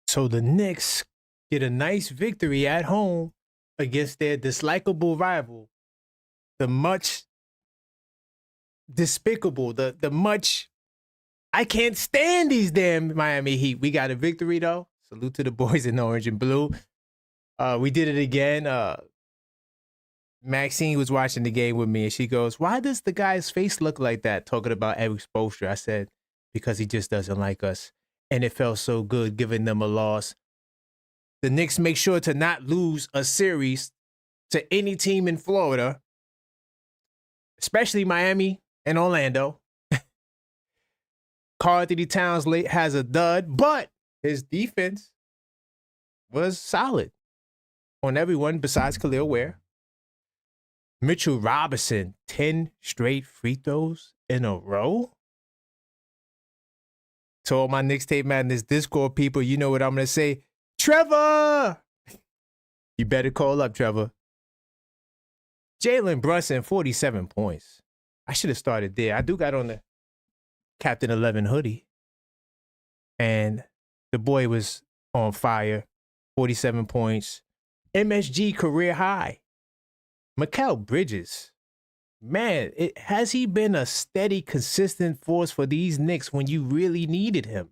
So the Knicks get a nice victory at home against their dislikable rival, the much despicable, the much I can't stand these damn Miami Heat. We got a victory though. Salute to the boys in orange and blue. We did it again. Maxine was watching the game with me and she goes, "Why does the guy's face look like that?" Talking about Eric Spoelstra. I said, "Because he just doesn't like us." And it felt so good giving them a loss. The Knicks make sure to not lose a series to any team in Florida, especially Miami and Orlando. Karl Anthony Towns has a dud, but his defense was solid on everyone besides Khalil Ware. Mitchell Robinson, 10 straight free throws in a row. To all my Knicks Tape Madness Discord people, you know what I'm going to say. Trevor! You better call up, Trevor. Jalen Brunson, 47 points. I should have started there. I do got on the Captain 11 hoodie. And the boy was on fire. 47 points. MSG career high. Mikal Bridges. Man, has he been a steady, consistent force for these Knicks when you really needed him?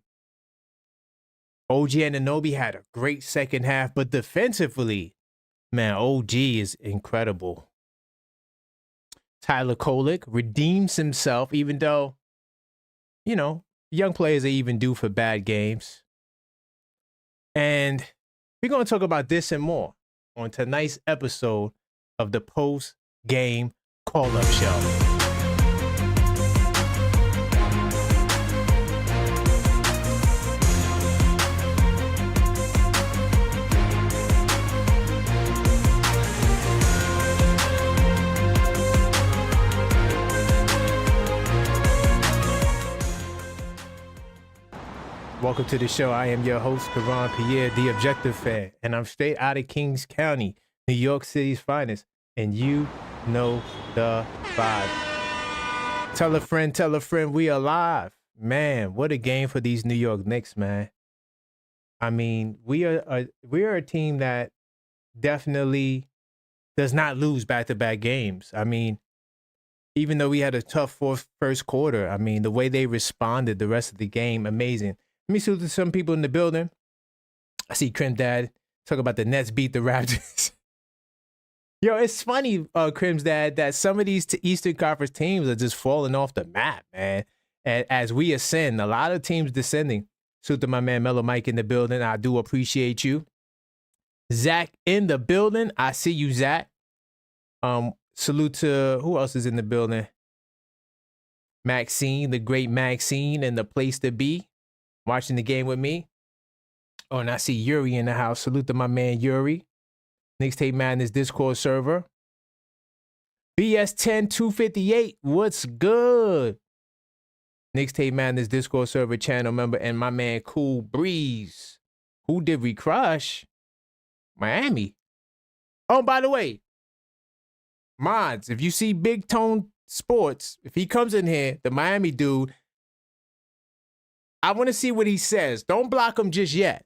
OG Anunoby had a great second half, but defensively, man, OG is incredible. Tyler Kolek redeems himself, even though, you know, young players are even due for bad games. And we're going to talk about this and more on tonight's episode of the post-game call-up show. Welcome to the show. I am your host, Karan Pierre, the Objective Fan, and I'm straight out of Kings County, New York City's finest, and you know the vibe. Tell a friend, we are live. Man, what a game for these New York Knicks, man. I mean, we are a team that definitely does not lose back-to-back games. I mean, even though we had a tough first quarter, I mean, the way they responded the rest of the game, amazing. Let me salute to some people in the building. I see Crim Dad talk about the Nets beat the Raptors. Yo, it's funny, Crim's Dad, that some of these Eastern Conference teams are just falling off the map, man. And as we ascend, a lot of teams descending. Salute to my man Mellow Mike in the building. I do appreciate you. Zach in the building. I see you, Zach. Salute to, who else is in the building? Maxine, the great Maxine, and the place to be. Watching the game with me. Oh, and I see Yuri in the house. Salute to my man Yuri. Knicks Tape Madness Discord server. BS10258. What's good? Knicks Tape Madness Discord server channel member and my man Cool Breeze. Who did we crush? Miami. Oh, by the way, mods, if you see Big Tone Sports, if he comes in here, the Miami dude, I want to see what he says. Don't block him just yet.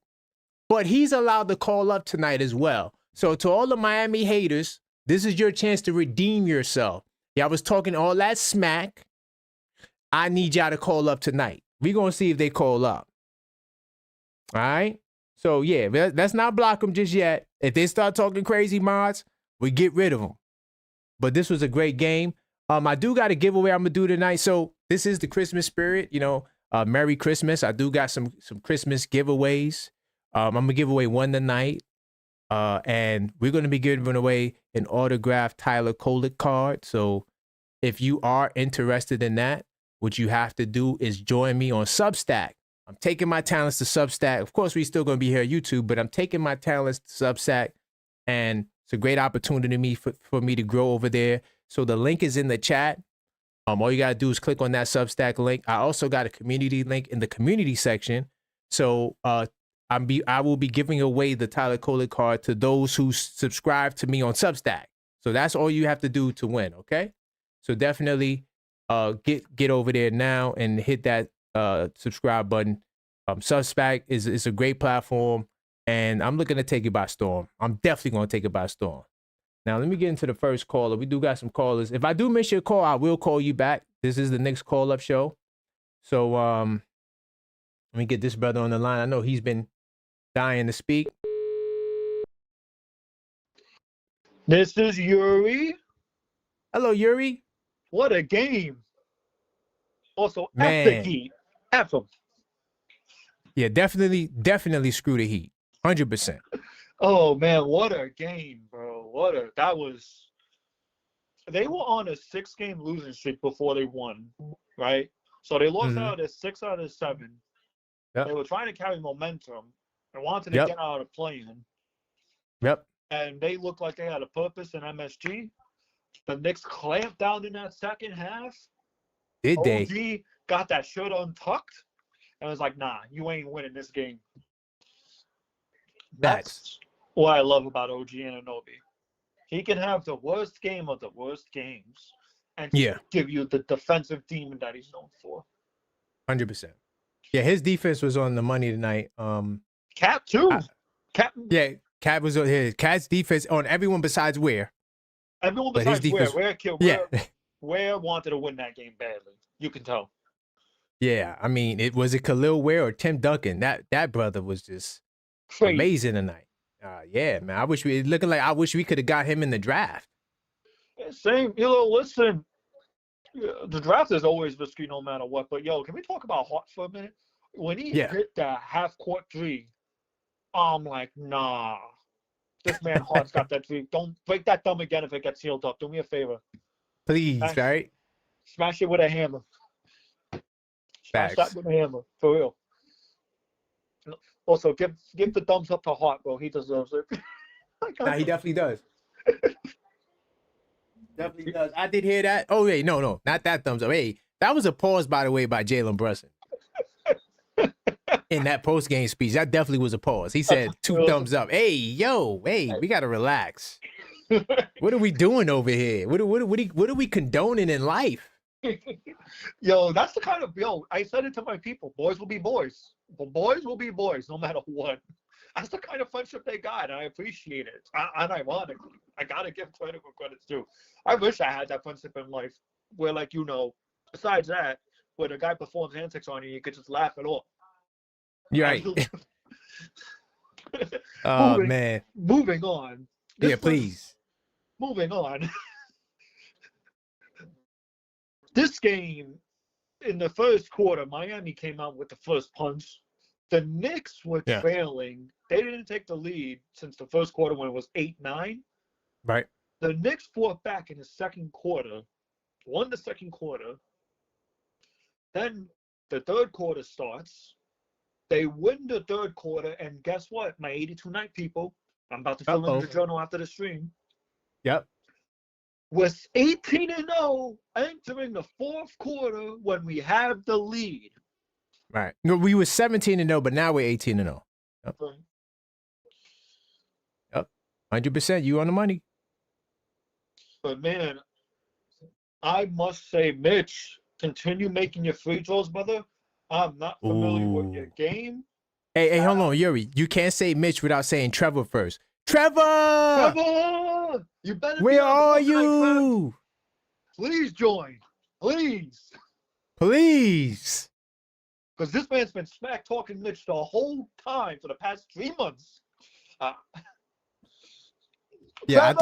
But he's allowed to call up tonight as well. So to all the Miami haters, this is your chance to redeem yourself. Y'all was talking all that smack. I need y'all to call up tonight. We're going to see if they call up. All right? So, yeah, let's not block them just yet. If they start talking crazy mods, we get rid of them. But this was a great game. I do got a giveaway I'm going to do tonight. So this is the Christmas spirit, you know. Merry Christmas. I do got some Christmas giveaways. I'm going to give away one tonight. And we're going to be giving away an autographed Tyler Kolek card. So if you are interested in that, what you have to do is join me on Substack. I'm taking my talents to Substack. Of course, we're still going to be here on YouTube, but I'm taking my talents to Substack. And it's a great opportunity for me to grow over there. So the link is in the chat. All you got to do is click on that Substack link. I also got a community link in the community section. So I will be giving away the Tyler Kolek card to those who subscribe to me on Substack. So that's all you have to do to win, okay? So definitely get over there now and hit that subscribe button Substack is a great platform, and I'm looking to take it by storm. I'm definitely going to take it by storm. Now, let me get into the first caller. We do got some callers. If I do miss your call, I will call you back. This is the Knicks call-up show. So let me get this brother on the line. I know he's been dying to speak. This is Yuri. Hello, Yuri. What a game. Also, Man. F the Heat. F them. Yeah, definitely screw the Heat. 100%. Oh, man, what a game, bro. They were on a 6-game losing streak before they won, right? So they lost out of 6 out of 7. Yep. They were trying to carry momentum and wanted to get out of playing. Yep. And they looked like they had a purpose in MSG. The Knicks clamped down in that second half. Did they? OG got that shirt untucked and was like, nah, you ain't winning this game. That's what I love about OG Anunoby. He can have the worst game of the worst games and give you the defensive demon that he's known for. 100%. Yeah, his defense was on the money tonight. Cat too. Cat was on his. Cat's defense on everyone besides Ware. Everyone besides Ware wanted to win that game badly. You can tell. Yeah, I mean, was it Khalil Ware or Tim Duncan? That brother was just amazing tonight. Yeah, man. I wish we could have got him in the draft. Same. Listen, the draft is always risky no matter what. But can we talk about Hart for a minute? When he hit that half-court three, I'm like, nah. This man Hart's got that three. Don't break that thumb again if it gets sealed up. Do me a favor. Please, right? Smash it with a hammer. Smash that with a hammer. For real. Also, give the thumbs up to Hart, bro. He deserves it. Nah, he definitely does. Definitely does. I did hear that. Oh, wait, no, not that thumbs up. Hey, that was a pause, by the way, by Jalen Brunson. In that post-game speech, that definitely was a pause. He said 2 thumbs up. Hey, we got to relax. What are we doing over here? What are we condoning in life? That's the kind of, I said it to my people. Boys will be boys. Boys will be boys no matter what. That's the kind of friendship they got, and I appreciate it. Unironically, I got to give credit where credit's due. I wish I had that friendship in life where, besides that, where the guy performs antics on you could just laugh it off. You're right. Man. Moving on. Please. Moving on. This game, in the first quarter, Miami came out with the first punch. The Knicks were trailing. They didn't take the lead since the first quarter when it was 8-9. Right. The Knicks fought back in the second quarter, won the second quarter. Then the third quarter starts. They win the third quarter, and guess what? My 82 night people, I'm about to fill in the journal after the stream. Yep. Was 18-0 entering the fourth quarter when we have the lead. Right. No, we were 17-0, but now we're 18-0. Yep. Right. Yep. 100%. You on the money. But man, I must say, Mitch, continue making your free throws, brother. I'm not familiar with your game. Hey, hold on, Yuri. You can't say Mitch without saying Trevor first. Trevor! You better Where are you? Please join. Please. Because this man's been smack talking Mitch the whole time for the past 3 months. Yeah,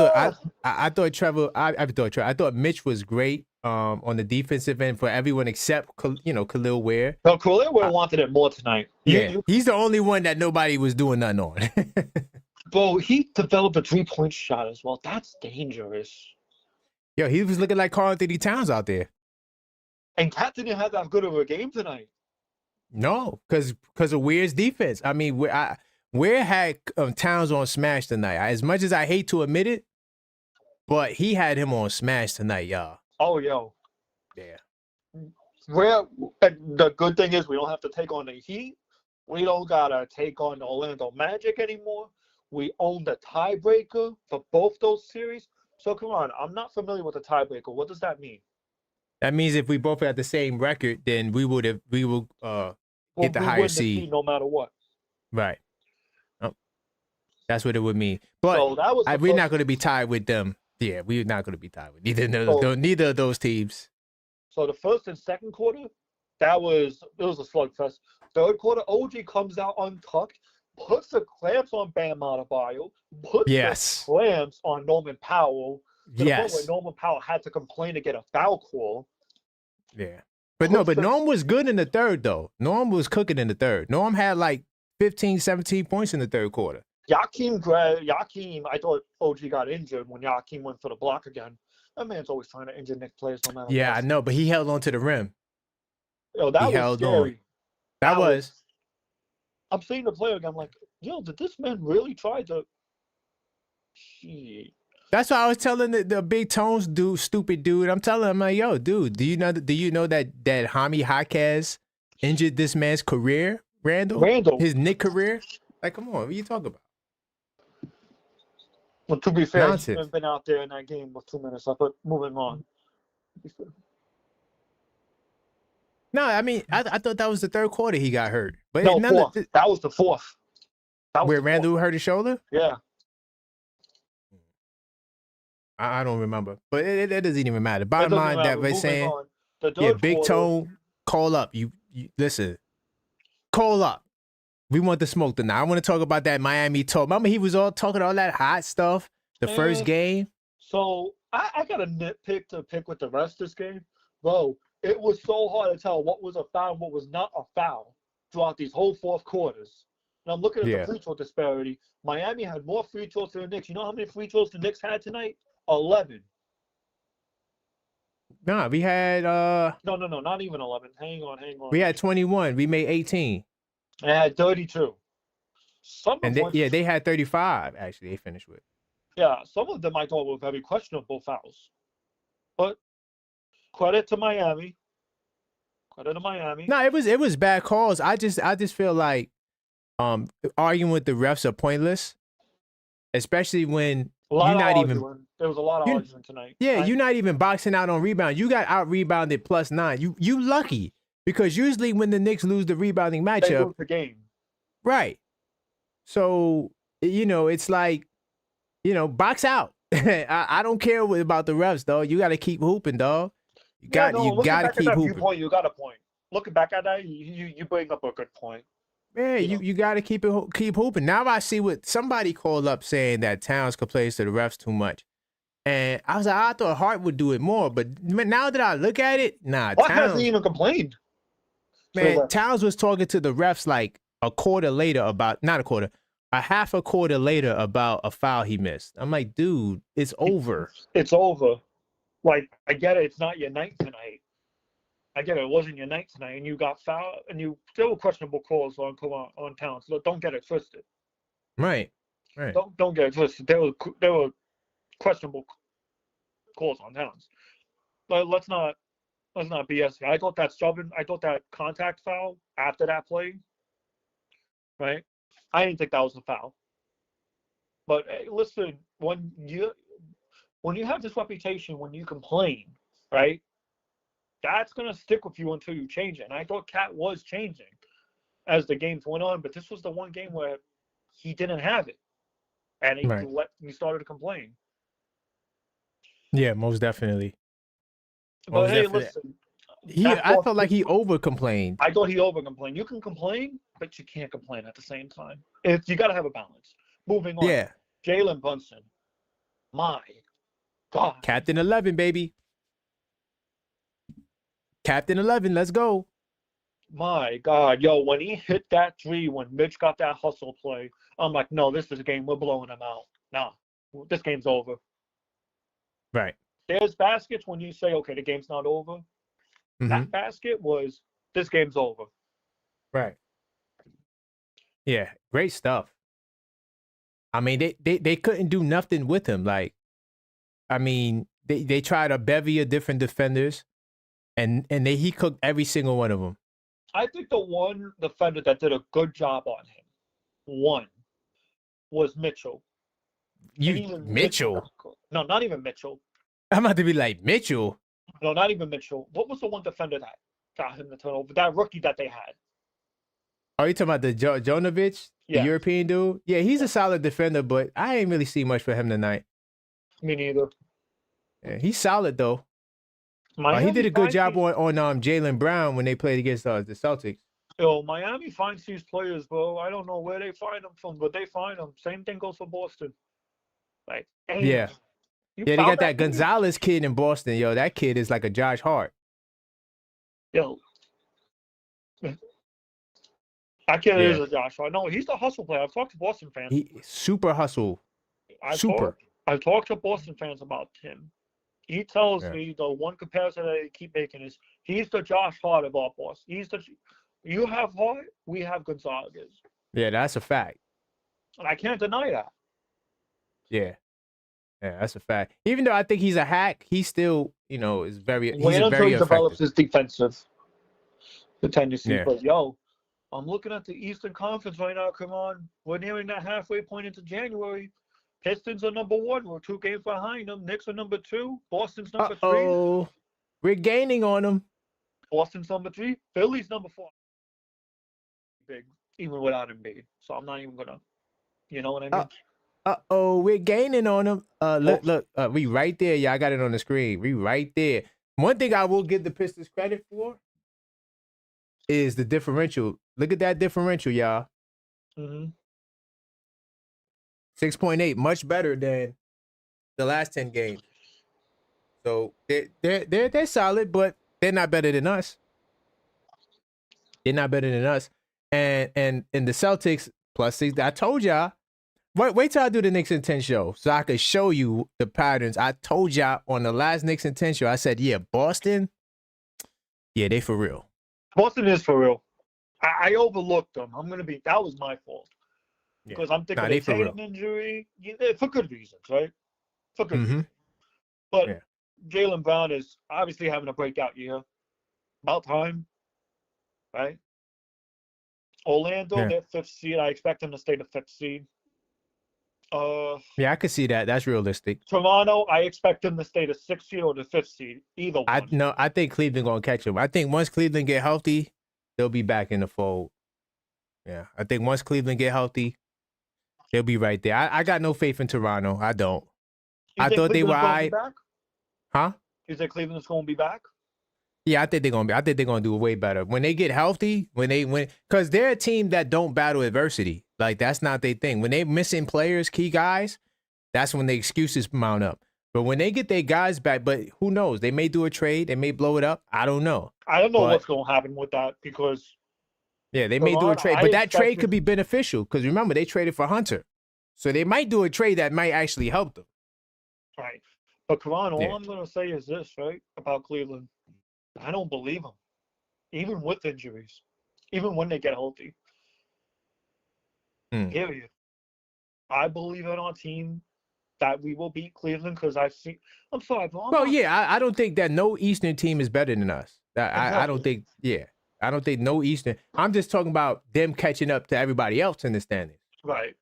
I thought Mitch was great on the defensive end for everyone except Khalil Ware. No, Khalil Ware wanted it more tonight. He's the only one that nobody was doing nothing on. Bro, he developed a 3-point shot as well. That's dangerous. Yo, he was looking like Karl Anthony Towns out there. And Cat didn't have that good of a game tonight. No, because of Ware's defense. I mean, Ware had Towns on smash tonight. As much as I hate to admit it, but he had him on smash tonight, y'all. Oh, yo. Yeah. The good thing is we don't have to take on the Heat. We don't got to take on the Orlando Magic anymore. We own the tiebreaker for both those series. So, come on. I'm not familiar with the tiebreaker. What does that mean? That means if we both had the same record, then we will get the we higher win the seed. seed no matter what. Right. Oh, that's what it would mean. But So that was the we're not first. going to be tied with them. Yeah, we're not going to be tied with So, neither of those teams. so the first and second quarter, it was a slugfest. Third quarter, OG comes out untucked, puts the clamps on Bam Adebayo, puts Yes. the clamps on Norman Powell, to the point where Yes. Norman Powell had to complain to get a foul call. Yeah. But Norm was good in the third, though. Norm was cooking in the third. Norm had like 15, 17 points in the third quarter. Yakeem, I thought OG got injured when Yakeem went for the block again. That man's always trying to injure Knicks players no matter Yeah, what. I know, but he held on to the rim. Yo, that He was held scary. on. That was. I'm seeing the player again. I'm like, yo, did this man really try to? Shit. That's why I was telling the Big Tones dude, stupid dude. I'm telling him, like, yo, dude, do you know that Hami Jaquez injured this man's career, Randall? His Knicks career? Like, come on, what are you talking about? Well, to be fair, Nonsense. he hasn't been out there in that game with 2 minutes left, but moving on. No, I mean, I thought that was the third quarter he got hurt. But No, fourth. That was the fourth. Where Randall hurt his shoulder? Yeah. I don't remember. But it doesn't even matter. Bottom line, that we're saying, yeah, Big Tone, call up. You listen, call up. We want the smoke tonight. I want to talk about that Miami talk. Remember, he was all talking all that hot stuff the first game? So I got a nitpick to pick with the rest of this game. Bro, it was so hard to tell what was a foul and what was not a foul throughout these whole fourth quarters. And I'm looking at the free throw disparity. Miami had more free throws than the Knicks. You know how many free throws the Knicks had tonight? 11. Nah, we had No, not even 11. Hang on. We had 21. We made 18. I had 32. They had 35. Actually, they finished with. Yeah, some of them I thought were very questionable fouls, but credit to Miami. No, it was bad calls. I just feel like arguing with the refs are pointless, especially when you're not even. There was a lot of arguing tonight. Yeah, you're not even boxing out on rebound. You got out rebounded +9. You lucky because usually when the Knicks lose the rebounding matchup, they lose the game. Right. So it's like, box out. I don't care about the refs, dog. You got to keep hooping, dog. You got to keep hooping. You got a point. Looking back at that, you bring up a good point. Yeah, you got to keep hooping. Now I see what somebody called up saying that Towns complains to the refs too much. And I was like, I thought Hart would do it more. But now that I look at it, nah. Hart hasn't even complained. Man, Towns was talking to the refs like a half a quarter later about a foul he missed. I'm like, dude, it's over. It's over. Like, I get it. It's not your night tonight. I get it. It wasn't your night tonight, and you got fouled, and you still questionable calls on Towns. Look, don't get it twisted. Right. Don't get it twisted. There were questionable calls on Towns. But let's not BS here. I thought that contact foul after that play, right? I didn't think that was a foul. But hey, listen, when you have this reputation, when you complain, right, that's gonna stick with you until you change it. And I thought Cat was changing as the games went on, but this was the one game where he didn't have it, and he started to complain. Yeah, most definitely. But hey, listen. I felt like he over complained. I thought he over complained. You can complain, but you can't complain at the same time. You got to have a balance. Moving on. Yeah. Jalen Brunson. My God. Captain 11, baby. Captain 11, let's go. My God. Yo, when he hit that three, when Mitch got that hustle play, I'm like, no, this is a game. We're blowing him out. Nah, this game's over. Right. There's baskets when you say, okay, the game's not over. Mm-hmm. That basket was, this game's over. Right. Yeah, great stuff. I mean, they couldn't do nothing with him. Like, I mean, they tried a bevy of different defenders, and he cooked every single one of them. I think the one defender that did a good job on him, was Mitchell. Mitchell? No, not even Mitchell. I'm about to be like, Mitchell? No, not even Mitchell. What was the one defender that got him the turnover? That rookie that they had. Oh, you talking about the Jonovic, the Yeah, European dude? Yeah, he's a solid defender, but I ain't really see much for him tonight. me neither. Yeah, he's solid though. He did Miami a good finds job these, on Jaylen Brown when they played against the Celtics. Miami finds these players, bro. I don't know where they find them from, but they find them. Same thing goes for Boston. Like, damn, Yeah, you yeah, they found got that that dude? Gonzalez kid in Boston. Yo, that kid is like a Josh Hart. Yo, that kid is Yeah, a Joshua. No, he's the hustle player. I've talked to Boston fans. he super hustle, super. I've talked to Boston fans about him. He tells Yeah, me the one comparison that they keep making is he's the Josh Hart of our boss. You have Hart, we have Gonzalez, yeah, that's a fact. and I can't deny that. Yeah, yeah, that's a fact. Even though I think he's a hack, he still, is very he's Wait a until very he develops effective. his defensive tendency. Yeah. But yo, I'm looking at the Eastern Conference right now. Come on, we're nearing that halfway point into January. Pistons are number 1. We're 2 games behind them. Knicks are number 2. Boston's number 3. Oh, we're gaining on him. Boston's number 3. Philly's number 4. Big, even without Embiid. So I'm not even gonna. You know what I mean? Oh, we're gaining on him. Look, we right there. Yeah, I got it on the screen. We right there. One thing I will give the Pistons credit for is the differential. Look at that differential, y'all. Mm-hmm. 6.8, much better than the last 10 games. So they're solid, but they're not better than us. They're not better than us. And the Celtics +6. I told y'all. Wait till I do the Knicks in 10 show so I could show you the patterns. I told y'all on the last Knicks in 10 show, I said, yeah, Boston, yeah, they for real. Boston is for real. I overlooked them. That was my fault. Yeah. Because I'm thinking of Tatum injury, for good reasons, right? For good reasons. But Jaylen Brown is obviously having a breakout year. About time, right? Orlando, they're 5th seed. I expect them to stay the 5th seed. Yeah, I could see that. That's realistic. Toronto, I expect them to stay the 6th seed or the 5th seed. Either one. I think Cleveland gonna catch them. I think once Cleveland get healthy, they'll be back in the fold. Yeah, I think once Cleveland get healthy, they'll be right there. I got no faith in Toronto. I don't. I thought they were back? Huh? You think Cleveland's going to be back? Yeah, I think they're gonna do way better when they get healthy. Because they're a team that don't battle adversity. Like that's not their thing. When they missing players, key guys, that's when the excuses mount up. But when they get their guys back, but who knows? They may do a trade. They may blow it up. I don't know. I don't know what's going to happen with that because. Yeah, they may do a trade, but that trade could be beneficial because remember they traded for Hunter, so they might do a trade that might actually help them. Right, but Karan, all I'm going to say is this, right, about Cleveland. I don't believe them, even with injuries, even when they get healthy. Period. I believe in our team that we will beat Cleveland because I've seen. I'm sorry, bro. I don't think that no Eastern team is better than us. I don't think. Yeah, I don't think no Eastern. I'm just talking about them catching up to everybody else in the standings. Right.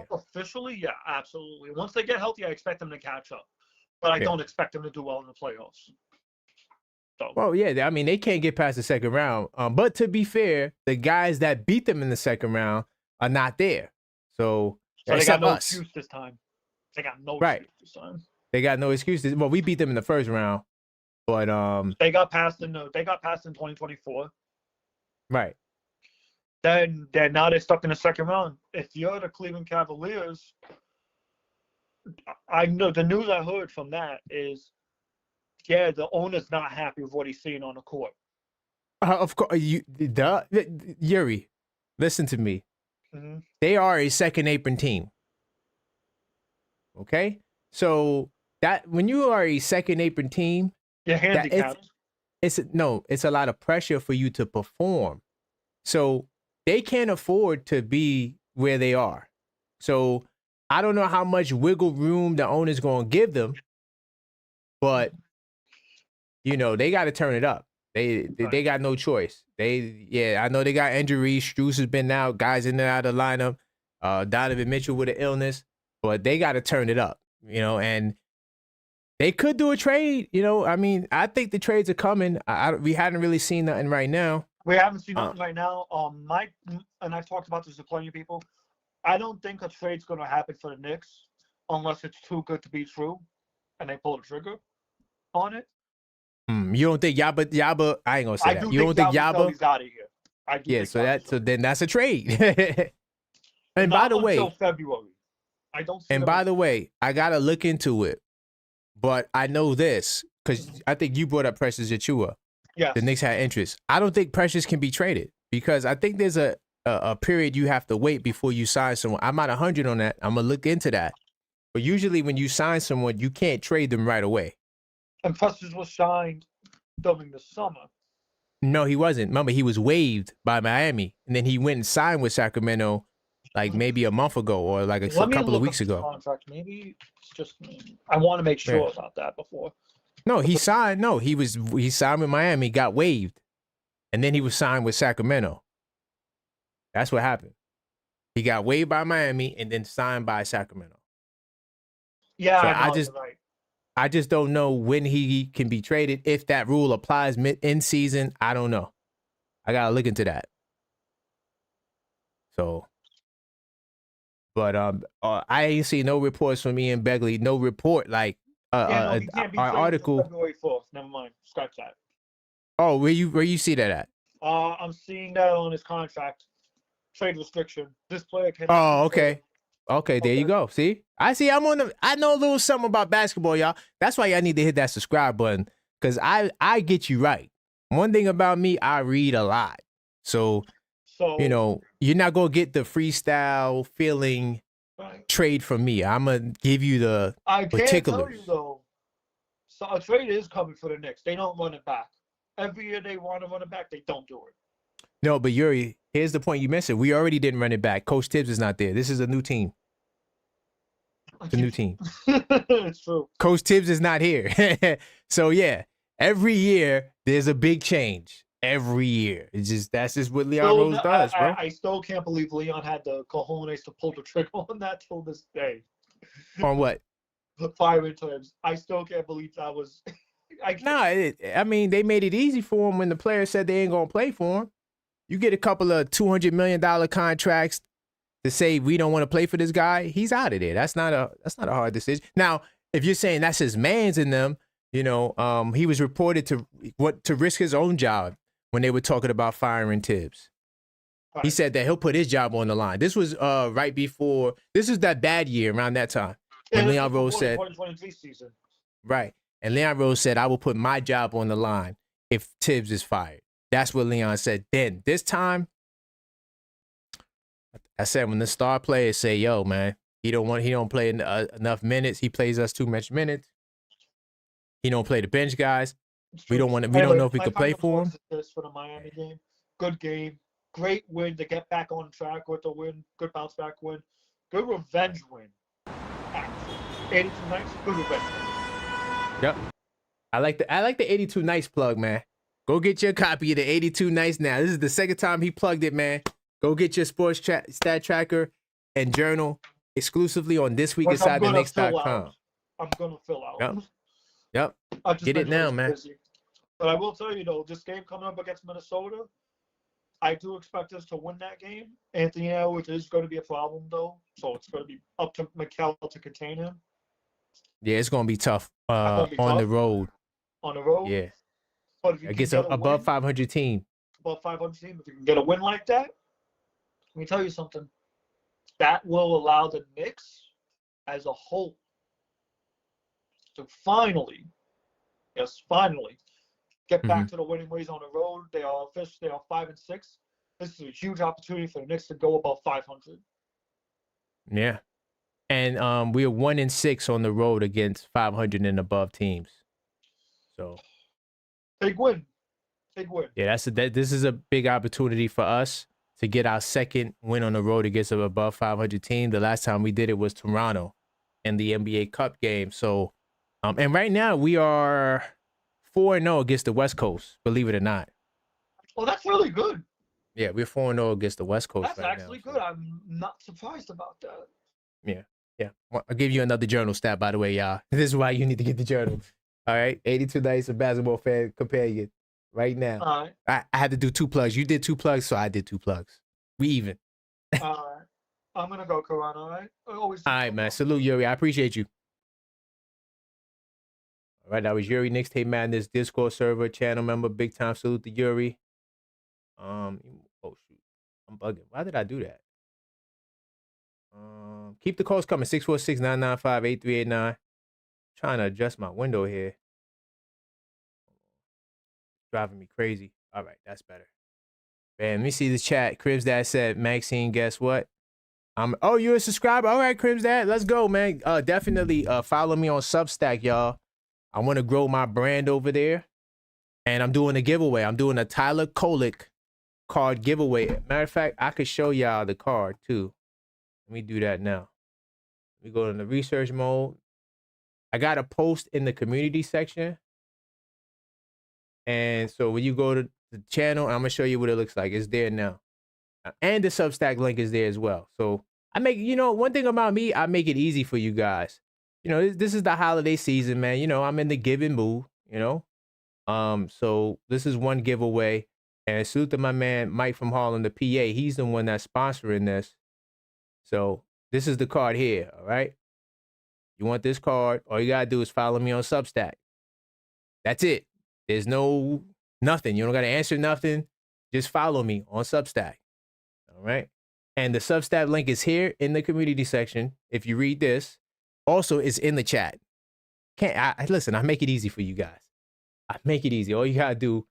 Officially, yeah, absolutely. Once they get healthy, I expect them to catch up, but I don't expect them to do well in the playoffs. So. Well, yeah, I mean they can't get past the second round. But to be fair, the guys that beat them in the second round are not there. So they got no excuse this time. They got no excuse this time. They got no excuses. Well, we beat them in the first round, but they got passed in 2024. Right. Then now they're stuck in the second round. If you're the Cleveland Cavaliers, I know the news I heard from that is, yeah, the owner's not happy with what he's seeing on the court. Of course, Yuri, listen to me. Mm-hmm. They are a second apron team. Okay, so that when you are a second apron team, you're handicapped. It's a lot of pressure for you to perform. So they can't afford to be where they are. So I don't know how much wiggle room the owner's going to give them, but they got to turn it up. They got no choice. I know they got injuries. Strus has been out. Guys in and out of the lineup. Donovan Mitchell with an illness, but they got to turn it up. And they could do a trade. I mean, I think the trades are coming. We hadn't really seen nothing right now. We haven't seen Uh, nothing right now. And I've talked about this to plenty of people. I don't think a trade's going to happen for the Knicks unless it's too good to be true, and they pull the trigger on it. you don't think Yaba? I ain't gonna say I that. do You think don't think Yabusele's Yaba? out of here. I do Yeah. think So then that's a trade. but And by not the until way, February. I don't see and them. by the way, I gotta look into it. But I know this because I think you brought up Precious Achua. Yes. The Knicks had interest. I don't think Precious can be traded because I think there's a period you have to wait before you sign someone. I'm not 100 on that. I'm gonna look into that. But usually when you sign someone, you can't trade them right away. And Precious was signed during the summer. No, he wasn't. Remember, he was waived by Miami, and then he went and signed with Sacramento, like maybe a month ago or like a couple of weeks ago. Contract. Maybe it's just me. I want to make sure about that before. No, he signed. No, he signed with Miami, got waived, and then he was signed with Sacramento. That's what happened. He got waived by Miami and then signed by Sacramento. Yeah, so right. I just don't know when he can be traded. If that rule applies in season, I don't know. I gotta look into that. So, but I ain't seen no reports from Ian Begley. No report like he can't be our article. February 4th. Never mind. Scratch that. Oh, where you see that at? I'm seeing that on his contract. Trade restriction. This player cannot. Oh, okay. Okay, there you go. See? I know a little something about basketball, y'all. That's why y'all need to hit that subscribe button. Cause I get you right. One thing about me, I read a lot. So you're not gonna get the freestyle feeling trade from me. I'm gonna give you the particulars. Can't tell you though. So a trade is coming for the Knicks. They don't run it back. Every year they want to run it back, they don't do it. No, but Yuri, here's the point you mentioned. We already didn't run it back. Coach Tibbs is not there. This is a new team. It's a new team. It's true. Coach Tibbs is not here. So yeah, every year there's a big change. Every year. That's just what Leon Rose does, bro. I still can't believe Leon had the cojones to pull the trigger on that till this day. On what? Firing Tibbs. I still can't believe that was. I mean, they made it easy for him when the player said they ain't gonna play for him. You get a couple of $200 million contracts to say we don't want to play for this guy. He's out of there. That's not a hard decision. Now, if you're saying that's his man's in them, he was reported to risk his own job when they were talking about firing Tibbs. Right. He said that he'll put his job on the line. This was right before. This is that bad year around that time. And Leon Rose said, 2023 season. Right. And Leon Rose said, I will put my job on the line if Tibbs is fired. That's what Leon said then. This time, I said when the star players say, yo, man, he don't play enough minutes. He plays us too much minutes. He don't play the bench guys. We don't know if we could play for him. This for the Miami game. Good game. Great win to get back on track with the win. Good bounce back win. Good revenge win. 82 nights. Good revenge win. Yep. I like the 82 nights plug, man. Go get your copy of the 82 nights now. This is the second time he plugged it, man. Go get your sports stat tracker and journal exclusively on thisweekinsidethenix.com. I'm gonna fill out. Yep. Get it now, man. Busy. But I will tell you though, this game coming up against Minnesota, I do expect us to win that game. Anthony Edwards is going to be a problem though, so it's going to be up to Mikal to contain him. Yeah, it's going to be tough on the road. On the road, yeah. But if you against above 500 team. Above 500 team, if you can get a win like that, let me tell you something. That will allow the Knicks as a whole to finally get back to the winning ways on the road. They are 5-6. This is a huge opportunity for the Knicks to go above 500. Yeah. And we are 1-6 on the road against 500 and above teams. So big win. Yeah, this is a big opportunity for us to get our second win on the road against an above 500 team. The last time we did it was Toronto in the NBA Cup game. So, and right now we are 4-0 against the West Coast, believe it or not. Well, that's really good. Yeah, we're 4-0 against the West Coast. That's right actually now, good. So. I'm not surprised about that. Yeah. I'll give you another journal stat, by the way, y'all. This is why you need to get the journal. All right, 82 nights of basketball fan companion. right now. All right. I had to do 2 plugs. You did 2 plugs, so I did 2 plugs. We even. All right. I'm gonna go, Karan. All right. Always. All right, man. Salute, Yuri. I appreciate you. All right, that was Yuri, Mixtape Madness Discord server channel member. Big time salute to Yuri. Oh shoot, I'm bugging. Why did I do that? Keep the calls coming. 646-995-8389. Trying to adjust my window here. Driving me crazy. All right, that's better. Man, let me see the chat. Cribs Dad said, Maxine, guess what? Oh, you're a subscriber? All right, Cribs Dad, let's go, man. Definitely follow me on Substack, y'all. I want to grow my brand over there. And I'm doing a giveaway. I'm doing a Tyler Kolick card giveaway. Matter of fact, I could show y'all the card too. Let me do that now. Let me go in the research mode. I got a post in the community section. And so when you go to the channel, I'm going to show you what it looks like. It's there now. And the Substack link is there as well. So I make, one thing about me, I make it easy for you guys. This is the holiday season, man. I'm in the giving mood, So this is one giveaway. And salute to my man, Mike from Harlem, the PA. He's the one that's sponsoring this. So this is the card here, all right? You want this card, all you got to do is follow me on Substack. That's it. There's nothing. You don't got to answer nothing. Just follow me on Substack. All right. And the Substack link is here in the community section. If you read this, also it's in the chat. Listen, I make it easy for you guys. I make it easy. All you got to do,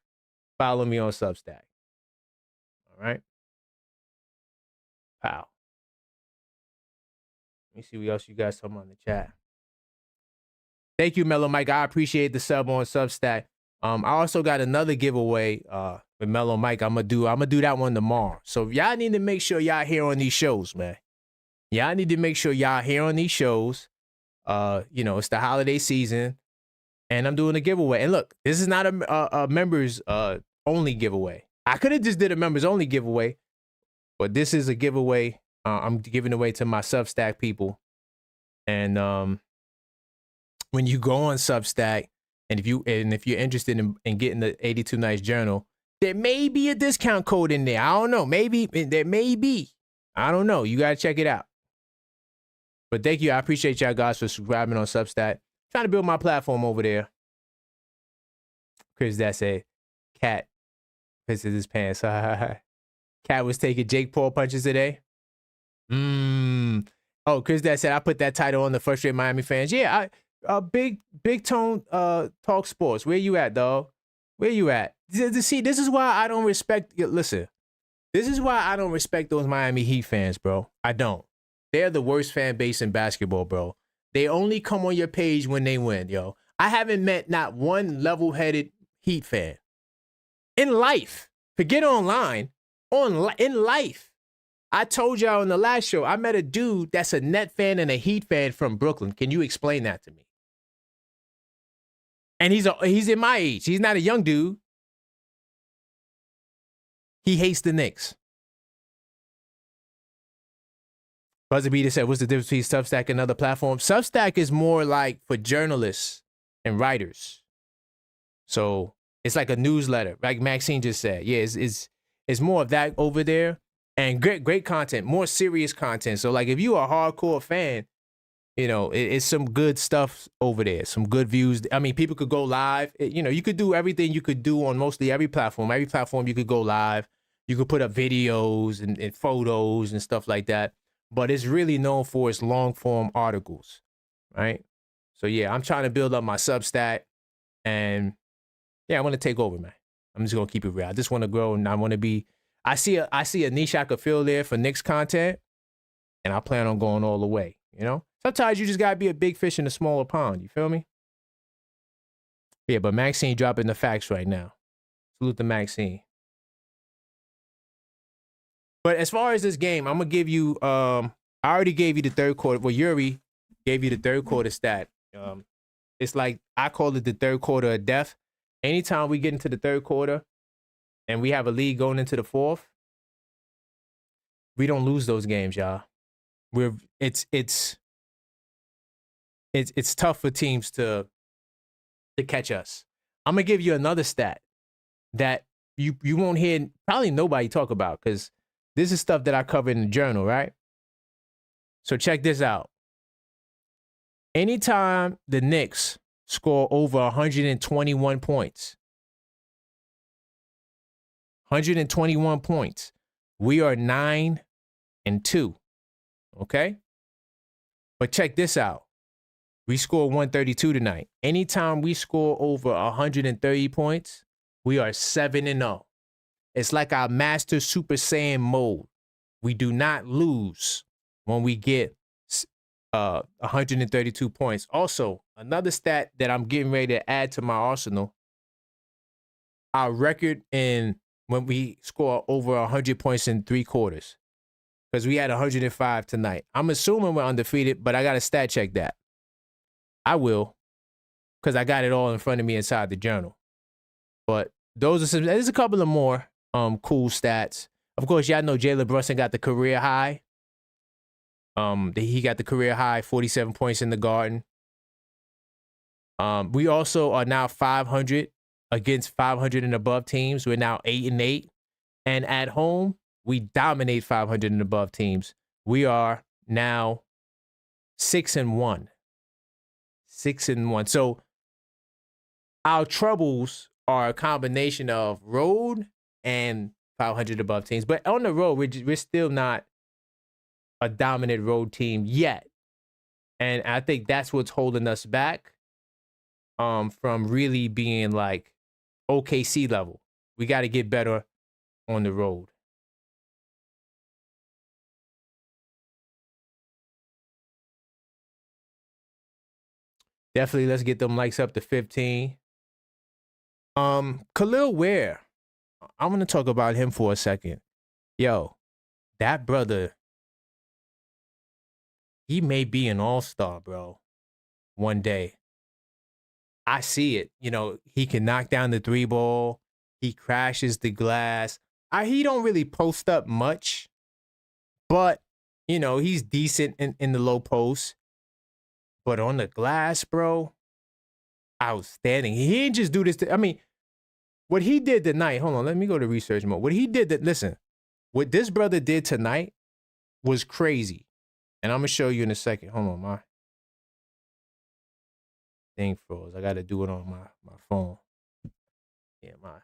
follow me on Substack. All right. Wow. Let me see what else you guys talking about in the chat. Thank you, Mellow Mike. I appreciate the sub on Substack. I also got another giveaway with Mellow Mike. I'm gonna do that one tomorrow. So y'all need to make sure y'all here on these shows, man. Y'all need to make sure y'all here on these shows. It's the holiday season, and I'm doing a giveaway. And look, this is not a members only giveaway. I could have just did a members only giveaway, but this is a giveaway. I'm giving away to my Substack people, and when you go on Substack. And if you're interested in getting the 82 Nights Journal, there may be a discount code in there. I don't know. Maybe there may be. I don't know. You gotta check it out. But thank you. I appreciate y'all guys for subscribing on Substack. Trying to build my platform over there. Chris, that said, Cat pisses his pants. Cat was taking Jake Paul punches today. Oh, Chris, that said, I put that title on the Frustrated Miami Fans. Yeah, Big Tone Talk Sports. Where you at, dog? Where you at? See, this is why I don't respect. Listen, this is why I don't respect those Miami Heat fans, bro. I don't. They're the worst fan base in basketball, bro. They only come on your page when they win, yo. I haven't met not one level-headed Heat fan in life. Forget online. In life. I told y'all in the last show, I met a dude that's a Net fan and a Heat fan from Brooklyn. Can you explain that to me? And he's in my age. He's not a young dude. He hates the Knicks. Buzzer Beater said, what's the difference between Substack and other platforms? Substack is more like for journalists and writers. So it's like a newsletter, like Maxine just said. Yeah, it's more of that over there. And great content, more serious content. So like if you are a hardcore fan, it's some good stuff over there, some good views. I mean, people could go live. You could do everything you could do on mostly every platform. Every platform you could go live. You could put up videos and photos and stuff like that. But it's really known for its long form articles, right? So yeah, I'm trying to build up my Substack, and yeah, I want to take over, man. I'm just gonna keep it real. I just want to grow, and I want to be. I see a niche I could fill there for Knicks content, and I plan on going all the way. Sometimes you just gotta be a big fish in a smaller pond. You feel me? Yeah, but Maxine dropping the facts right now. Salute to Maxine. But as far as this game, I'm gonna give you. I already gave you the third quarter. Well, Yuri gave you the third quarter stat. It's like I call it the third quarter of death. Anytime we get into the third quarter, and we have a lead going into the fourth, we don't lose those games, y'all. It's tough for teams to catch us. I'm gonna give you another stat. that you won't hear probably nobody talk about, because this is stuff that I cover in the journal, right? So check this out. Anytime the Knicks score over 121 points, 121 points, we are 9-2. Okay? But check this out. We score 132 tonight. Anytime we score over 130 points, we are 7-0. It's like our master Super Saiyan mode. We do not lose when we get 132 points. Also, another stat that I'm getting ready to add to my arsenal, our record in when we score over 100 points in 3 quarters, because we had 105 tonight. I'm assuming we're undefeated, but I got to stat check that. I will, because I got it all in front of me inside the journal. But there's a couple of more cool stats. Of course, y'all know Jalen Brunson got the career high. He got the career high 47 points in the Garden. We also are now 500 against 500 and above teams. We're now 8-8. And at home, we dominate 500 and above teams. We are now 6-1. 6-1. So our troubles are a combination of road and 500 above teams. But on the road, we're still not a dominant road team yet. And I think that's what's holding us back from really being like OKC level. We got to get better on the road. Definitely, let's get them likes up to 15. Khalil Ware. I'm going to talk about him for a second. Yo, that brother, he may be an all-star, bro, one day. I see it. You know, he can knock down the 3 ball. He crashes the glass. He don't really post up much, but, you know, he's decent in the low post. But on the glass, bro, outstanding. He didn't just do this. What he did tonight, hold on, let me go to research mode. What this brother did tonight was crazy. And I'm going to show you in a second. Hold on, my thing froze. I got to do it on my phone. Yeah, my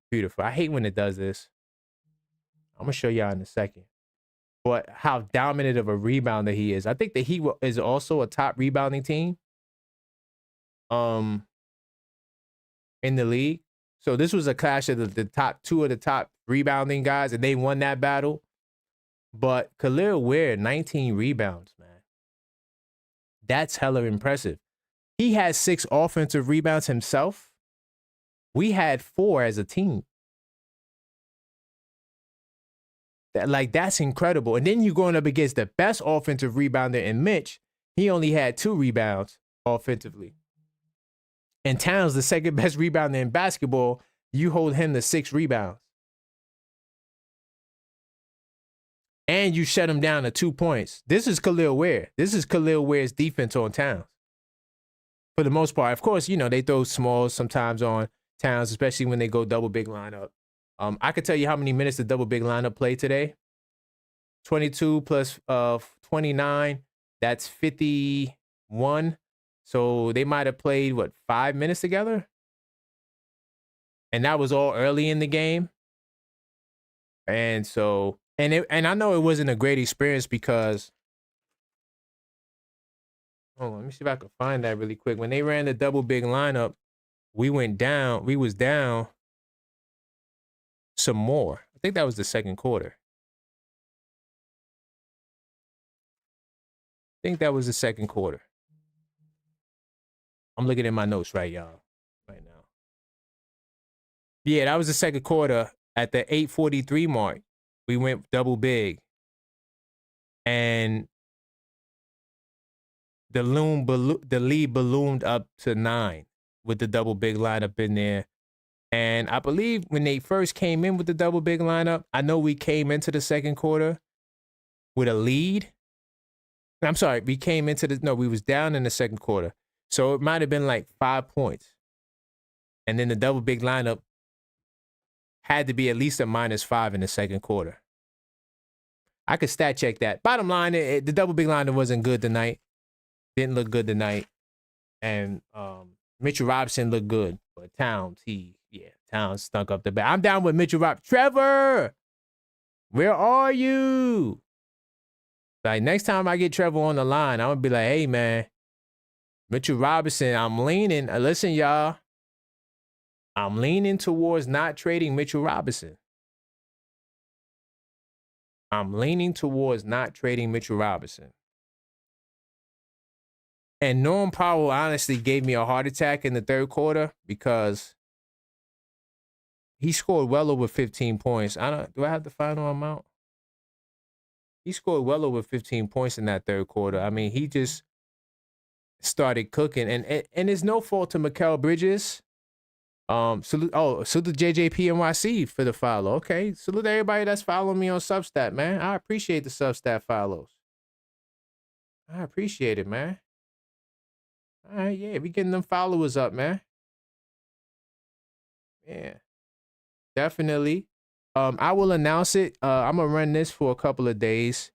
computer. I hate when it does this. I'm going to show y'all in a second. But how dominant of a rebounder he is. I think that he is also a top rebounding team in the league. So this was a clash of the top 2 of the top rebounding guys, and they won that battle. But Khalil Ware, 19 rebounds, man. That's hella impressive. He had 6 offensive rebounds himself. We had 4 as a team. That's incredible. And then you're going up against the best offensive rebounder in Mitch. He only had 2 rebounds offensively. And Towns, the second best rebounder in basketball, you hold him to 6 rebounds. And you shut him down to 2 points. This is Khalil Ware. This is Khalil Ware's defense on Towns. For the most part. Of course, you know, they throw smalls sometimes on Towns, especially when they go double big lineup. I could tell you how many minutes the double big lineup played today. 22 plus 29. That's 51. So they might have played, 5 minutes together? And that was all early in the game. And so, and I know it wasn't a great experience because, hold on, let me see if I can find that really quick. When they ran the double big lineup, we was down some more. I think that was the second quarter. I'm looking at my notes right, y'all, right now. Yeah, that was the second quarter. At the 8:43 mark, we went double big. And the lead ballooned up to 9 with the double big lineup in there. And I believe when they first came in with the double big lineup, I know we came into the second quarter with a lead. I'm sorry, we was down in the second quarter. So it might have been like 5 points. And then the double big lineup had to be at least a -5 in the second quarter. I could stat check that. Bottom line, the double big line wasn't good tonight. Didn't look good tonight. And Mitchell Robinson looked good. But Towns, Towns stunk up the back. I'm down with Mitchell Robinson. Trevor, where are you? Like, next time I get Trevor on the line, I'm going to be like, hey, man, Mitchell Robinson, I'm leaning. Listen, y'all. I'm leaning towards not trading Mitchell Robinson. I'm leaning towards not trading Mitchell Robinson. And Norm Powell honestly gave me a heart attack in the third quarter because he scored well over 15 points. Do I have the final amount? He scored well over 15 points in that third quarter. I mean, he just started cooking. And it's no fault to Mikal Bridges. Salute JJP NYC for the follow. Okay. Salute everybody that's following me on Substat, man. I appreciate the Substat follows. I appreciate it, man. All right, yeah, we getting them followers up, man. Yeah, definitely. I will announce it. I'm gonna run this for a couple of days,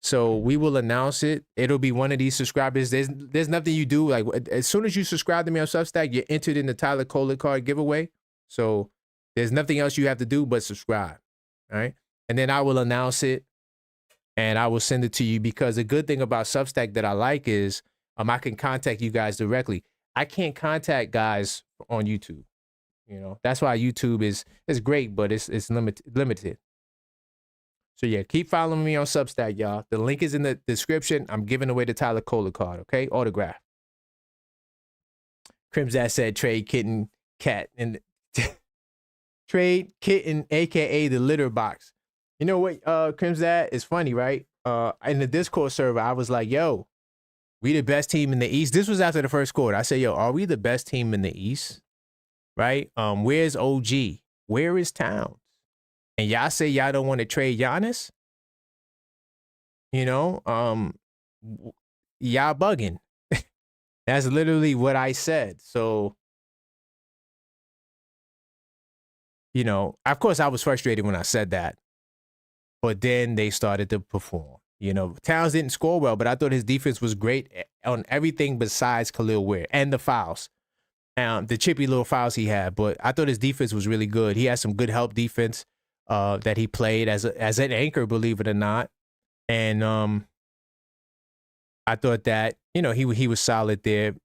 so we will announce it. It'll be one of these subscribers. There's nothing you do. Like, as soon as you subscribe to me on Substack, you're entered in the Tyler Kohler card giveaway. So there's nothing else you have to do but subscribe. All right, and then I will announce it, and I will send it to you, because the good thing about Substack that I like is I can contact you guys directly. I can't contact guys on YouTube. You know, that's why YouTube is great, but it's limited. So yeah, keep following me on Substack, y'all. The link is in the description. I'm giving away the Tyler Kohler card, okay? Autograph. Crimsat said trade kitten cat and trade kitten, aka the litter box. You know what, Crimsat, is funny, right? In the Discord server, I was like, yo, we the best team in the East. This was after the first quarter. I said, yo, are we the best team in the East? Right? Where's OG? Where is Towns? And y'all say y'all don't want to trade Giannis? You know, y'all bugging. That's literally what I said. So, you know, of course I was frustrated when I said that. But then they started to perform. You know, Towns didn't score well, but I thought his defense was great on everything besides Khalil Ware and the fouls. The chippy little fouls he had. But I thought his defense was really good. He had some good help defense that he played as an anchor, believe it or not. And I thought that, you know, he was solid there.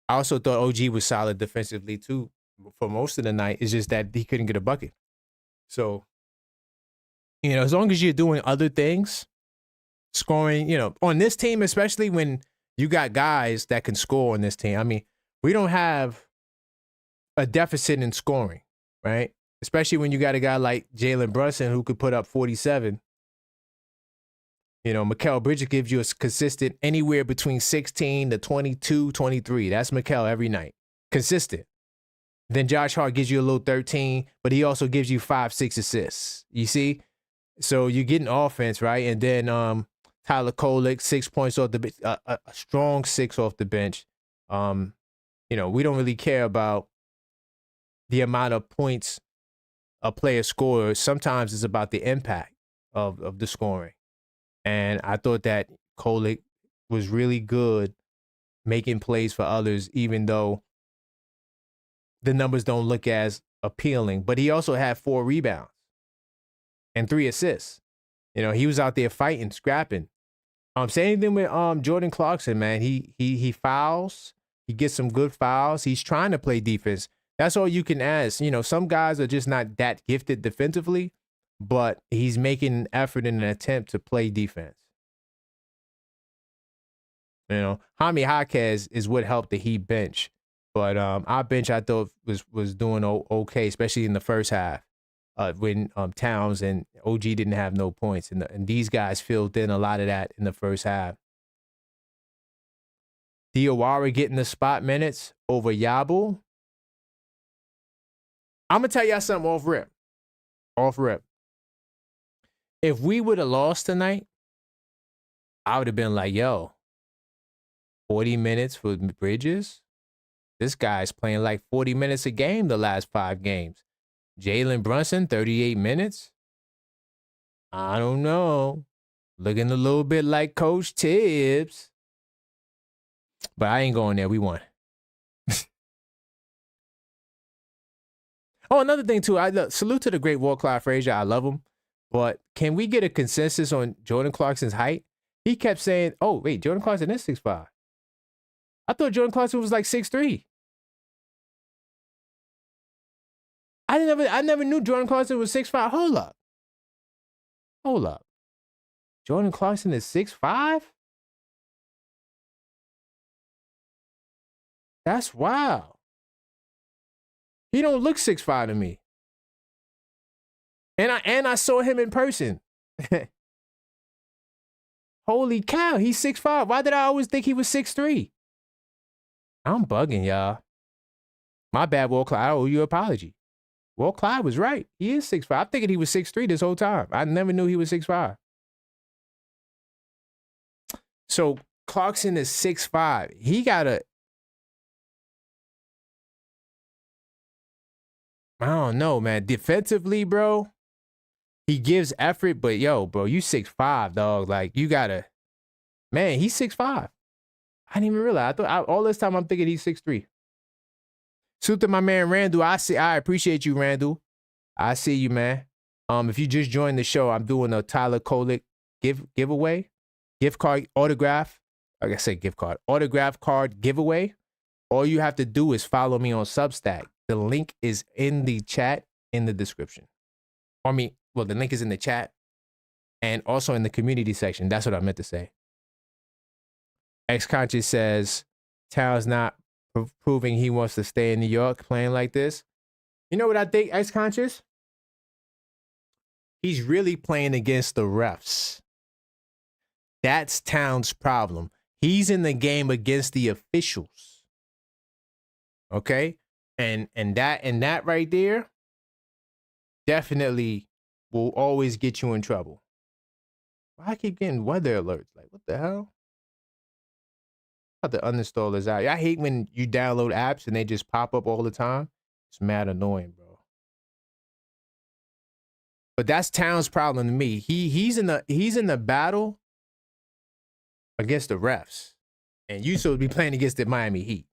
I also thought OG was solid defensively too for most of the night. It's just that he couldn't get a bucket. So, you know, as long as you're doing other things, scoring, you know, on this team, especially when you got guys that can score on this team. I mean, we don't have a deficit in scoring, right? Especially when you got a guy like Jalen Brunson who could put up 47. You know, Mikal Bridges gives you a consistent anywhere between 16 to 22, 23. That's Mikal every night. Consistent. Then Josh Hart gives you a little 13, but he also gives you 5-6 assists. You see? So you're getting offense, right? And then Tyler Kolek, 6 points off the bench, a strong 6 off the bench. You know, we don't really care about the amount of points a player scores. Sometimes it's about the impact of the scoring. And I thought that Kolek was really good making plays for others, even though the numbers don't look as appealing. But he also had 4 rebounds and 3 assists. You know, he was out there fighting, scrapping. Same thing with Jordan Clarkson, man. He fouls. He gets some good fouls. He's trying to play defense. That's all you can ask. You know, some guys are just not that gifted defensively, but he's making an effort and an attempt to play defense. You know, Jaime Jaquez is what helped the Heat bench. But our bench, I thought, was doing okay, especially in the first half when Towns and OG didn't have no points. And these guys filled in a lot of that in the first half. Diawara getting the spot minutes over Yabu. I'm going to tell y'all something off rip. Off rip. If we would have lost tonight, I would have been like, yo, 40 minutes for Bridges? This guy's playing like 40 minutes a game the last 5 games. Jalen Brunson, 38 minutes. I don't know. Looking a little bit like Coach Tibbs. But I ain't going there. We won. Oh, another thing, too. Salute to the great Walt Clyde Frazier. I love him. But can we get a consensus on Jordan Clarkson's height? He kept saying, oh, wait, Jordan Clarkson is 6'5". I thought Jordan Clarkson was like 6'3". I never knew Jordan Clarkson was 6'5". Hold up. Jordan Clarkson is 6'5"? That's wild. He don't look 6'5" to me. And I saw him in person. Holy cow, he's 6'5". Why did I always think he was 6'3"? I'm bugging, y'all. My bad, Walt Clyde. I owe you an apology. Walt Clyde was right. He is 6'5". I'm thinking he was 6'3" this whole time. I never knew he was 6'5". So Clarkson is 6'5". He got a... I don't know, man. Defensively, bro, he gives effort, but yo, bro, you 6'5", dog. Like, you gotta... Man, he's 6'5". I didn't even realize. All this time I'm thinking he's 6'3". Salute to my man Randall. I appreciate you, Randall. I see you, man. If you just joined the show, I'm doing a Tyler Kolek giveaway, gift card autograph. Like I said, gift card autograph card giveaway. All you have to do is follow me on Substack. The link is in the chat in the description. The link is in the chat and also in the community section. That's what I meant to say. X-Conscious says, Towns not proving he wants to stay in New York playing like this. You know what I think, X-Conscious? He's really playing against the refs. That's Towns' problem. He's in the game against the officials. Okay? And that right there definitely will always get you in trouble. Why I keep getting weather alerts? Like, what the hell? About to uninstall this out. I hate when you download apps and they just pop up all the time. It's mad annoying, bro. But that's Towns' problem to me. He's in the battle against the refs. And you supposed to be playing against the Miami Heat.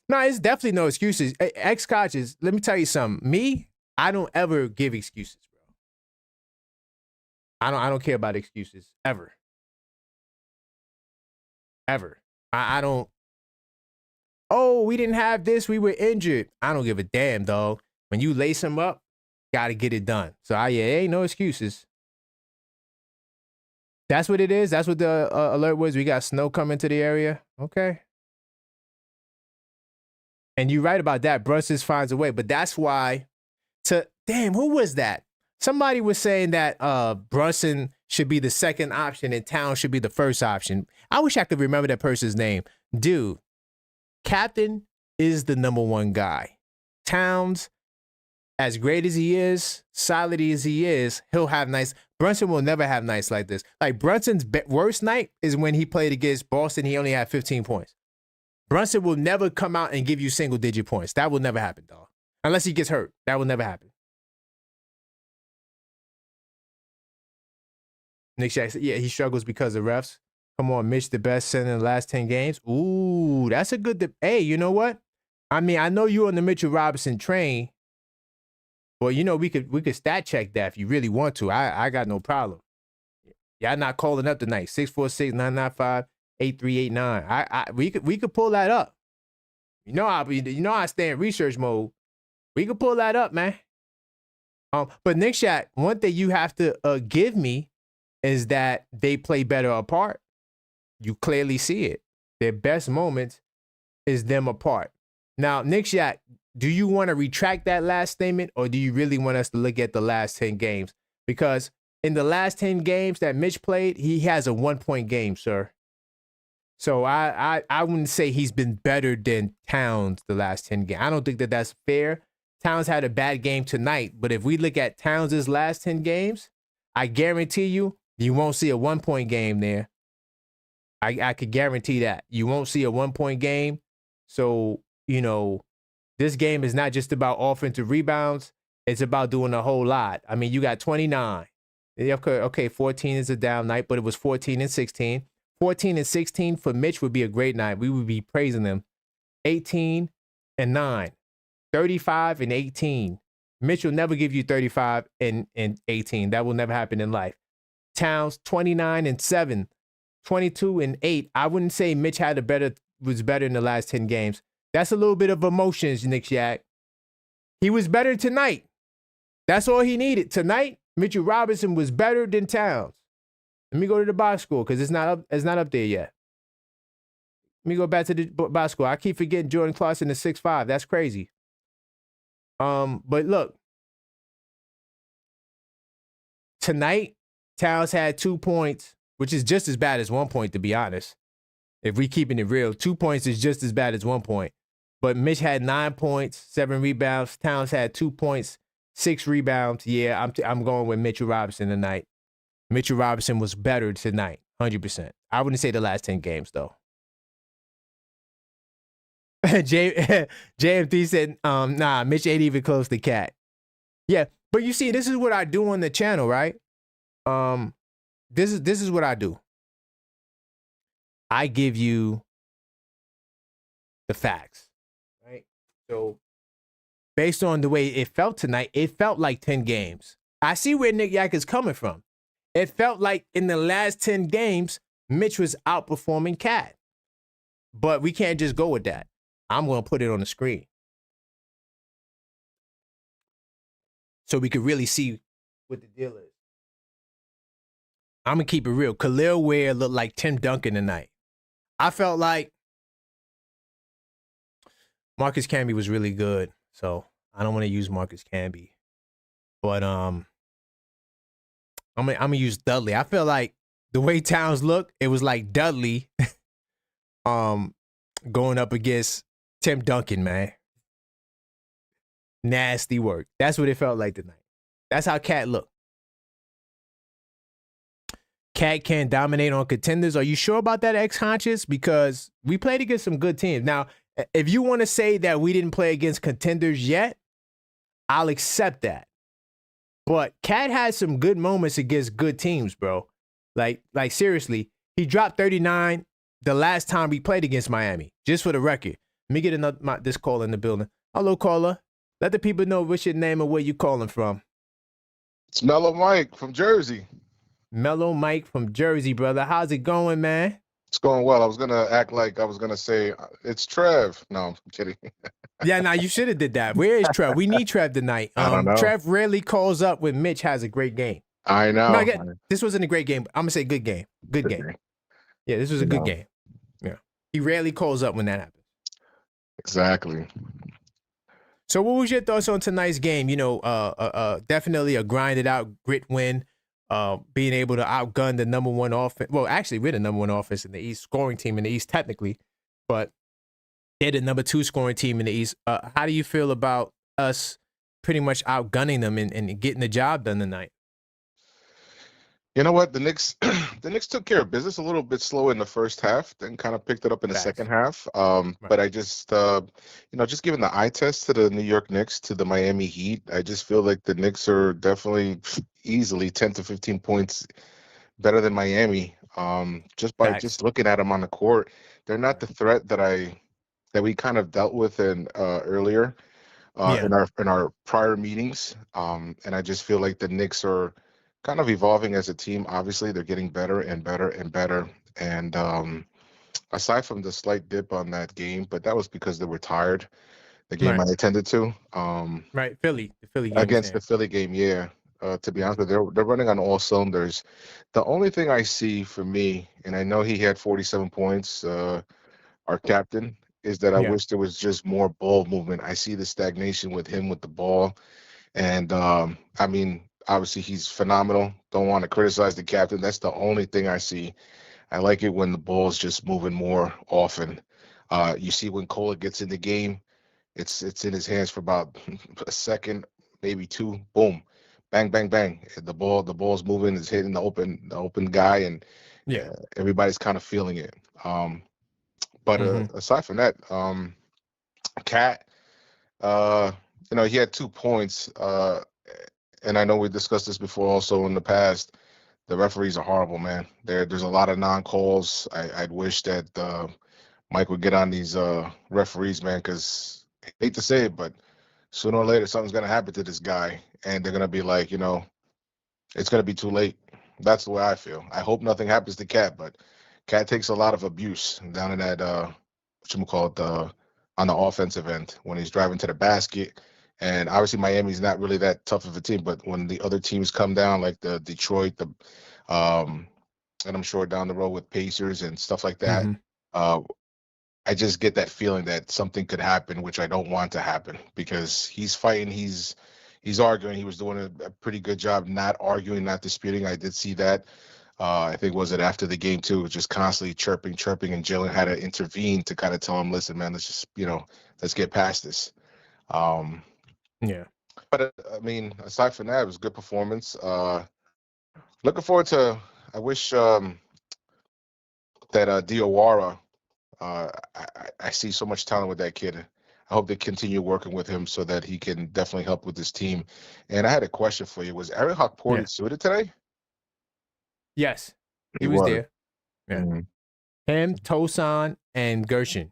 No, it's definitely no excuses. X-Conscious, let me tell you something. Me, I don't ever give excuses, bro. I don't care about excuses ever. Ever. I don't. Oh, we didn't have this. We were injured. I don't give a damn, dog. When you lace them up, got to get it done. So, ain't no excuses. That's what it is. That's what the alert was. We got snow coming to the area. Okay. And you're right about that. Brunson finds a way. But that's why damn, who was that? Somebody was saying that Brunson should be the second option and Towns should be the first option. I wish I could remember that person's name. Dude, Captain is the number one guy. Towns, as great as he is, solid as he is, he'll have nights. Brunson will never have nights like this. Like, Brunson's worst night is when he played against Boston. He only had 15 points. Brunson will never come out and give you single-digit points. That will never happen, dog. Unless he gets hurt. That will never happen. Nick Jackson, yeah, he struggles because of refs. Come on, Mitch, the best center in the last 10 games. Ooh, that's a good... Hey, you know what? I mean, I know you're on the Mitchell Robinson train, but, you know, we could stat check that if you really want to. I got no problem. Y'all not calling up tonight. 646-995-8389. We could pull that up. You know I stay in research mode. We could pull that up, man. But Nick Shack, one thing you have to give me is that they play better apart. You clearly see it. Their best moments is them apart. Now, Nick Shack, do you want to retract that last statement, or do you really want us to look at the last 10 games? Because in the last 10 games that Mitch played, he has a 1-point game, sir. So I wouldn't say he's been better than Towns the last 10 games. I don't think that that's fair. Towns had a bad game tonight, but if we look at Towns' last 10 games, I guarantee you won't see a 1-point game there. I could guarantee that. You won't see a 1-point game. So, you know, this game is not just about offensive rebounds. It's about doing a whole lot. I mean, you got 29. Okay, 14 is a down night, but it was 14 and 16. 14 and 16 for Mitch would be a great night. We would be praising them. 18 and 9. 35 and 18. Mitch will never give you 35 and 18. That will never happen in life. Towns, 29 and 7. 22 and 8. I wouldn't say Mitch was better in the last 10 games. That's a little bit of emotions, Nick Yak. He was better tonight. That's all he needed. Tonight, Mitchell Robinson was better than Towns. Let me go to the box score because it's not up there yet. Let me go back to the box score. I keep forgetting Jordan Clarkson is 6'5". That's crazy. But look, tonight, Towns had 2 points, which is just as bad as 1 point, to be honest. If we keeping it real, 2 points is just as bad as 1 point. But Mitch had 9 points, 7 rebounds. Towns had 2 points, 6 rebounds. Yeah, I'm going with Mitchell Robinson tonight. Mitchell Robinson was better tonight, 100%. I wouldn't say the last 10 games, though. JMT said, nah, Mitch ain't even close to Cat. Yeah, but you see, this is what I do on the channel, right? This is what I do. I give you the facts, right? So based on the way it felt tonight, it felt like 10 games. I see where Nick Yak is coming from. It felt like in the last 10 games, Mitch was outperforming Cat. But we can't just go with that. I'm going to put it on the screen so we can really see what the deal is. I'm going to keep it real. Khalil Ware looked like Tim Duncan tonight. I felt like Marcus Camby was really good, so I don't want to use Marcus Camby. But I'm gonna use Dudley. I feel like the way Towns looked, it was like Dudley going up against Tim Duncan, man. Nasty work. That's what it felt like tonight. That's how Cat looked. Cat can dominate on contenders. Are you sure about that, X-Conscious? Because we played against some good teams. Now, if you want to say that we didn't play against contenders yet, I'll accept that. But Cat had some good moments against good teams, bro. Like seriously, he dropped 39 the last time we played against Miami. Just for the record. Let me get this caller in the building. Hello, caller. Let the people know what's your name and where you calling from. It's Mellow Mike from Jersey. Mellow Mike from Jersey, brother. How's it going, man? It's going well. I was going to act like I was going to say, it's Trev. No, I'm kidding. Yeah, nah, you should have did that. Where is Trev? We need Trev tonight. I don't know. Trev rarely calls up when Mitch has a great game. I know. No, this wasn't a great game. I'm going to say good game. Good game. Yeah, this was a good game. Yeah. He rarely calls up when that happens. Exactly. So what was your thoughts on tonight's game? You know, definitely a grinded out grit win. Being able to outgun the number one offense. Well, actually, we're the number one offense in the East, scoring team in the East technically, but they're the number 2 scoring team in the East. How do you feel about us pretty much outgunning them and getting the job done tonight? You know what? The Knicks took care of business a little bit slow in the first half, then kind of picked it up in the second half. Right. But I just, just giving the eye test to the New York Knicks, to the Miami Heat, I just feel like the Knicks are definitely easily 10 to 15 points better than Miami. Just by just looking at them on the court, they're not the threat that we kind of dealt with earlier in our prior meetings. And I just feel like the Knicks are kind of evolving as a team. Obviously, they're getting better and better and better. And aside from the slight dip on that game, but that was because they were tired. The game I attended to, the Philly game against the Philly game, yeah. To be honest with you, they're running on all cylinders. The only thing I see for me, and I know he had 47 points, our captain, is that I wish there was just more ball movement. I see the stagnation with him with the ball, and I mean, obviously he's phenomenal. Don't want to criticize the captain. That's the only thing I see. I like it when the ball's just moving more often. You see when Cola gets in the game, it's in his hands for about a second, maybe 2. Boom, bang, bang, bang. The ball's moving. It's hitting the open guy, and everybody's kind of feeling it. But aside from that, Cat, He had 2 points. And I know we discussed this before also in the past. The referees are horrible, man. There's a lot of non-calls. I'd wish that Mike would get on these referees, man, because I hate to say it, but sooner or later something's gonna happen to this guy, and they're gonna be like, it's gonna be too late. That's the way I feel. I hope nothing happens to Cat, but Cat takes a lot of abuse down in that whatchamacallit, on the offensive end when he's driving to the basket. And obviously Miami's not really that tough of a team, but when the other teams come down, like the Detroit, and I'm sure down the road with Pacers and stuff like that, uh, I just get that feeling that something could happen, which I don't want to happen because he's fighting, he's arguing. He was doing a pretty good job not arguing, not disputing. I did see that. I think was it after the game too, just constantly chirping, and Jalen had to intervene to kind of tell him, listen, man, let's just, let's get past this. Yeah. But I mean, aside from that, it was a good performance. Looking forward to, I wish that Diawara, I see so much talent with that kid. I hope they continue working with him so that he can definitely help with this team. And I had a question for you. Was Eric Hawkporty suited today? Yes. He was there. Yeah. Mm-hmm. Him, Tosan, and Gershon.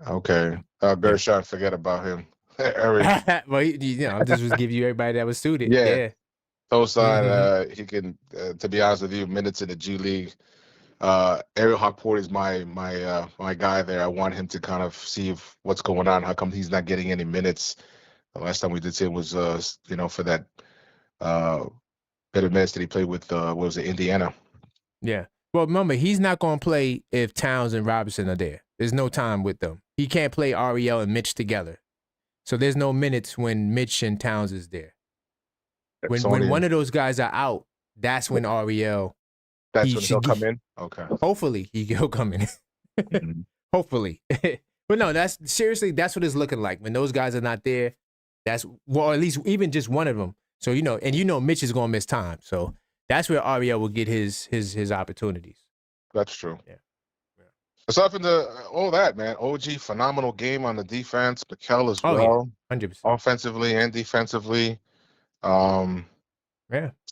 Okay. Gershon, forget about him. Eric. Well, this was give you everybody that was suited. Yeah. Tosan, he can, to be honest with you, minutes in the G League. Ariel Hawkport is my guy there. I want him to kind of see what's going on. How come he's not getting any minutes? The last time we did see it was for that bit of minutes that he played with what was it, Indiana? Yeah. Well, remember, he's not going to play if Towns and Robinson are there. There's no time with them. He can't play Ariel and Mitch together. So there's no minutes when Mitch and Towns is there. When one of those guys are out, that's when Ariel. That's when he'll come in? Okay. Hopefully he'll come in. Mm-hmm. Hopefully. But no, that's what it's looking like. When those guys are not there, at least even just one of them. So, Mitch is going to miss time. So that's where Ariel will get his opportunities. That's true. Yeah. Aside from all that, man, OG, phenomenal game on the defense. Mikel as well. Yeah. 100%. Offensively and defensively. Yeah.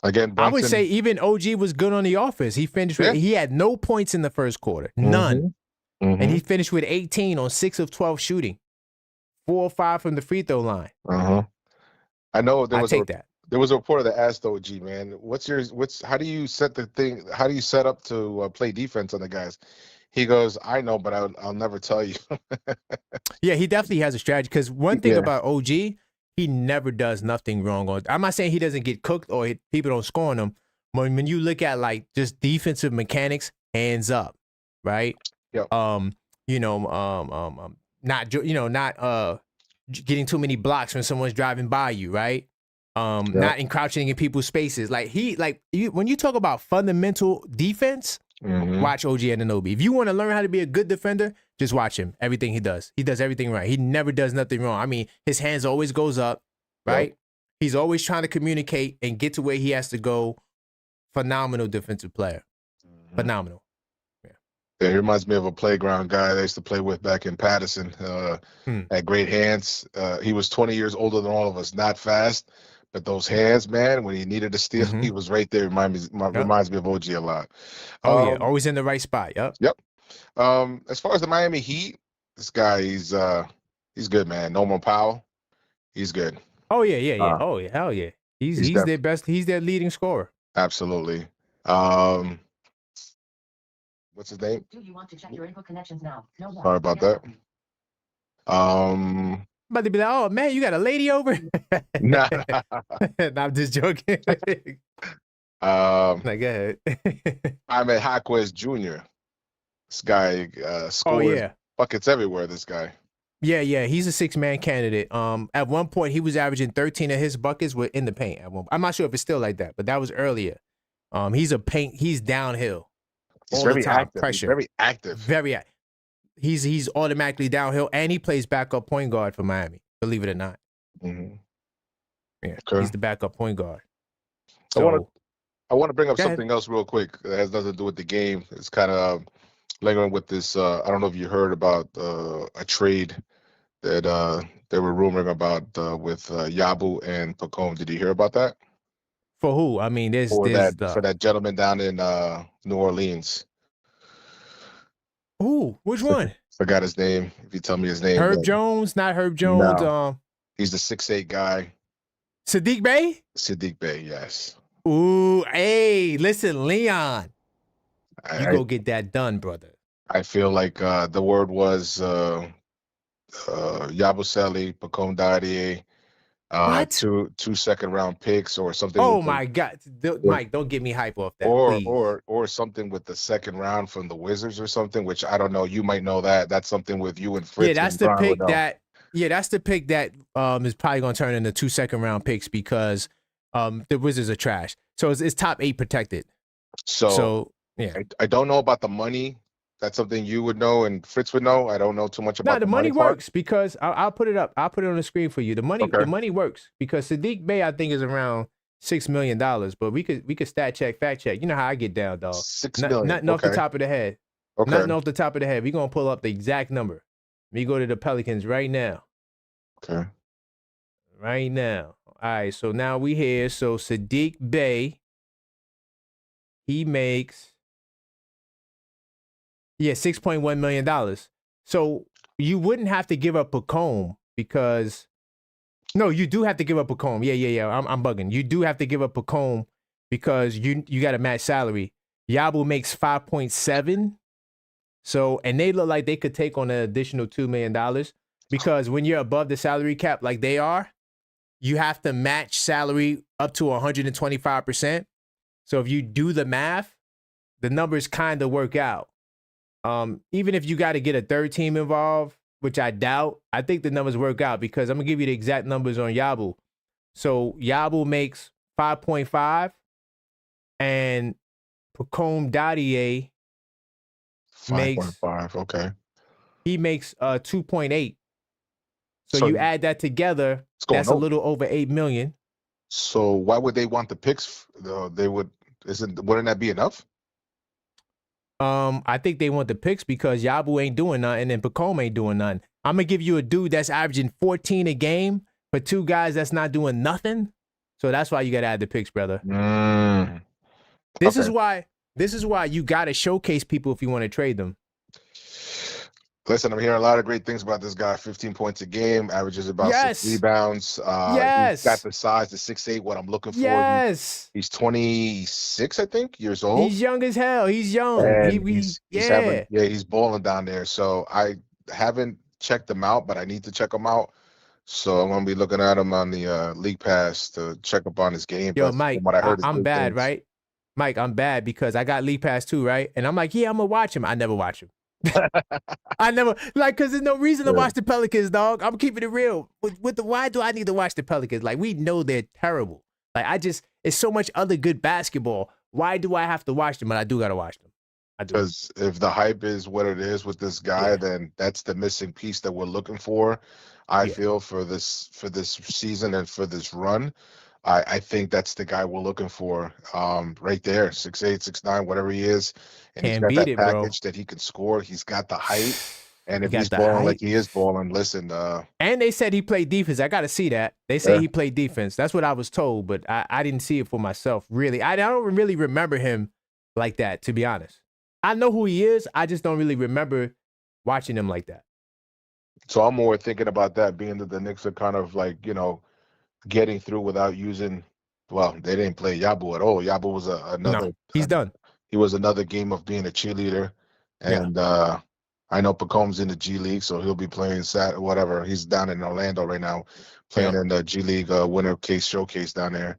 Again, Brunson, I would say even OG was good on the offense. He finished he had no points in the first quarter. None. Mm-hmm. And he finished with 18 on 6 of 12 shooting. 4 or 5 from the free throw line. I know there was a reporter that asked OG, man, how do you set up to play defense on the guys? He goes, I know, but I'll never tell you. Yeah, he definitely has a strategy because one thing about OG, he never does nothing wrong. I'm not saying he doesn't get cooked or people don't score on him. When you look at like just defensive mechanics, hands up, right? Yep. Not getting too many blocks when someone's driving by you, right? Not encroaching in people's spaces. When you talk about fundamental defense, watch OG Anunoby. If you want to learn how to be a good defender, just watch him. Everything he does everything right. He never does nothing wrong. I mean, his hands always goes up, right? Yep. He's always trying to communicate and get to where he has to go. Phenomenal defensive player. Phenomenal. Yeah, he reminds me of a playground guy I used to play with back in Patterson. Had great hands. He was 20 years older than all of us. Not fast, but those hands, man, when he needed to steal, he was right there. Reminds me of OG a lot. Oh, yeah. Always in the right spot. Yep. As far as the Miami Heat, this guy, he's good, man. Norman Powell, he's good. Oh, yeah. Oh, yeah. Hell yeah. He's their best. He's their leading scorer. Absolutely. What's his name? Do you want to check your input connections now? No. Sorry about that. About to be like, oh man, you got a lady over? Nah. I'm just joking. Go ahead. I'm at Jaquez Jr. This guy scores buckets everywhere. This guy. Yeah. He's a 6-man candidate. At one point, he was averaging 13 of his buckets were in the paint. I'm not sure if it's still like that, but that was earlier. He's downhill. He's all very the time. active. Pressure. He's very active. Very active. He's automatically downhill, and he plays backup point guard for Miami. Believe it or not. Mm-hmm. Yeah, okay. He's the backup point guard. So, I want to bring up something else real quick. That has nothing to do with the game. It's kind of lingering with this. I don't know if you heard about a trade that they were rumoring about with Yabu and Pacome. Did you hear about that? For who? I mean, there's For the that gentleman down in New Orleans. who? Which one? Forgot his name. If you tell me his name, Herb but Jones, not Herb Jones. no, he's the 6'8" guy. Sadiq Bey. Sadiq Bey, yes. Ooh, hey, listen, Leon, you I go get that done, brother. I feel like the word was Yabusele, Pacome Dadier, What? two second round picks or something Oh with the my God, with Mike, don't get me hype off that, please. or something with the second round from the Wizards or something, which I don't know. You might know that. That's something with you and Yeah, Fritz that's and the Brian would pick know. that. Yeah, that's the pick that is probably gonna turn into 2 second-round picks because the Wizards are trash. So it's top 8 protected. So So yeah. I don't know about the money. That's something you would know and Fritz would know. I don't know too much No, about the the money money part. works because I'll put it up. I'll put it on the screen for you. The Okay. money works because Sadiq Bey I think is around $6 million, but we could stat check, fact check. You know how I get down, dog. 6 million. Nothing off the Okay. top of the head. Okay. Nothing off the top of the head. We're gonna pull up the exact number. Let me go to the Pelicans right now. Okay. Right now. All right, so now we here. So Sadiq Bey, he makes $6.1 million. So you wouldn't have to give up Pacome because no, you do have to give up Pacome. Yeah. I'm bugging. You do have to give up Pacome because you got to match salary. Yabu makes 5.7. So and they look like they could take on an additional $2 million because when you're above the salary cap like they are, you have to match salary up to 125%. So if you do the math, the numbers kind of work out. Even if you got to get a third team involved, which I doubt, I think the numbers work out because I'm going to give you the exact numbers on Yabu. So Yabu makes 5.5 and Pacome Dadier makes 5.5. Okay. he makes 2.8. So you add that together, it's going that's a over. little over 8 million. So why would they want the picks? Wouldn't that be enough? I think they want the picks because Yabu ain't doing nothing and Pacome ain't doing nothing. I'm gonna give you a dude that's averaging 14 a game for two guys that's not doing nothing. So that's why you gotta add the picks, brother. This is why you gotta showcase people if you want to trade them. Listen, I'm hearing a lot of great things about this guy. 15 points a game, averages about 6 rebounds. He's got the size, the 6'8", what I'm looking for. Yes. He's 26, I think, years old. He's young as hell. He's young. And he's balling down there. So I haven't checked him out, but I need to check him out. So I'm gonna be looking at him on the League Pass to check up on his game. Yo, but Mike, from what I heard, I'm bad, right? Mike, I'm bad because I got League Pass too, right? And I'm like, yeah, I'm gonna watch him. I never watch him. I never because there's no reason to watch the Pelicans, dog. I'm keeping it real. Why do I need to watch the Pelicans? Like we know they're terrible. Like it's so much other good basketball. Why do I have to watch them? But I do gotta watch them. I do. Because if the hype is what it is with this guy, then that's the missing piece that we're looking for. I feel for this season and for this run. I think that's the guy we're looking for. Right there, 6'8", 6'9", whatever he is, and he's got that package that he can score. He's got the height, and if he's balling like he is balling, listen. And they said he played defense. I got to see that. They say he played defense. That's what I was told, but I didn't see it for myself. Really, I don't really remember him like that, to be honest. I know who he is. I just don't really remember watching him like that. So I'm more thinking about that, being that the Knicks are kind of like, getting through without using. Well, they didn't play Yabu at all. Yabu was another. No, he's done. He was another game of being a cheerleader, and I know Pacome's in the G League, so he'll be playing whatever. He's down in Orlando right now, playing in the G League Winter Case Showcase down there.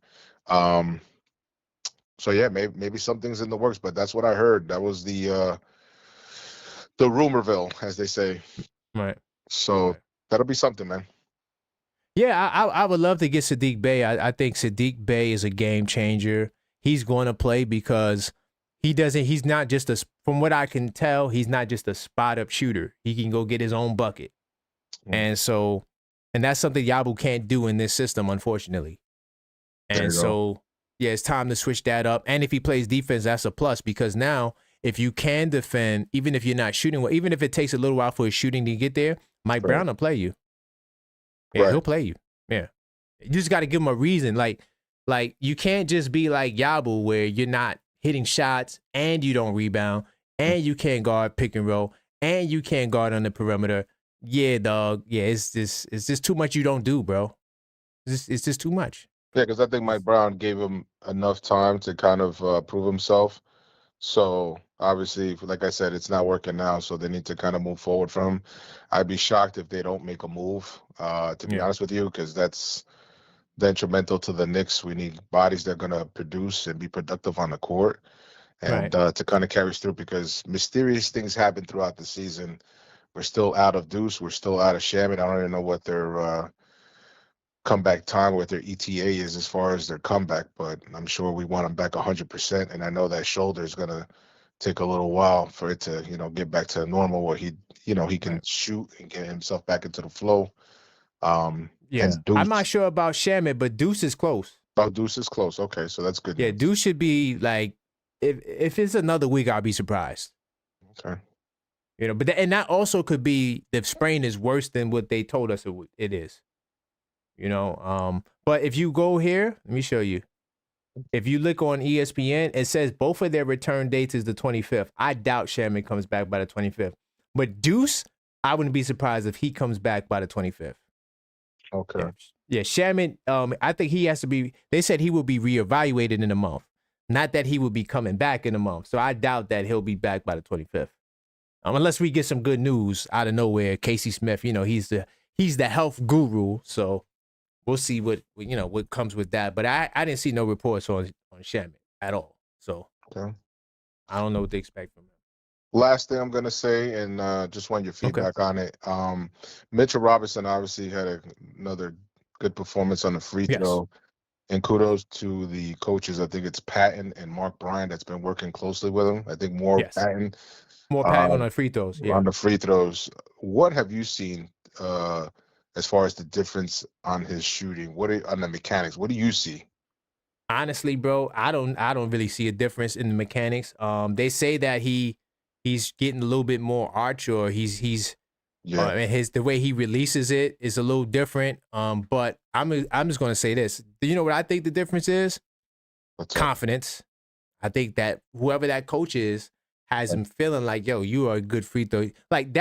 So yeah, maybe something's in the works, but that's what I heard. That was the rumorville, as they say. Right. So that'll be something, man. Yeah, I would love to get Sadiq Bey. I think Sadiq Bey is a game changer. He's going to play because he's not just from what I can tell, he's not just a spot up shooter. He can go get his own bucket. And that's something Yabu can't do in this system, unfortunately. And so, it's time to switch that up. And if he plays defense, that's a plus because now if you can defend, even if you're not shooting well, even if it takes a little while for his shooting to get there, Mike Brown will play you. Yeah, Right. he'll play you. Yeah. You just got to give him a reason. Like you can't just be like Yabu where you're not hitting shots and you don't rebound and you can't guard pick and roll and you can't guard on the perimeter. Yeah, dog. Yeah, it's just too much you don't do, bro. It's just too much. Yeah, because I think Mike Brown gave him enough time to kind of prove himself. So obviously, like I said, it's not working now, so they need to kind of move forward from him. I'd be shocked if they don't make a move, to be Yeah. honest with you, because that's detrimental to the Knicks. We need bodies that are going to produce and be productive on the court and to kind of carry us through because mysterious things happen throughout the season. We're still out of Deuce. We're still out of Shaman. I don't even know what their comeback time, what their ETA is as far as their comeback, but I'm sure we want them back 100%. And I know that shoulder is going to take a little while for it to, get back to normal where he can shoot and get himself back into the flow. Yeah. And Deuce, I'm not sure about Shaman, but Deuce is close. Oh, Deuce is close. Okay, so that's good. Yeah, news. Deuce should be like, if it's another week, I'll be surprised. Okay. But that also could be the sprain is worse than what they told us it is. But if you go here, let me show you. If you look on ESPN, it says both of their return dates is the 25th. I doubt Shaman comes back by the 25th. But Deuce, I wouldn't be surprised if he comes back by the 25th. Okay. Yeah, Shaman, I think he has to be, they said he will be reevaluated in a month. Not that he will be coming back in a month. So I doubt that he'll be back by the 25th. Unless we get some good news out of nowhere. Casey Smith, he's the health guru. So we'll see what comes with that. But I didn't see no reports on Shaman at all. So Okay. I don't know what to expect from him. Last thing I'm gonna say, and just want your feedback on it. Mitchell Robinson obviously had another good performance on the free throw, and kudos to the coaches. I think it's Patton and Mark Bryant that's been working closely with him. I think more Patton on the free throws. Yeah, on the free throws. What have you seen as far as the difference on his shooting? On the mechanics? What do you see? Honestly, bro, I don't really see a difference in the mechanics. They say that he's getting a little bit more arch, or he's the way he releases it is a little different. But I'm just gonna say this. You know what I think the difference is? Confidence. I think that whoever that coach is has him feeling like, yo, you are a good free throw. Like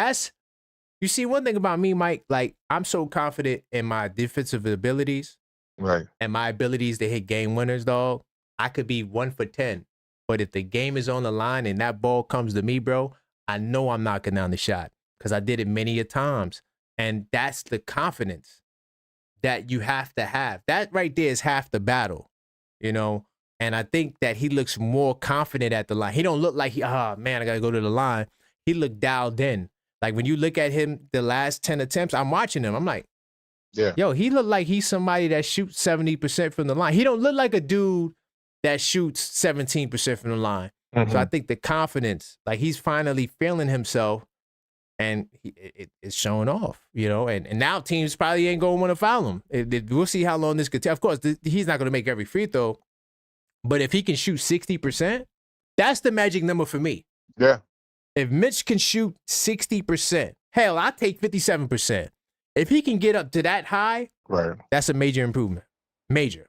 you see, one thing about me, Mike, like I'm so confident in my defensive abilities. Right. And my abilities to hit game winners, dog. I could be 1 for 10. But if the game is on the line and that ball comes to me, bro, I know I'm knocking down the shot because I did it many a times. And that's the confidence that you have to have. That right there is half the battle, And I think that he looks more confident at the line. He don't look like, man, I got to go to the line. He looked dialed in. Like when you look at him, the last 10 attempts, I'm watching him. I'm like, yeah, yo, he looked like he's somebody that shoots 70% from the line. He don't look like a dude that shoots 17% from the line. Mm-hmm. So I think the confidence, like he's finally feeling himself, and it's showing off, And now teams probably ain't going to want to foul him. We'll see how long this could take. Of course, he's not going to make every free throw, but if he can shoot 60%, that's the magic number for me. Yeah. If Mitch can shoot 60%, hell, I'll take 57%. If he can get up to that high, right, that's a major improvement. Major.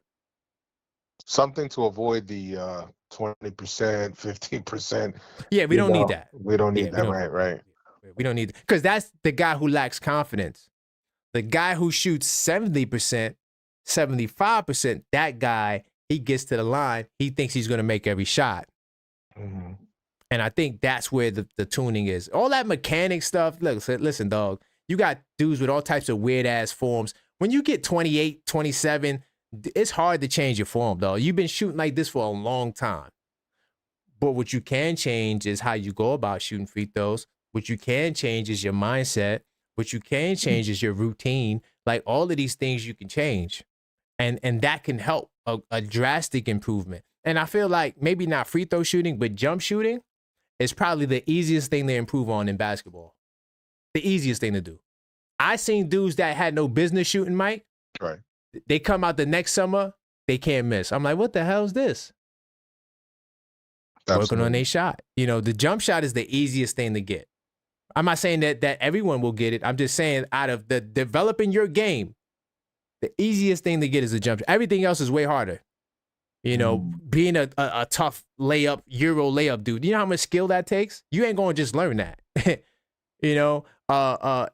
Something to avoid the 20%, 15%. Yeah, we don't need that. We don't need that, right. We don't need that. Because that's the guy who lacks confidence. The guy who shoots 70%, 75%, that guy, he gets to the line, he thinks he's going to make every shot. Mm-hmm. And I think that's where the tuning is. All that mechanic stuff, listen, dog. You got dudes with all types of weird-ass forms. When you get 28, 27, it's hard to change your form, dog. You've been shooting like this for a long time. But what you can change is how you go about shooting free throws. What you can change is your mindset. What you can change is your routine. Like all of these things you can change. And that can help a drastic improvement. And I feel like maybe not free throw shooting, but jump shooting is probably the easiest thing to improve on in basketball. The easiest thing to do. I seen dudes that had no business shooting, Mike. Right. They come out the next summer, they can't miss. I'm like, what the hell is this? Absolutely. Working on their shot. The jump shot is the easiest thing to get. I'm not saying that everyone will get it. I'm just saying out of the developing your game, The easiest thing to get is a jump shot. Everything else is way harder. You know, being a tough layup, Euro layup dude. You know how much skill that takes? You ain't going to just learn that. You know,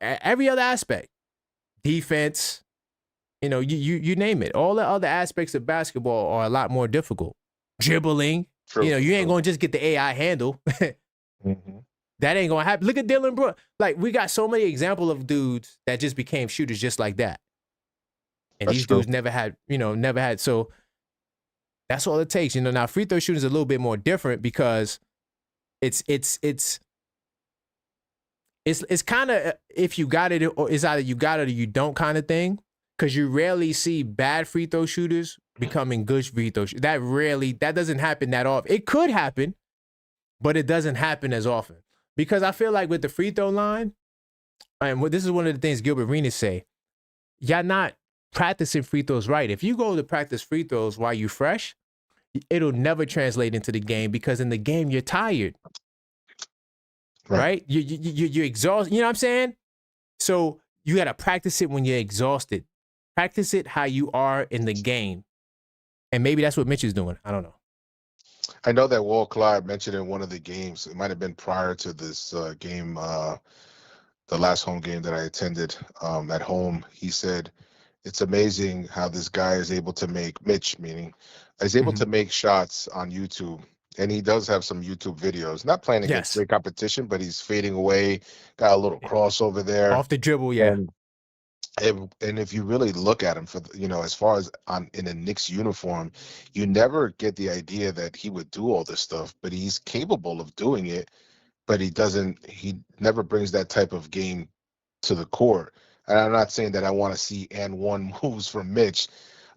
every other aspect, defense, you know, you name it. All the other aspects of basketball are a lot more difficult. Dribbling, True. you know, you ain't going to just get the AI handle. Mm-hmm. That ain't going to happen. Look at Dylan Brooks. Like, we got so many examples of dudes that just became shooters just like that. And That's these true. dudes never had. So that's all it takes. You know, now free throw shooting is a little bit more different because it's kind of, if you got it, or it's either you got it or you don't kind of thing. Because you rarely see bad free throw shooters becoming good free throw shooters. That doesn't happen that often. It could happen, but it doesn't happen as often. Because I feel like with the free throw line, and this is one of the things Gilbert Arenas say, y'all not practicing free throws right. If you go to practice free throws while you fresh, it'll never translate into the game because in the game you're tired, right? You're exhausted. You know what I'm saying? So you got to practice it when you're exhausted. Practice it how you are in the game, and maybe that's what Mitch is doing. I don't know. I know that Walt Clyde mentioned in one of the games. It might have been prior to this game, the last home game that I attended at home. He said, "It's amazing how this guy is able to make Mitch, meaning, is able to make shots on YouTube." And he does have some YouTube videos. Not playing against great competition, but he's fading away. Got a little crossover there. Off the dribble, yeah. And if you really look at him for, you know, as far as in a Knicks uniform, you never get the idea that he would do all this stuff, but he's capable of doing it. But he never brings that type of game to the court. And I'm not saying that I want to see and one moves from Mitch,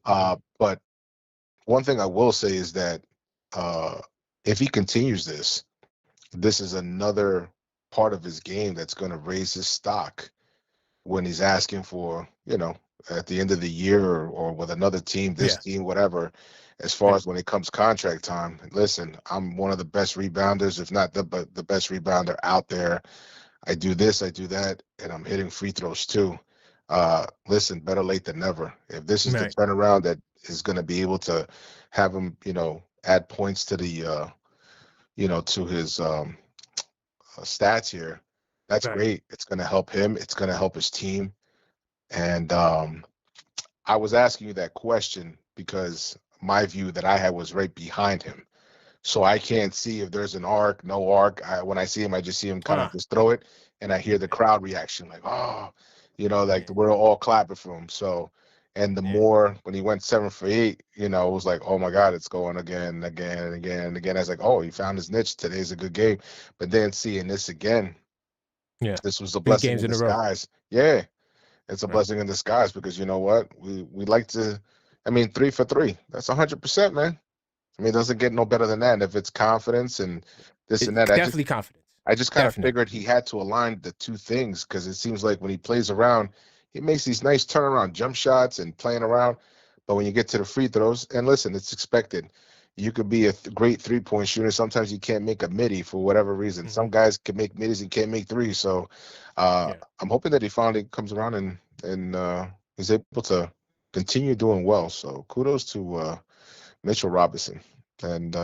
but one thing I will say is that if he continues this is another part of his game that's going to raise his stock when he's asking for, you know, at the end of the year or with another team, team, whatever, as far as when it comes contract time. Listen, I'm one of the best rebounders, if not the best rebounder out there. I do this, I do that, and I'm hitting free throws too. Listen, better late than never. If this is the turnaround that is going to be able to have him, you know, add points to the, you know, to his stats here, that's great. It's going to help him. It's going to help his team. And I was asking you that question because my view that I had was right behind him. So I can't see if there's an arc, no arc. When I see him, I just see him kind of just throw it, and I hear the crowd reaction like, oh, you know, like we're all clapping for him. So, and the more when he went 7 for 8, you know, it was like, oh my God, it's going again. I was like, oh, he found his niche. Today's a good game. But then seeing this again, this was a blessing in disguise. Yeah. It's a blessing in disguise because you know what? We like to, I mean, 3 for 3. That's 100%, man. I mean, it doesn't get no better than that. And if it's confidence and this and that, definitely confidence. I just kind of figured he had to align the two things because it seems like when he plays around, he makes these nice turnaround jump shots and playing around. But when you get to the free throws, and listen, it's expected. You could be a great 3-point shooter. Sometimes you can't make a midi for whatever reason. Some guys can make middies and can't make threes. So I'm hoping that he finally comes around and is able to continue doing well. So kudos to Mitchell Robinson. And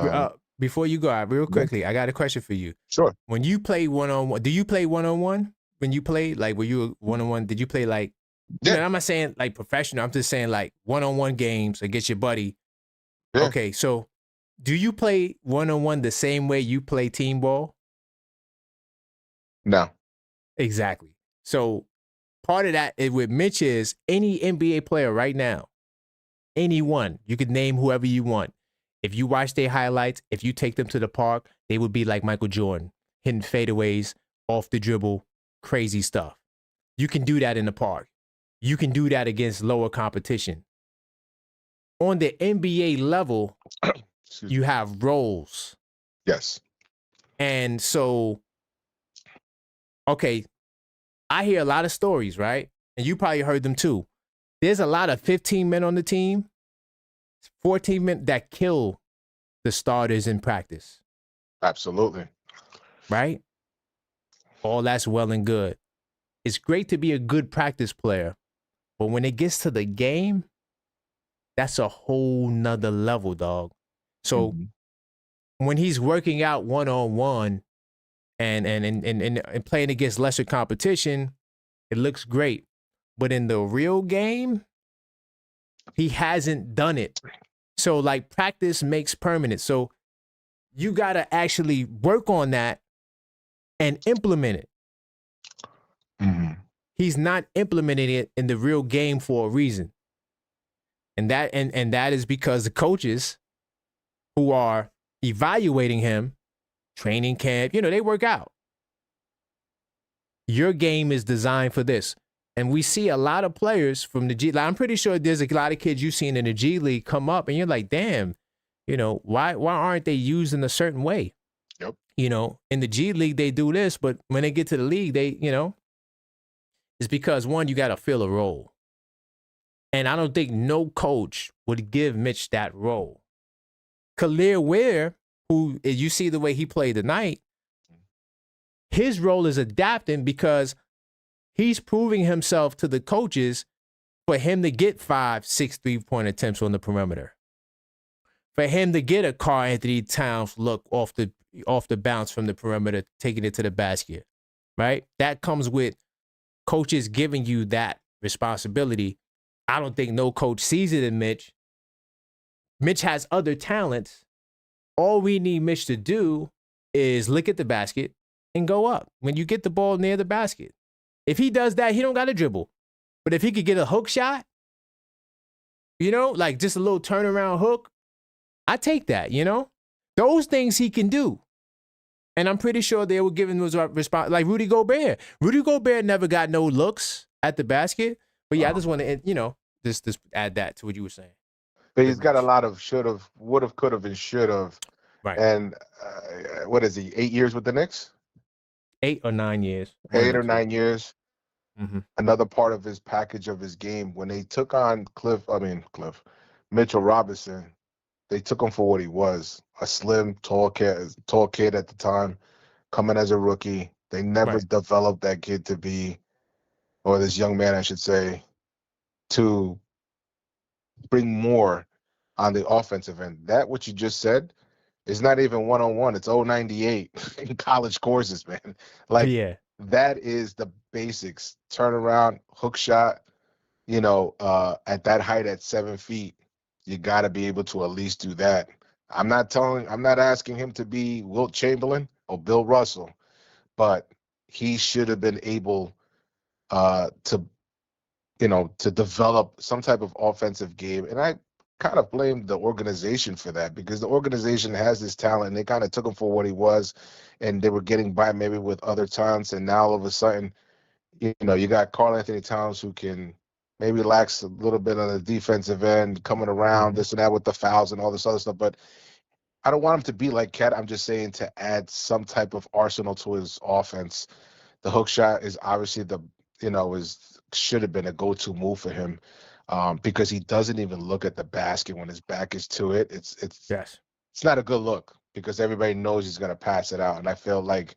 before you go, real quickly, I got a question for you. Sure. When you play one-on-one, do you play one-on-one? When you play, like, were you one-on-one? Did you play like? You know, I'm not saying like professional. I'm just saying like one-on-one games against your buddy. Yeah. Okay, so do you play one-on-one the same way you play team ball? No. Exactly. So part of that with Mitch is any NBA player right now, anyone, you could name whoever you want. If you watch their highlights, if you take them to the park, they would be like Michael Jordan, hitting fadeaways, off the dribble, crazy stuff. You can do that in the park. You can do that against lower competition. On the NBA level, you have roles. Yes. And so, okay, I hear a lot of stories, right? And you probably heard them too. There's a lot of 15 men on the team, 14 men that kill the starters in practice. Absolutely. Right? All that's well and good. It's great to be a good practice player, But when it gets to the game, that's a whole nother level, dog. So Mhm. when he's working out one-on-one and playing against lesser competition, it looks great. But in the real game, he hasn't done it. So like practice makes permanent. So you got to actually work on that and implement it. Mhm. He's not implementing it in the real game for a reason. And that is because the coaches who are evaluating him, training camp, they work out. Your game is designed for this. And we see a lot of players from the G League. I'm pretty sure there's a lot of kids you've seen in the G League come up and you're like, damn, why aren't they used in a certain way? Yep. In the G League, they do this, but when they get to the league, it's because one, you got to fill a role. And I don't think no coach would give Mitch that role. Khalil Ware, who you see the way he played tonight, his role is adapting because he's proving himself to the coaches for him to get 5, 6 3-point attempts on the perimeter. For him to get a Karl Anthony Towns look off the bounce from the perimeter, taking it to the basket, right? That comes with coaches giving you that responsibility. I don't think no coach sees it in Mitch. Mitch has other talents. All we need Mitch to do is look at the basket and go up when you get the ball near the basket. If he does that, he don't got to dribble. But if he could get a hook shot, like just a little turnaround hook, I take that, Those things he can do. And I'm pretty sure they were giving those response like Rudy Gobert. Rudy Gobert never got no looks at the basket. But yeah, I just want to, just add that to what you were saying. But he's got a lot of should have, would have, could have, and should have. Right. And what is he? 8 years with the Knicks? 8 or 9 years. 8 or 9 years. Mm-hmm. Another part of his package of his game. When they took on Mitchell Robinson, they took him for what he was, a slim, tall kid at the time, coming as a rookie. They never developed that kid to be, or this young man, I should say, to bring more on the offensive end. That what you just said is not even one-on-one. It's 098 in college courses, man. Like that is the basics. Turnaround, hook shot, at that height at 7 feet, you got to be able to at least do that. I'm not asking him to be Wilt Chamberlain or Bill Russell, but he should have been able to develop some type of offensive game. And I kind of blame the organization for that because the organization has this talent and they kind of took him for what he was and they were getting by maybe with other talents. And now all of a sudden, you got Karl Anthony Towns who can maybe lacks a little bit on the defensive end, coming around this and that with the fouls and all this other stuff. But I don't want him to be like Cat. I'm just saying to add some type of arsenal to his offense. The hook shot is obviously should have been a go-to move for him because he doesn't even look at the basket when his back is to it. It's not a good look because everybody knows he's going to pass it out. And I feel like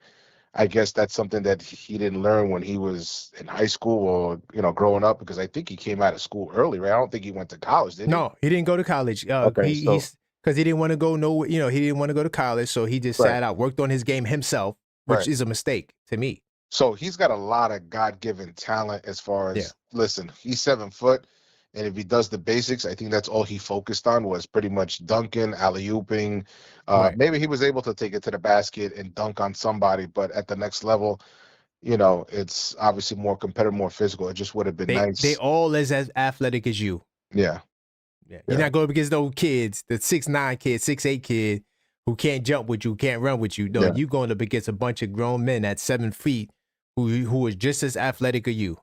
I guess that's something that he didn't learn when he was in high school or, growing up, because I think he came out of school early, right? I don't think he went to college, did he? No, he didn't go to college. Okay, he's because he didn't want to go nowhere. He didn't want to go to college, so he just sat out, worked on his game himself, which is a mistake to me. So he's got a lot of God-given talent as far as, listen, he's 7 foot, and if he does the basics, I think that's all he focused on was pretty much dunking, alley-ooping. Maybe he was able to take it to the basket and dunk on somebody, but at the next level, it's obviously more competitive, more physical. It just would have been nice. They all as athletic as you. Yeah. You're not going against those kids, the 6'9" kid, 6'8" kid who can't jump with you, can't run with you. No, you're going up against a bunch of grown men at 7 feet who is just as athletic as you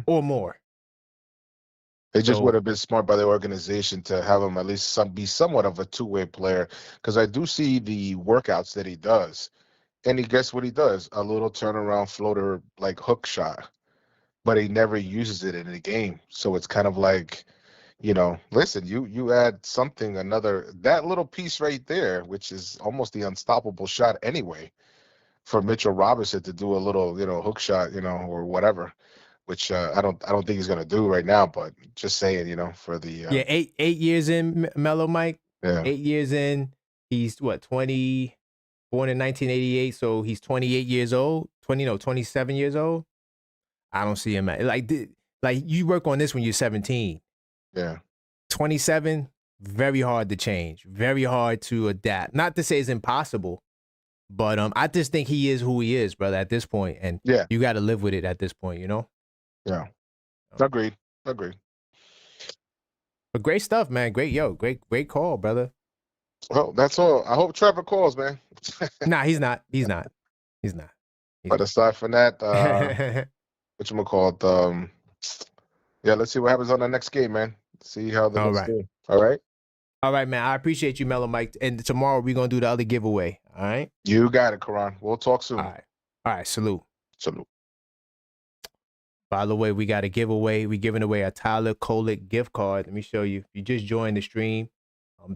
or more. It just would have been smart by the organization to have him at least be somewhat of a two-way player, because I do see the workouts that he does. And he guess what he does? A little turnaround floater like hook shot. But he never uses it in the game. So it's kind of like, listen, you add something, that little piece right there, which is almost the unstoppable shot anyway, for Mitchell Robinson to do a little, hook shot, or whatever. which I don't think he's gonna do right now. But just saying, for the Yeah, 8 years in, Mellow Mike. yeah 8 years in. He's what, 20, born in 1988, so he's 28 years old. 27 years old. I don't see him like you work on this when you're 17. yeah 27, very hard to change, very hard to adapt. Not to say it's impossible, but I just think he is who he is, brother, at this point, and yeah you got to live with it at this point, yeah. Agreed. Agreed. But great stuff, man. Great call, brother. Well, that's all. I hope Trevor calls, man. Nah, he's not. He's not. But aside from that, whatchamacallit, yeah, let's see what happens on the next game, man. See how the All Knicks right. do. All right. All right, man. I appreciate you, Mellow Mike. And tomorrow we're gonna do the other giveaway. All right. You got it, Karan. We'll talk soon. All right. Salute. Salute. By the way, we got a giveaway. We're giving away a Tyler Kolick gift card. Let me show you. If you just joined the stream,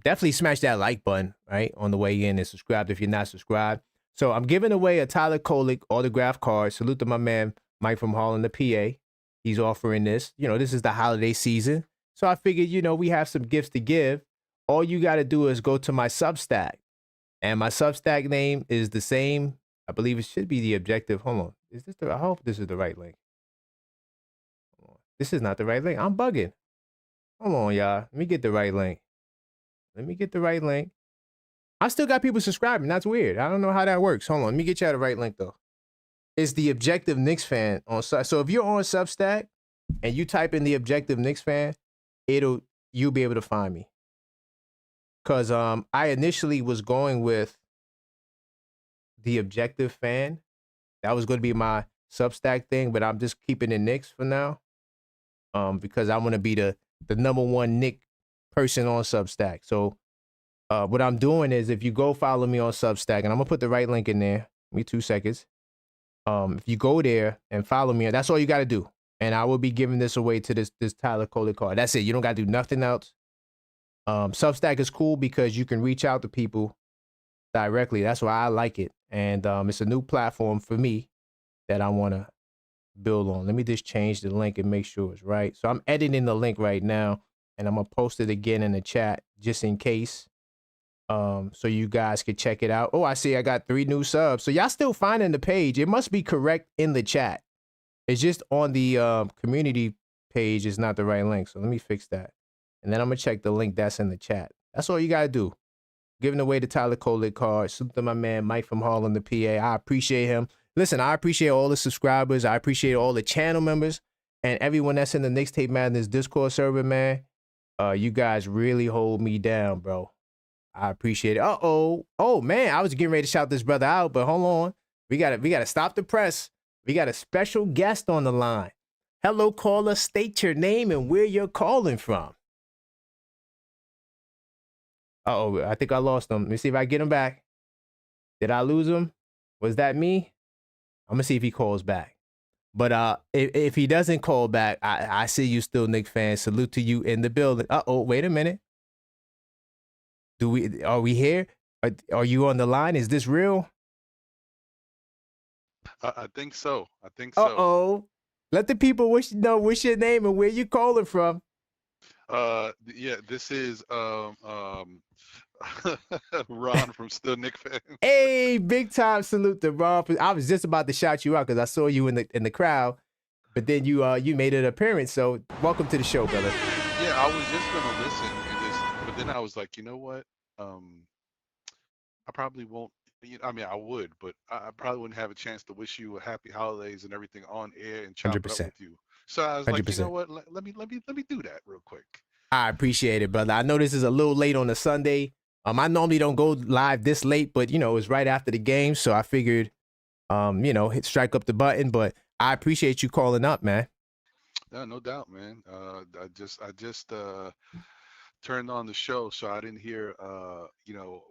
definitely smash that like button, right, on the way in, and subscribe if you're not subscribed. So I'm giving away a Tyler Kolick autograph card. Salute to my man, Mike from Harlem, the PA. He's offering this. This is the holiday season. So I figured, we have some gifts to give. All you got to do is go to my Substack. And my Substack name is the same. I believe it should be The Objective. Hold on. I hope this is the right link. This is not the right link. I'm bugging. Hold on, y'all. Let me get the right link. I still got people subscribing. That's weird. I don't know how that works. Hold on. Let me get y'all the right link, though. It's The Objective Knicks Fan on. So if you're on Substack and you type in The Objective Knicks Fan, you'll be able to find me. Because I initially was going with The Objective Fan. That was going to be my Substack thing, but I'm just keeping it Knicks for now. Because I want to be the number one Knick person on Substack. So what I'm doing is, if you go follow me on Substack, and I'm going to put the right link in there. Give me 2 seconds. If you go there and follow me, that's all you got to do. And I will be giving this away to this Tyler Kolick card. That's it. You don't got to do nothing else. Substack is cool because you can reach out to people directly. That's why I like it. And it's a new platform for me that I want to build on. Let me just change the link and make sure it's right. So I'm editing the link right now, and I'm going to post it again in the chat just in case. So you guys can check it out. Oh, I see I got 3 new subs. So y'all still finding the page. It must be correct in the chat. It's just on the community page is not the right link. So let me fix that. And then I'm going to check the link that's in the chat. That's all you got to do. Giving away the Tyler Kolick card. Salute to my man, Mike from Harlem, the PA. I appreciate him. Listen, I appreciate all the subscribers. I appreciate all the channel members and everyone that's in the Knicks Tape Madness Discord server, man. You guys really hold me down, bro. I appreciate it. Oh, man, I was getting ready to shout this brother out, but hold on. We gotta stop the press. We got a special guest on the line. Hello, caller. State your name and where you're calling from. I think I lost him. Let me see if I get him back. Did I lose him? Was that me? I'm gonna see if he calls back. But if he doesn't call back, I see you still, Knicks fans. Salute to you in the building. Wait a minute. Are we here? Are you on the line? Is this real? I think so. Let the people know what's your name and where you calling from. Yeah, this is Ron from Still Knick Fan. Hey, big time salute to Ron. I was just about to shout you out because I saw you in the crowd, but then you made an appearance. So welcome to the show, brother. Yeah, I was just gonna listen but then I was like, you know what? I probably won't. I mean, I would, but I probably wouldn't have a chance to wish you a happy holidays and everything on air and chop it up 100%. with you. So I was like, 100%. you know what? Let me do that real quick. I appreciate it, brother. I know this is a little late on a Sunday. I normally don't go live this late, but it's right after the game, so I figured, strike up the button. But I appreciate you calling up, man. No doubt, man. I just turned on the show, so I didn't hear,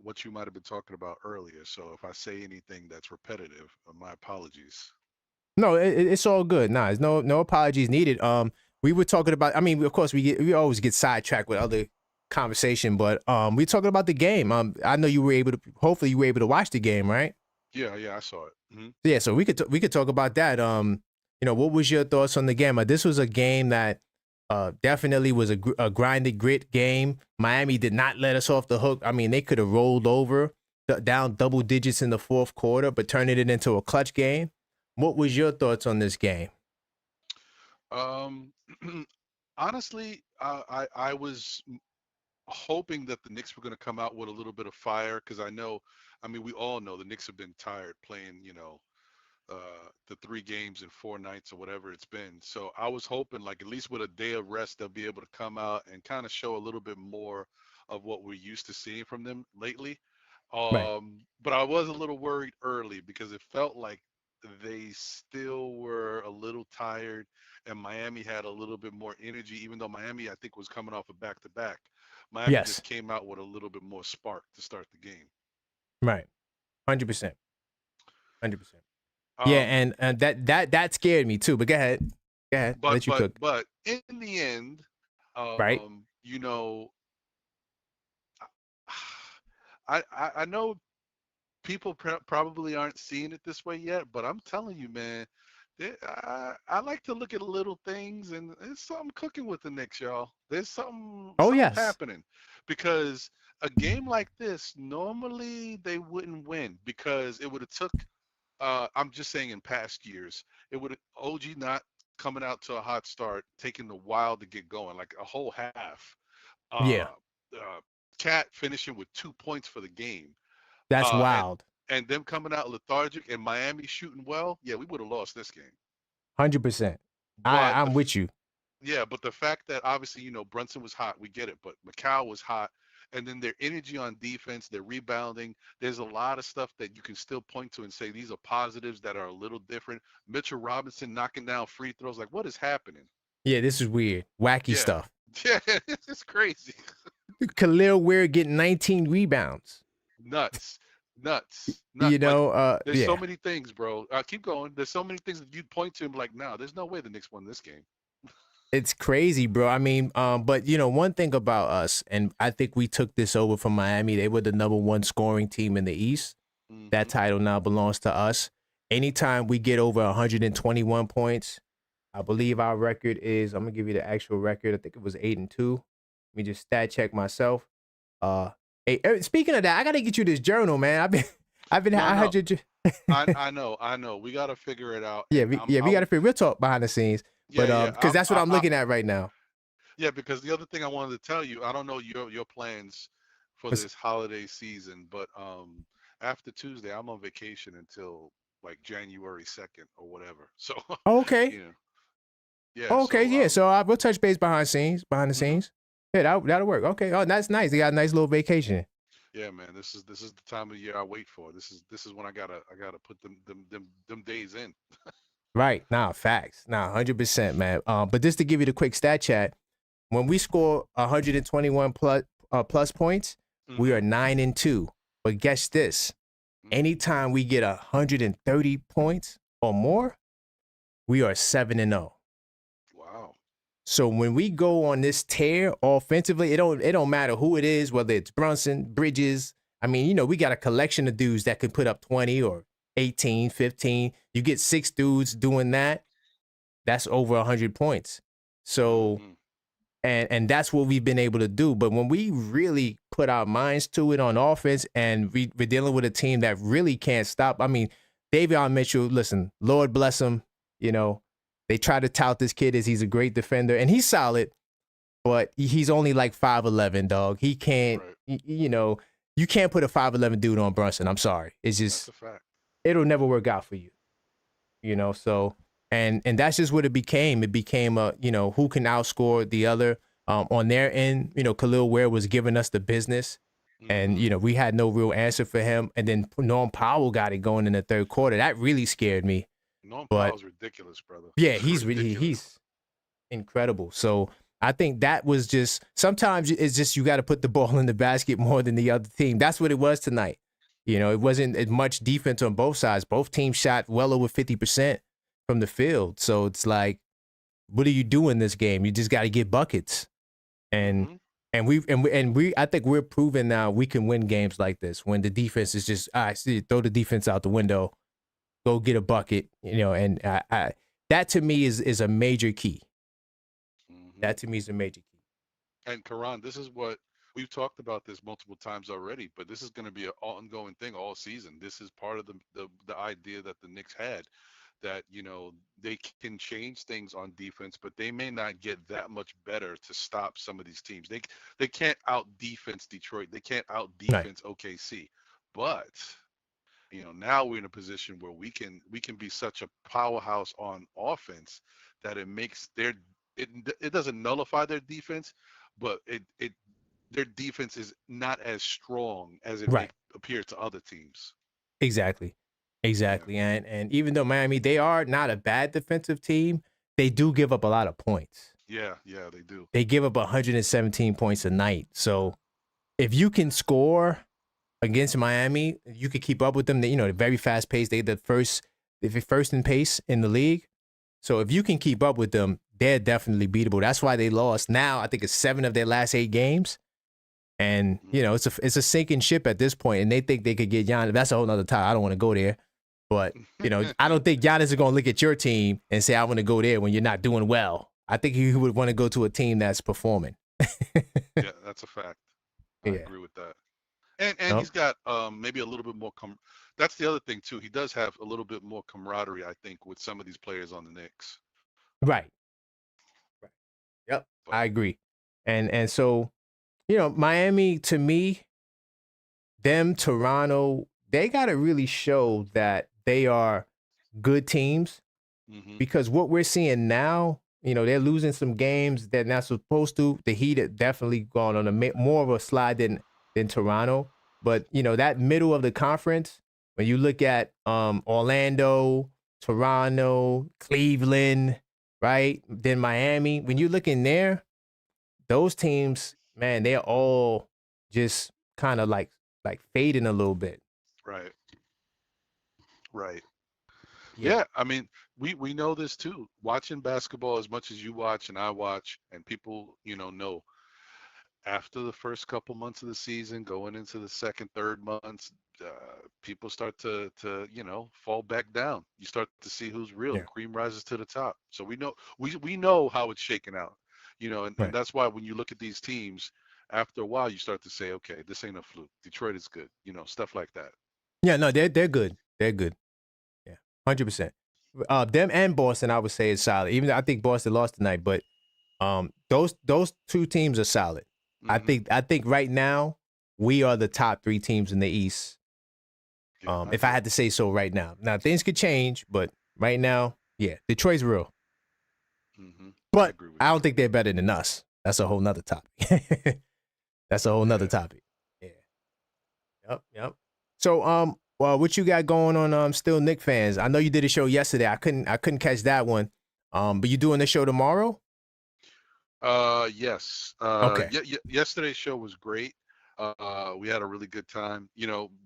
what you might have been talking about earlier. So if I say anything that's repetitive, my apologies. No, it's all good. Nah, there's no apologies needed. We were talking about. I mean, of course, we always get sidetracked with other conversation, but we're talking about the game. I know you were able to. Hopefully, you were able to watch the game, right? Yeah, I saw it. Mm-hmm. Yeah, so we could talk about that. what was your thoughts on the game? This was a game that definitely was a grinded grit game. Miami did not let us off the hook. I mean, they could have rolled over down double digits in the fourth quarter, but turning it into a clutch game. What was your thoughts on this game? Honestly, I was hoping that the Knicks were going to come out with a little bit of fire because I mean, we all know the Knicks have been tired playing, the 3 games in 4 nights or whatever it's been. So I was hoping, like, at least with a day of rest, they'll be able to come out and kind of show a little bit more of what we're used to seeing from them lately. Right. But I was a little worried early because it felt like they still were a little tired and Miami had a little bit more energy, even though Miami, I think, was coming off a back-to-back. Miami Yes. just came out with a little bit more spark to start the game. Right. 100%. 100%. Yeah, Um, and that scared me too. But go ahead. Go ahead. I'll but let you cook. but in the end, Right. you know, I know people probably aren't seeing it this way yet, but I'm telling you, man, I like to look at little things, and there's something cooking with the Knicks, y'all. There's Oh something yes. happening because a game like this normally they wouldn't win because it would have took. I'm just saying in past years, it would have OG not coming out to a hot start, taking a while to get going, like a whole half. Yeah. Uh, Cat finishing with 2 points for the game That's uh, and wild. and them coming out lethargic and Miami shooting well, yeah, we would have lost this game. 100%. But I'm with you. yeah, but the fact that obviously Brunson was hot, we get it. But Macau was hot, and then their energy on defense, their rebounding. There's a lot of stuff that you can still point to and say these are positives that are a little different. Mitchell Robinson knocking down free throws, like what is happening? Yeah, this is weird. Wacky Yeah, stuff. yeah, it's crazy. Khalil Weir getting 19 rebounds. Nuts, nuts, nut. You Like know, there's so yeah. many things, bro. Keep going. There's so many things that you'd point to and be like, no, there's no way the Knicks won this game. It's crazy, bro. I mean, but one thing about us, and I think we took this over from Miami. They were the #1 scoring team in the East. That Hmm. title now belongs to us. Anytime we get over 121 points, I believe our record is. I'm gonna give you the actual record. I think it was 8-2. Let me just stat check myself. Hey, speaking of that, I gotta get you this journal, man. No, I no, had your. I know. We got to figure it out. Yeah, And we got to figure. We'll talk behind the scenes, but yeah, yeah. because that's what I'm looking at right now. Yeah, because the other thing I wanted to tell you, I don't know your plans for What's- this holiday season, but after Tuesday, I'm on vacation until like January 2nd or whatever. So, Oh, okay. you know, yeah. Oh, okay, So, yeah. So we'll touch base behind the mhm. scenes. Yeah, that'll work. Okay. Oh, that's nice. They got a nice little vacation. Yeah, man. This is the time of year I wait for. This is when I gotta put them days in. Right. Nah, facts. Nah, 100%, man. But just to give you the quick stat chat, when we score 121 plus points, we are Hmm. 9-2. But guess this: Hmm. anytime we get 130 points or more, we are 7-0. Wow. So when we go on this tear offensively, it don't matter who it is, whether it's Brunson, Bridges. I mean, we got a collection of dudes that can put up 20 or 18, 15. You get 6 dudes doing that, that's over 100 points. So Hmm. and that's what we've been able to do. But when we really put our minds to it on offense, and we're dealing with a team that really can't stop. I mean, Davion Mitchell, listen, Lord bless him. They try to tout this kid as he's a great defender, and he's solid, but he's only like 5'11", dog. He can't, Right. you can't put a 5'11" dude on Brunson. I'm sorry. It's That's just, a fact. it'll never work out for you. So and that's just what it became. It became a who can outscore the other. On their end, Khalil Ware was giving us the business, and Hmm. we had no real answer for him. And then Norm Powell got it going in the third quarter. That really scared me. Norm But Powell's ridiculous, brother. yeah, he's Ridiculous. he's incredible. So I think that was just sometimes it's just you got to put the ball in the basket more than the other team. That's what it was tonight. It wasn't as much defense on both sides. Both teams shot well over 50% from the field. So it's like, what are you doing this game? You just got to get buckets. And Hmm. we I think we're proving now we can win games like this when the defense is just throw the defense out the window, go get a bucket, and That to me is a major key. Hmm. That to me is a major key. And Karan, this is what we've talked about this multiple times already, but this is going to be an ongoing thing all season. This is part of the idea that the Knicks had, that they can change things on defense, but they may not get that much better to stop some of these teams. They can't out defense Detroit. They can't out Right. defense OKC. But now we're in a position where we can be such a powerhouse on offense that it makes it it doesn't nullify their defense, but it their defense is not as strong as it Right. appears to other teams. Exactly. Yeah, Exactly. And even though Miami, they are not a bad defensive team, they do give up a lot of points. yeah, they do. They give up 117 points a night. So if you can score against Miami, you could keep up with them. They're very fast paced. They're first in pace in the league. So if you can keep up with them, they're definitely beatable. That's why they lost. Now I think it's 7 of their last 8 games. And Hmm. it's a sinking ship at this point, and they think they could get Giannis. That's a whole other time. I don't want to go there, but I don't think Giannis is going to look at your team and say, "I want to go there" when you're not doing well. I think he would want to go to a team that's performing. Yeah, that's a fact. I Yeah. agree with that. And No. he's got maybe a little bit more that's the other thing too. He does have a little bit more camaraderie, I think, with some of these players on the Knicks. Right. Right. Yep. But I agree. And so Miami to me, them Toronto, they got to really show that they are good teams hmm because what we're seeing now, they're losing some games they're not supposed to. The Heat have definitely gone on more of a slide than Toronto. But that middle of the conference, when you look at Orlando, Toronto, Cleveland, right, then Miami, when you look in there, those teams, man, they're all just kind of like fading a little bit. right, right. Yeah, Yeah, I mean, we know this too. Watching basketball as much as you watch and I watch, and people, know after the first couple months of the season, going into the second, third months, people start to fall back down. You start to see who's real. The yeah, cream rises to the top. So we know how it's shaking out. And right. that's why when you look at these teams, after a while, you start to say, okay, this ain't a fluke. Detroit is good. Stuff like that. Yeah, no, they're good. They're good. Yeah, 100%. Them and Boston, I would say is solid. Even though I think Boston lost tonight, but those two teams are solid. Hmm. I think right now we are the top 3 teams in the East. Yeah, I If I agree. had to say so right now. Now things could change, but right now, yeah, Detroit's real. I But agree with I don't that. think they're better than us. That's a whole nother topic. That's a whole nother Yeah. topic. Yeah. Yep. Yep. So well, what you got going on still Nick fans? I know you did a show yesterday. I couldn't catch that one. But you doing the show tomorrow? Yes. Okay. Yesterday's show was great. We had a really good time.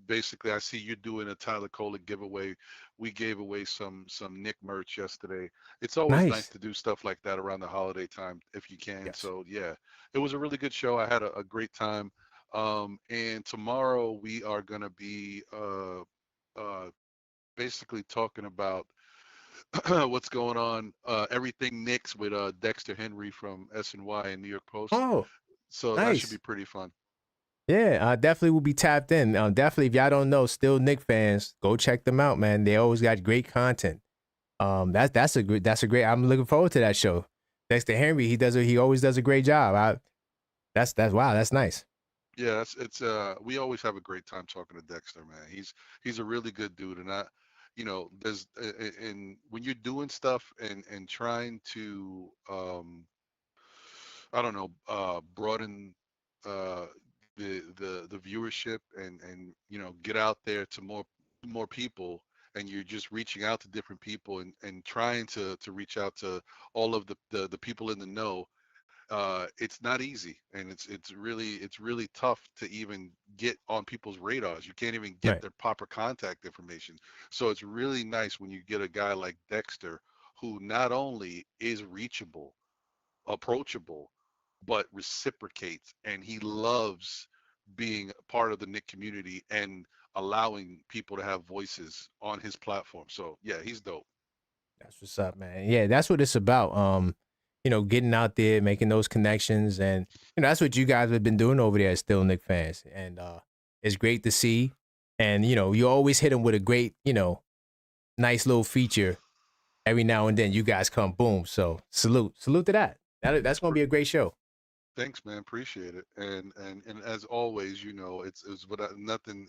Basically, I see you doing a Tyler Kohler giveaway. We gave away some Nick merch yesterday. It's always nice Nice. to do stuff like that around the holiday time if you can. Yes. So yeah, it was a really good show. I had a great time. And tomorrow we are gonna be basically talking about what's going on, everything Knicks with Dexter Henry from SNY and New York Post. Oh, So that should be nice. pretty fun. Yeah, I definitely will be tapped in. Definitely, if y'all don't know, still Nick fans, go check them out, man. They always got great content. That's a great. I'm looking forward to that show. Dexter Henry, he always does a great job. That's wow, that's nice. Yeah, it's we always have a great time talking to Dexter, man. He's a really good dude, and there's and when you're doing stuff and trying to I don't know, broaden uh the viewership and get out there to more people, and you're just reaching out to different people and trying to reach out to all of the people in the know. It's not easy, and it's really tough to even get on people's radars. You can't even get Right, their proper contact information. So it's really nice when you get a guy like Dexter, who not only is reachable, approachable, but reciprocates, and he loves being a part of the Nick community and allowing people to have voices on his platform. So yeah, he's dope. That's what's up, man. Yeah, that's what it's about. Getting out there, making those connections, and that's what you guys have been doing over there as Still Nick fans, and it's great to see. And you always hit them with a great, nice little feature every now and then. You guys come boom. So salute to that. That's gonna be a great show. Thanks, man. Appreciate it. And as always, it's without nothing.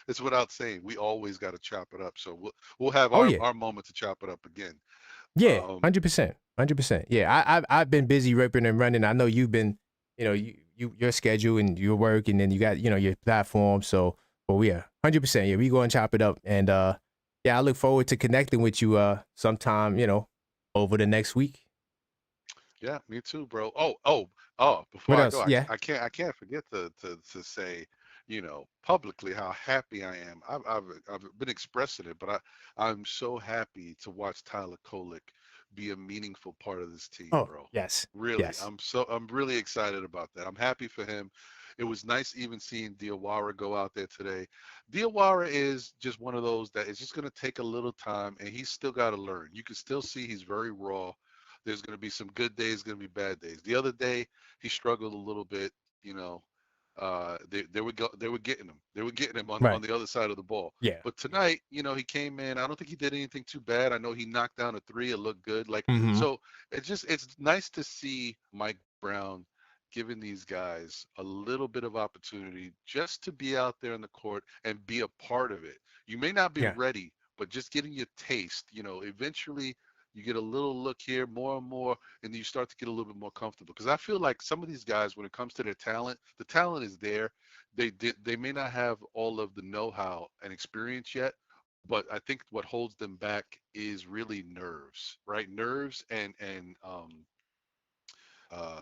It's without saying. We always got to chop it up. So we'll have Oh our yeah, our moment to chop it up again. yeah, Um, 100%, 100%. Yeah, I've been busy ripping and running. I know you've been, your schedule and your work, and then you got your platform. So, but yeah, 100%. Yeah, we go and chop it up, and yeah, I look forward to connecting with you sometime, over the next week. Yeah, me too, bro. Oh! Before What I go, else? Yeah. I can't forget to say, publicly how happy I am. I've been expressing it, but I'm so happy to watch Tyler Kolek be a meaningful part of this team, Oh bro. yes, Really, yes. I'm really excited about that. I'm happy for him. It was nice even seeing Diawara go out there today. Diawara is just one of those that is just going to take a little time, and he's still got to learn. You can still see he's very raw. There's going to be some good days, going to be bad days. The other day, he struggled a little bit. They were getting him. They were getting him on Right. the other side of the ball. Yeah. But tonight, he came in. I don't think he did anything too bad. I know he knocked down a three. It looked good. Like, Mm-hmm. so it's nice to see Mike Brown giving these guys a little bit of opportunity just to be out there in the court and be a part of it. You may not be Yeah. ready, but just getting your taste, eventually you get a little look here, more and more, and then you start to get a little bit more comfortable. Because I feel like some of these guys, when it comes to their talent, the talent is there. They may not have all of the know-how and experience yet, but I think what holds them back is really nerves, right? Nerves and uh,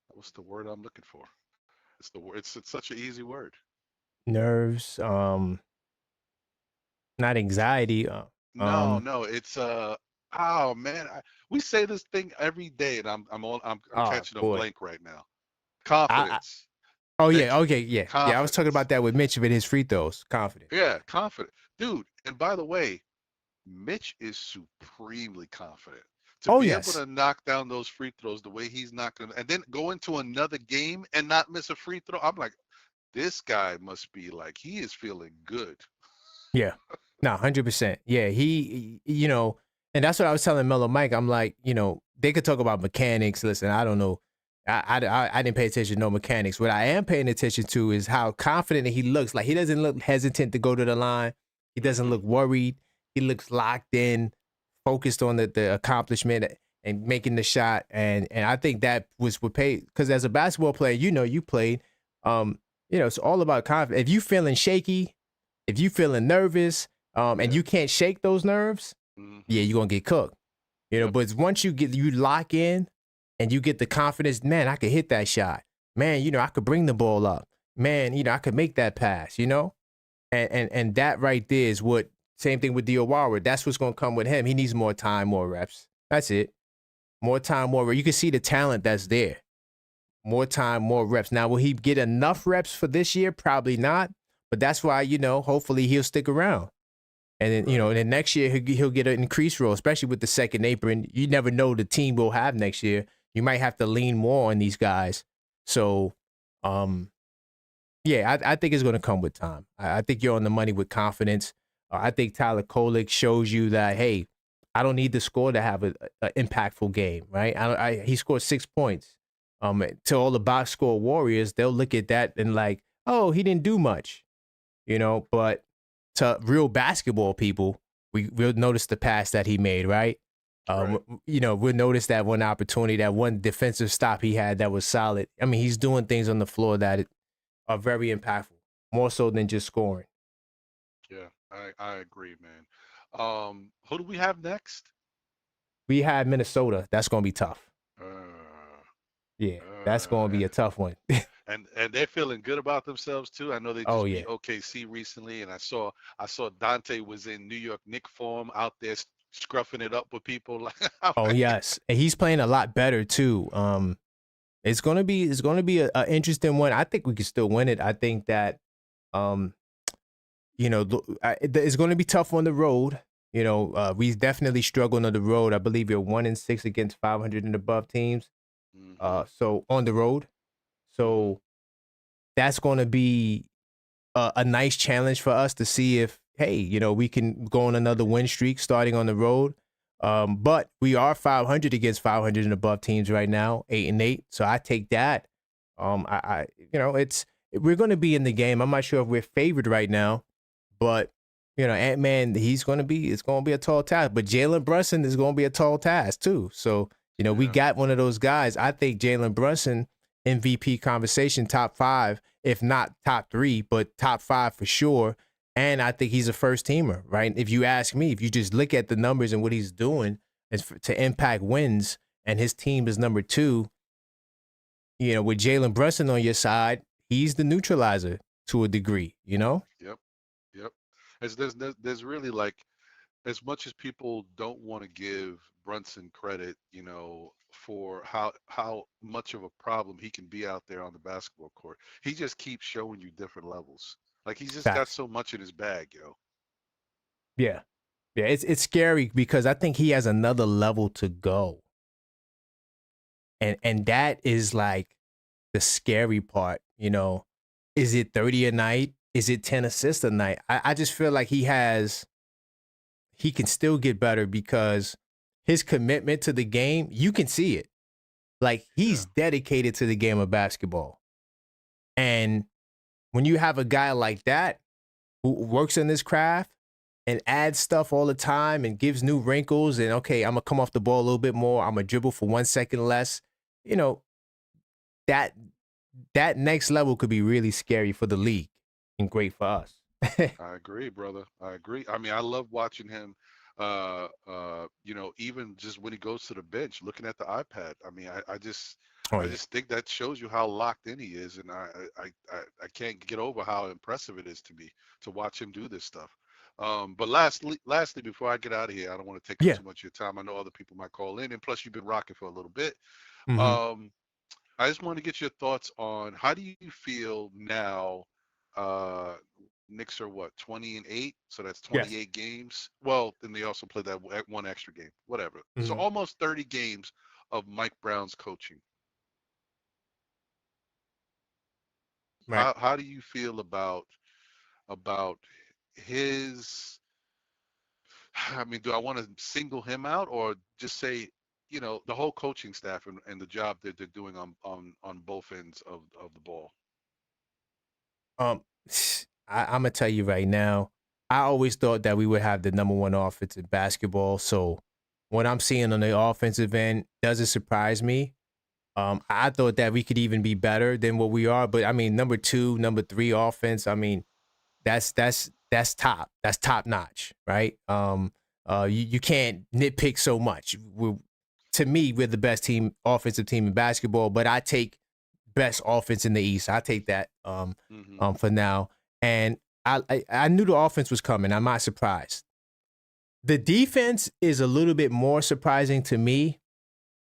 what's the word I'm looking for? It's the word. It's such an easy word. Nerves. Not anxiety. No, no, it's oh man, we say this thing every day, and I'm Oh catching a boy. blank right now. I Confidence, Oh yeah. Mitch, Okay. Yeah. Yeah. I was talking confidence. about that with Mitch with his free throws. Confident. Yeah, confident, dude. And by the way, Mitch is supremely confident to Oh be able yes. to knock down those free throws the way he's knocking them, and then go into another game and not miss a free throw. I'm like, this guy must be like he is feeling good. Yeah. No, 100%. Yeah, and that's what I was telling Mellow Mike. I'm like, they could talk about mechanics. Listen, I don't know. I didn't pay attention to no mechanics. What I am paying attention to is how confident he looks. Like he doesn't look hesitant to go to the line. He doesn't Hmm. look worried. He looks locked in, focused on the accomplishment and making the shot. And I think that was what paid. Because as a basketball player, you played. It's all about confidence. If you feeling shaky, if you feeling nervous, and Yeah. you can't shake those nerves, yeah, Hmm. you're gonna get cooked. Yep. But once you lock in and you get the confidence, man, I could hit that shot. Man, I could bring the ball up. Man, I could make that pass. And that right there is what same thing with Diawara. That's what's gonna come with him. He needs more time, more reps. That's it. More time, more reps. You can see the talent that's there. More time, more reps. Now, will he get enough reps for this year? Probably not. But that's why, hopefully he'll stick around. And then, Right. and then next year he'll get an increased role, especially with the second apron. You never know the team will have next year. You might have to lean more on these guys. So, um, yeah, I think it's going to come with time. I think you're on the money with confidence. I think Tyler Kolek shows you that, hey, I don't need to score to have an impactful game, right? He scored 6 points. To all the box score warriors, they'll look at that and like, oh, he didn't do much, but to real basketball people, we'll notice the pass that he made, right? Right. We'll notice that one opportunity, that one defensive stop he had that was solid. I mean, he's doing things on the floor that are very impactful, more so than just scoring. Yeah, I agree, man. Who do we have next? We had Minnesota. That's going to be tough. Uh, Yeah, that's going to be a tough one. and they're feeling good about themselves too. I know they Oh just yeah. beat OKC recently, and I saw Dante was in New York Knick form out there scruffing it up with people. I'm Oh like, yes, and he's playing a lot better too. It's gonna be a interesting one. I think we can still win it. I think that, it's going to be tough on the road. We definitely struggled on the road. I believe you're 1-6 against 500 and above teams. Mm-hmm. So on the road. So that's going to be a nice challenge for us to see if, hey, we can go on another win streak starting on the road. But we are 500 against 500 and above teams right now, 8-8. So I take that. We're going to be in the game. I'm not sure if we're favored right now, but Ant-Man, it's going to be a tall task. But Jalen Brunson is going to be a tall task too. So we got one of those guys. I think Jalen Brunson MVP conversation, top 5, if not top 3, but top 5 for sure. And I think he's a first teamer, right? If you ask me, if you just look at the numbers and what he's doing to impact wins, and his team is number 2, with Jalen Brunson on your side, he's the neutralizer to a degree, Yep. There's really, like, as much as people don't want to give Brunson credit, for how much of a problem he can be out there on the basketball court, he just keeps showing you different levels. Like, he's just got Facts. so much in his bag, Yeah. Yeah, it's scary because I think he has another level to go. And that is like the scary part, Is it 30 a night? Is it 10 assists a night? I just feel like he can still get better because his commitment to the game, you can see it. Like, he's dedicated to the game of basketball. And when you have a guy like that who works in this craft and adds stuff all the time and gives new wrinkles and, okay, I'm going to come off the ball a little bit more, I'm going to dribble for 1 second less, that next level could be really scary for the league and great for us. I agree, brother. I agree. I mean, I love watching him. Even just when he goes to the bench, looking at the iPad. I mean, I just think that shows you how locked in he is, and I can't get over how impressive it is to me to watch him do this stuff. But lastly, before I get out of here, I don't want to take up too much of your time. I know other people might call in, and plus you've been rocking for a little bit. Mm-hmm. I just want to get your thoughts on how do you feel now. Knicks are what, 20-8, so that's 28 games. Well, then they also play that one extra game, whatever. So almost 30 games of Mike Brown's coaching. Right. How do you feel about his? I mean, do I want to single him out or just say, the whole coaching staff and the job that they're doing on both ends of the ball? I'm gonna tell you right now, I always thought that we would have the number 1 offense in basketball. So what I'm seeing on the offensive end doesn't surprise me. I thought that we could even be better than what we are, but I mean, number 2, number 3 offense. I mean, that's top. That's top notch, right? You can't nitpick so much. To me, we're the best offensive team in basketball, but I take best offense in the East. I take that for now. And I knew the offense was coming. I'm not surprised. The defense is a little bit more surprising to me,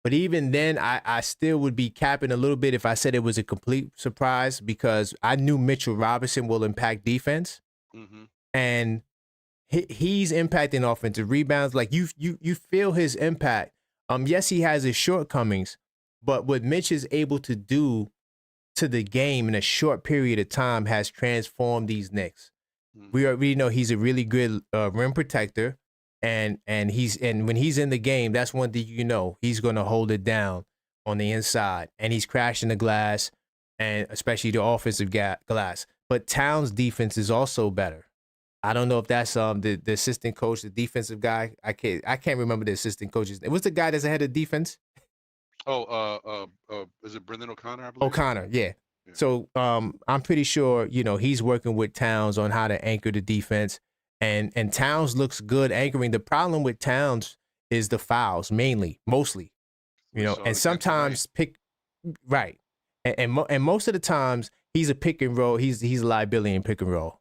but even then, I still would be capping a little bit if I said it was a complete surprise because I knew Mitchell Robinson will impact defense, and he's impacting offensive rebounds. Like you feel his impact. Yes, he has his shortcomings, but what Mitch is able to do to the game in a short period of time has transformed these Knicks. We already know he's a really good rim protector, and when he's in the game, that's one thing he's going to hold it down on the inside, and he's crashing the glass, and especially the offensive glass. But Towns' defense is also better. I don't know if that's the assistant coach, the defensive guy. I can't remember the assistant coach's name. What's the guy that's ahead of defense? Oh, is it Brendan O'Connor? I believe. O'Connor, yeah. So I'm pretty sure he's working with Towns on how to anchor the defense, and Towns looks good anchoring. The problem with Towns is the fouls, mostly, and sometimes right, and most of the times he's a pick and roll. He's a liability in pick and roll.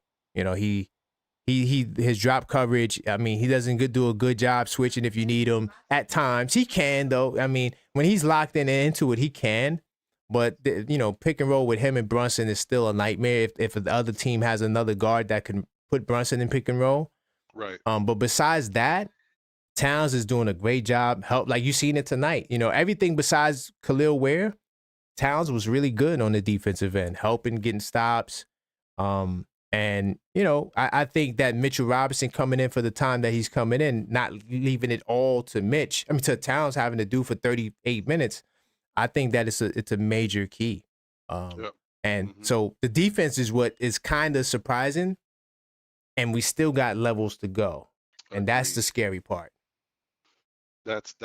His drop coverage. I mean, he doesn't do a good job switching if you need him. At times he can though. I mean, when he's locked in and into it, he can. But pick and roll with him and Brunson is still a nightmare. If the other team has another guard that can put Brunson in pick and roll, Right. But besides that, Towns is doing a great job. Help, like you seen it tonight. You know, everything besides Khalil Ware, Towns was really good on the defensive end, helping, getting stops. And you know, I think that Mitchell Robinson coming in for the time that he's coming in, not leaving it all to Mitch. I mean, to Towns having to do for 38 minutes. I think that it's a major key. Yep. And so the defense is what is kind of surprising, and we still got levels to go, and that's the Agreed. scary part. That's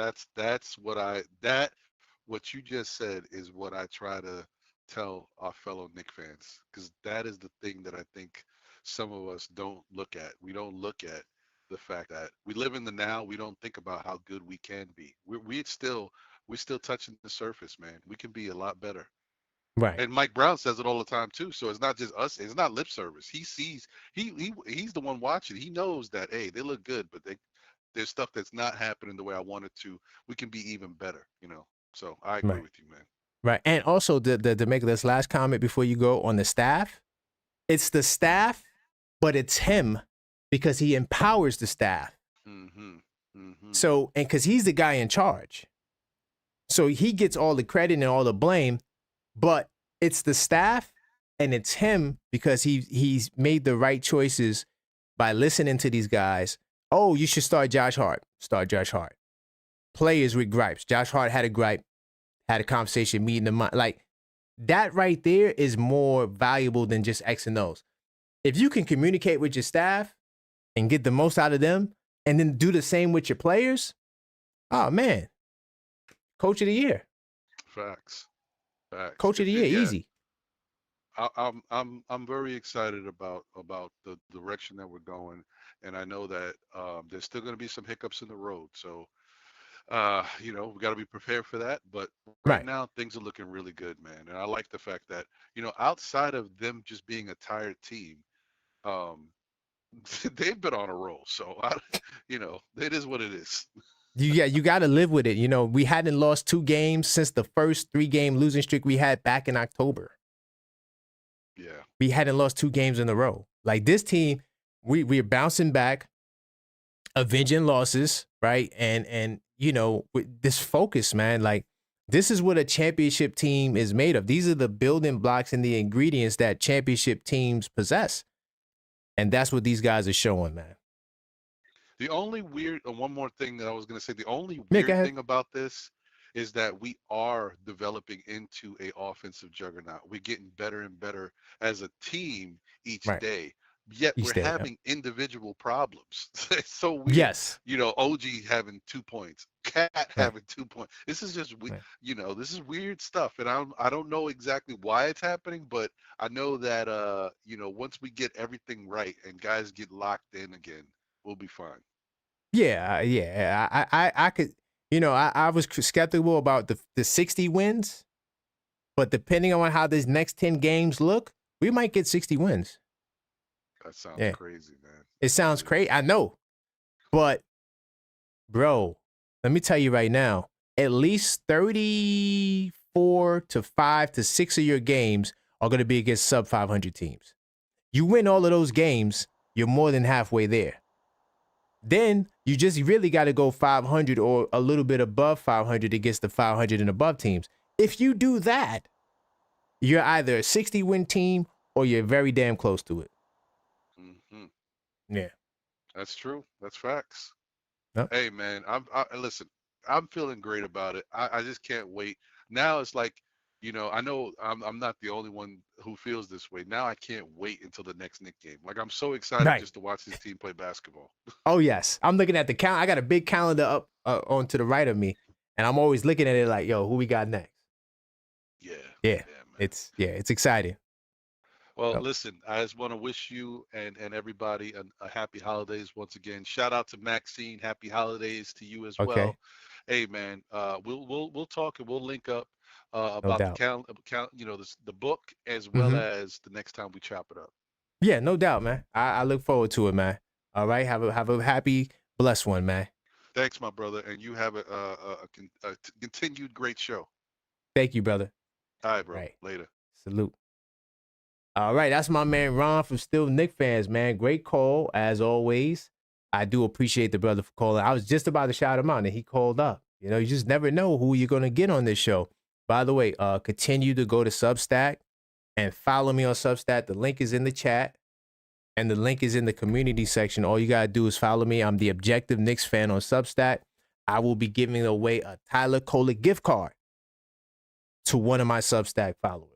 what you just said is what I try to tell our fellow Nick fans, because that is the thing that I think some of us don't look at. We don't look at the fact that we live in the now. We don't think about how good we can be. We're still touching the surface, man. We can be a lot better. Right. And Mike Brown says it all the time too. So it's not just us. It's not lip service. He sees he's the one watching. He knows that hey, they look good, but there's stuff that's not happening the way I want it to. We can be even better, you know. So I agree Right. with you, man. Right. And also to make this last comment before you go on the staff, it's the staff, but it's him because he empowers the staff. Mm-hmm. Mm-hmm. So, and because he's the guy in charge. So he gets all the credit and all the blame, but it's the staff and it's him because he's made the right choices by listening to these guys. Oh, you should start Josh Hart. Start Josh Hart. Players with gripes. Josh Hart had a gripe, had a conversation, meeting the mind. Like that right there is more valuable than just X and O's. If you can communicate with your staff and get the most out of them and then do the same with your players, oh man, coach of the year. Facts. Coach of the year, easy. I'm very excited about the direction that we're going, and I know that there's still going to be some hiccups in the road. So you know, we got to be prepared for that. But right Right. now, things are looking really good, man. And I like the fact that, you know, outside of them just being a tired team, um, they've been on a roll. So, you know, it is what it is. You got to live with it. You know, we hadn't lost 2 games since the first 3-game losing streak we had back in October. Yeah. We hadn't lost 2 games in a row. Like this team, we're bouncing back, avenging losses, right? And you know, with this focus, man, like this is what a championship team is made of. These are the building blocks and the ingredients that championship teams possess. And that's what these guys are showing, man. The only weird, one more thing that I was going to say, the only Yeah, go weird ahead. thing about this is that we are developing into a offensive juggernaut. We're getting better and better as a team each Right. day. Yet Each we're day, yeah. having individual problems. It's so weird. Yes. You know, OG having 2 points, Cat Right. having 2 points. This is just, Right. you know, this is weird stuff, and I don't know exactly why it's happening, but I know that you know, once we get everything right and guys get locked in again, we'll be fine. Yeah, yeah. I could, you know, I was skeptical about the 60 wins, but depending on how these next 10 games look, we might get 60 wins. That sounds Yeah. crazy, man. It sounds crazy. I know. But, bro, let me tell you right now, at least 34 to 5 to 6 of your games are going to be against sub 500 teams. You win all of those games, you're more than halfway there. Then you just really got to go 500 or a little bit above 500 against the 500 and above teams. If you do that, you're either a 60-win team or you're very damn close to it. Hmm. Yeah. That's true. That's facts. Yep. Hey, man, listen. I'm feeling great about it. I just can't wait. Now it's like, you know, I know I'm not the only one who feels this way. Now I can't wait until the next Knick game. Like I'm so excited Right. just to watch this team play basketball. Oh, yes. I'm looking at the count. I got a big calendar up on to the right of me, and I'm always looking at it like, yo, who we got next? Yeah. Yeah. Man. It's exciting. Well, Yep. listen, I just want to wish you and everybody a happy holidays once again. Shout out to Maxine. Happy holidays to you as Okay. well. Hey, man, we'll talk and we'll link up No about the doubt. you know, the book as well Mhm. as the next time we chop it up. Yeah, no doubt, man. I look forward to it, man. All right. Have a happy, blessed one, man. Thanks, my brother, and you have a continued great show. Thank you, brother. All right, bro. Right. Later. Salute. All right, that's my man Ron from Still Knick Fans, man. Great call, as always. I do appreciate the brother for calling. I was just about to shout him out, and he called up. You know, you just never know who you're gonna get on this show. By the way, continue to go to Substack and follow me on Substack. The link is in the chat, and the link is in the community section. All you gotta do is follow me. I'm the Objective Knicks fan on Substack. I will be giving away a Tyler Kolek gift card to one of my Substack followers.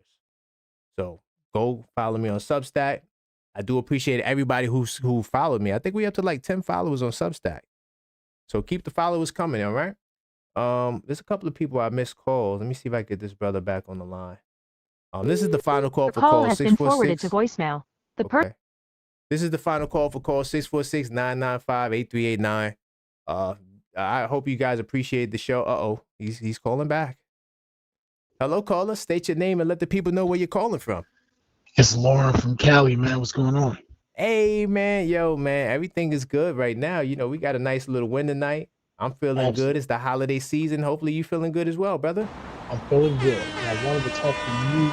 So go follow me on Substack. I do appreciate everybody who followed me. I think we up to like 10 followers on Substack. So keep the followers coming, all right? There's a couple of people I missed calls. Let me see if I can get this brother back on the line. This is the final call The for call call has been forwarded 646. to voicemail. The Okay. This is the final call for call 646-995-8389. I hope you guys appreciate the show. Uh-oh, he's calling back. Hello, caller. State your name and let the people know where you're calling from. It's Lauren from Cali, man. What's going on? Hey, man. Yo, man. Everything is good right now. You know, we got a nice little win tonight. I'm feeling good. It's the holiday season. Hopefully you feeling good as well, brother. I'm feeling good. And I wanted to talk to you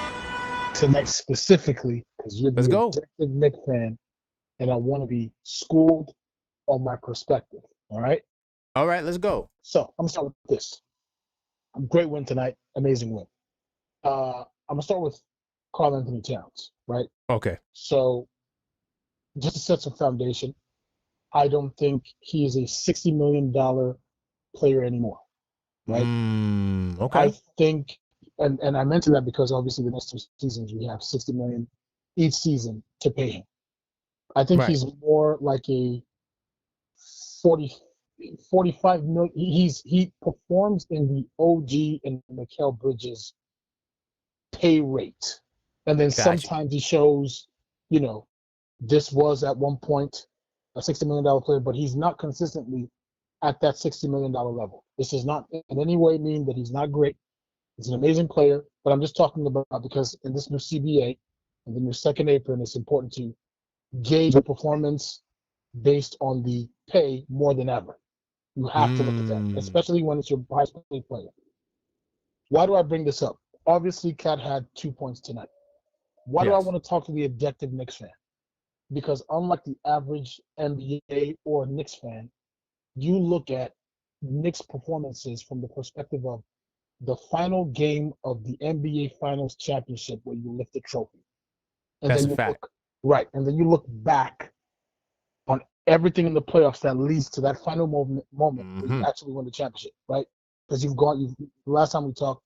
tonight specifically because you're the objective Knicks fan, and I want to be schooled on my perspective. All right? All right, let's go. So I'm going to start with this. Great win tonight. Amazing win. I'm going to start with Karl Anthony Towns, right? Okay. So just to set some foundation, I don't think he is a $60 million player anymore, right? Okay. I think, and I mentioned that because obviously the next 2 seasons we have $60 million each season to pay him. I think he's more like a 45 million. He performs in the OG and Mikal Bridges pay rate, and then sometimes he shows, you know, this was at one point a $60 million player, but he's not consistently at that $60 million level. This does not in any way mean that he's not great. He's an amazing player, but I'm just talking about because in this new CBA and the new second apron, it's important to gauge a performance based on the pay more than ever. You have to look at that, especially when it's your highest paid player. Why do I bring this up? Obviously, Cat had 2 points tonight. Why do I want to talk to the objective Knicks fan? Because unlike the average NBA or Knicks fan, you look at Knicks performances from the perspective of the final game of the NBA Finals championship where you lift the trophy. And That's then a fact. And then you look back on everything in the playoffs that leads to that final moment where you actually win the championship, right? Because the last time we talked,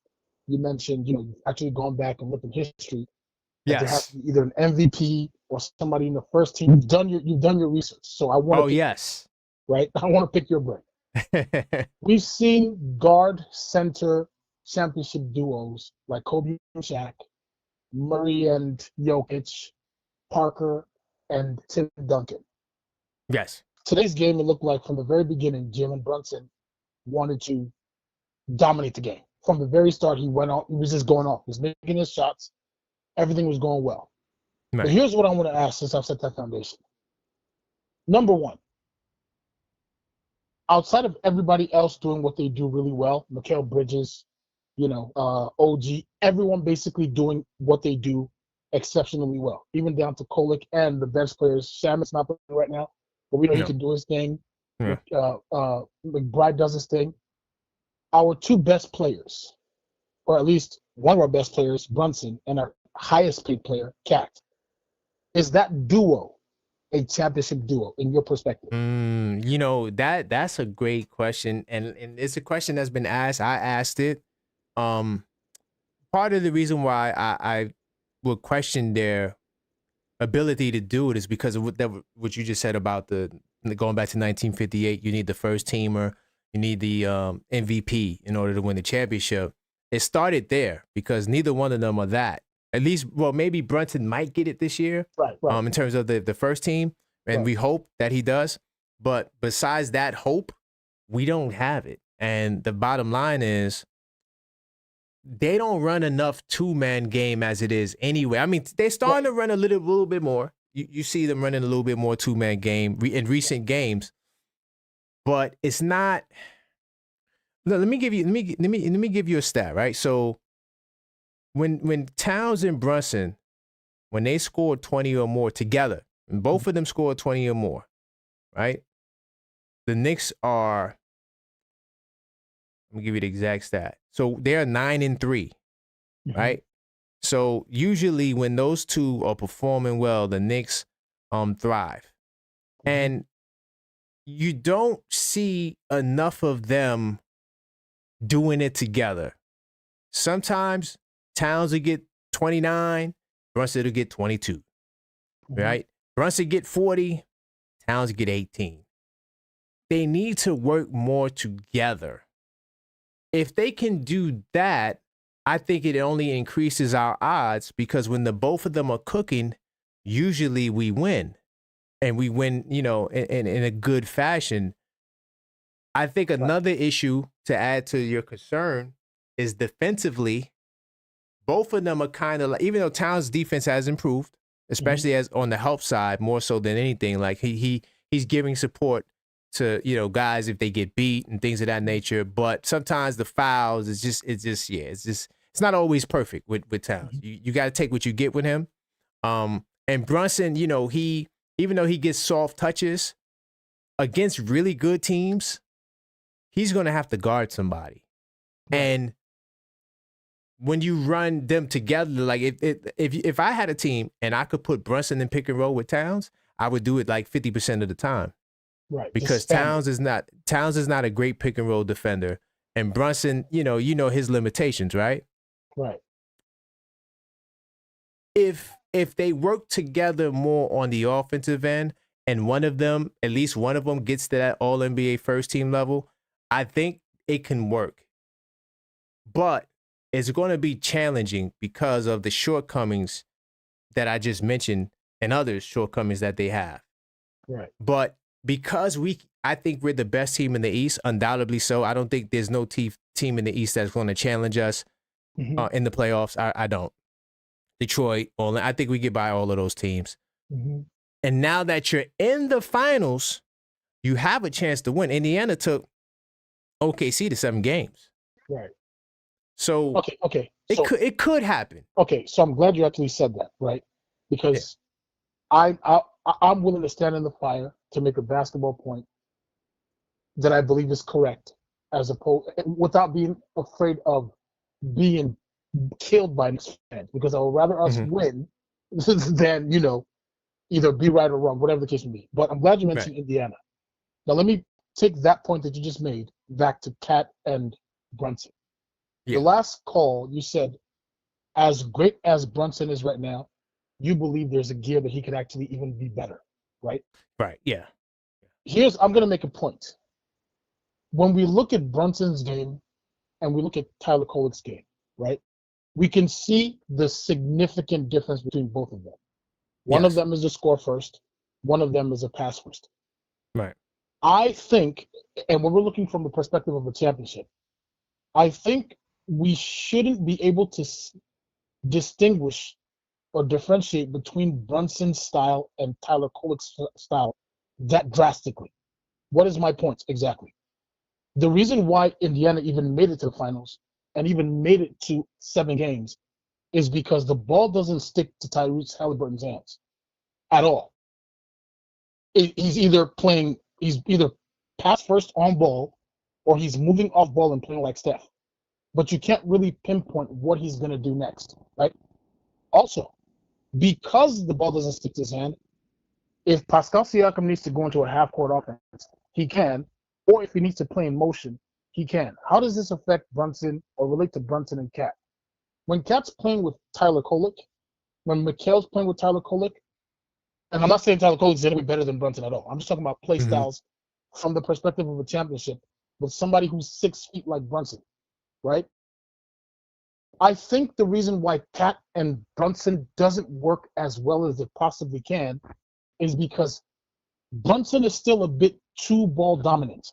you mentioned, you know, you've actually gone back and looked at history. And there has to be either an MVP or somebody in the first team. You've done your research. So I want to right? I want to pick your brain. We've seen guard center championship duos like Kobe and Shaq, Murray and Jokic, Parker and Tim Duncan. Yes. Today's game, it looked like from the very beginning, Jalen Brunson wanted to dominate the game. From the very start, he was just going off. He was making his shots. Everything was going well. But here's what I want to ask since I've set that foundation. Number one, outside of everybody else doing what they do really well, Mikal Bridges, you know, OG, everyone basically doing what they do exceptionally well, even down to Kolek and the bench players. Shamit's not playing right now, but we know he can do his thing. McBride does his thing. Our 2 best players, or at least one of our best players, Brunson, and our highest paid player, Cat. Is that duo a championship duo in your perspective? You know, that's a great question, and it's a question that's been asked. I asked it. Part of the reason why I would question their ability to do it is because of what you just said about going back to 1958. You need the first teamer, you need the MVP in order to win the championship. It started there because neither one of them are that. At least, well, maybe Brunson might get it this year, right. In terms of the first team, and we hope that he does. But besides that hope, we don't have it. And the bottom line is, they don't run enough 2-man game as it is anyway. I mean, they're starting to run a little bit more. You see them running a little bit more 2-man game in recent games, but it's not. Let me give you a stat, right? So when Towns and Brunson, when they scored 20 or more together, and both of them scored 20 or more, right? the Knicks are, let me give you the exact stat. So they're 9-3, right? So usually when those two are performing well, the Knicks thrive. And you don't see enough of them doing it together. Sometimes Towns will get 29, Brunson will get 22, right? Brunson get 40, Towns get 18. They need to work more together. If they can do that, I think it only increases our odds, because when the both of them are cooking, usually we win. And we win, in a good fashion. I think another issue to add to your concern is defensively, both of them are kind of like, even though Towns' defense has improved, especially as on the help side more so than anything, like he's giving support to guys if they get beat and things of that nature. But sometimes the fouls it's not always perfect with Towns. You got to take what you get with him. And Brunson, he, even though he gets soft touches against really good teams, he's going to have to guard somebody. Right. And when you run them together, like if I had a team and I could put Brunson in pick and roll with Towns, I would do it like 50% of the time. Right. Because Towns is not a great pick and roll defender. And Brunson, you know his limitations, right? Right. If they work together more on the offensive end, and at least one of them gets to that All NBA first team level, I think it can work. But it's going to be challenging because of the shortcomings that I just mentioned and other shortcomings that they have. Right. But because I think we're the best team in the East, undoubtedly so. I don't think there's no team in the East that's going to challenge us in the playoffs. I don't. Detroit, I think we get by all of those teams. And now that you're in the finals, you have a chance to win. Indiana took OKC to 7 games. Right. So okay. It could happen. Okay, so I'm glad you actually said that, right? Because I'm willing to stand in the fire to make a basketball point that I believe is correct, as opposed without being afraid of being killed by Knicks fans, because I would rather us win than either be right or wrong, whatever the case may be. But I'm glad you mentioned Indiana. Now let me take that point that you just made back to Cat and Brunson. The last call you said, as great as Brunson is right now, you believe there's a gear that he could actually even be better, right? Right. Yeah. I'm going to make a point. When we look at Brunson's game and we look at Tyler Kolek's game, right? We can see the significant difference between both of them. One of them is a score first. One of them is a pass first. Right. I think, and when we're looking from the perspective of a championship, I think we shouldn't be able to distinguish or differentiate between Brunson's style and Tyler Kolek's style that drastically. What is my point exactly? The reason why Indiana even made it to the finals and even made it to 7 games is because the ball doesn't stick to Tyrese Halliburton's hands at all. He's either pass first on ball, or he's moving off ball and playing like Steph. But you can't really pinpoint what he's going to do next, right? Also, because the ball doesn't stick to his hand, if Pascal Siakam needs to go into a half-court offense, he can. Or if he needs to play in motion, he can. How does this affect Brunson or relate to Brunson and Cat? When Cat's playing with Tyler Kolek, when Mikal's playing with Tyler Kolek, and I'm not saying Tyler Kolek is any better than Brunson at all. I'm just talking about play styles from the perspective of a championship with somebody who's 6 feet like Brunson, right? I think the reason why Cat and Brunson doesn't work as well as it possibly can is because Brunson is still a bit too ball dominant.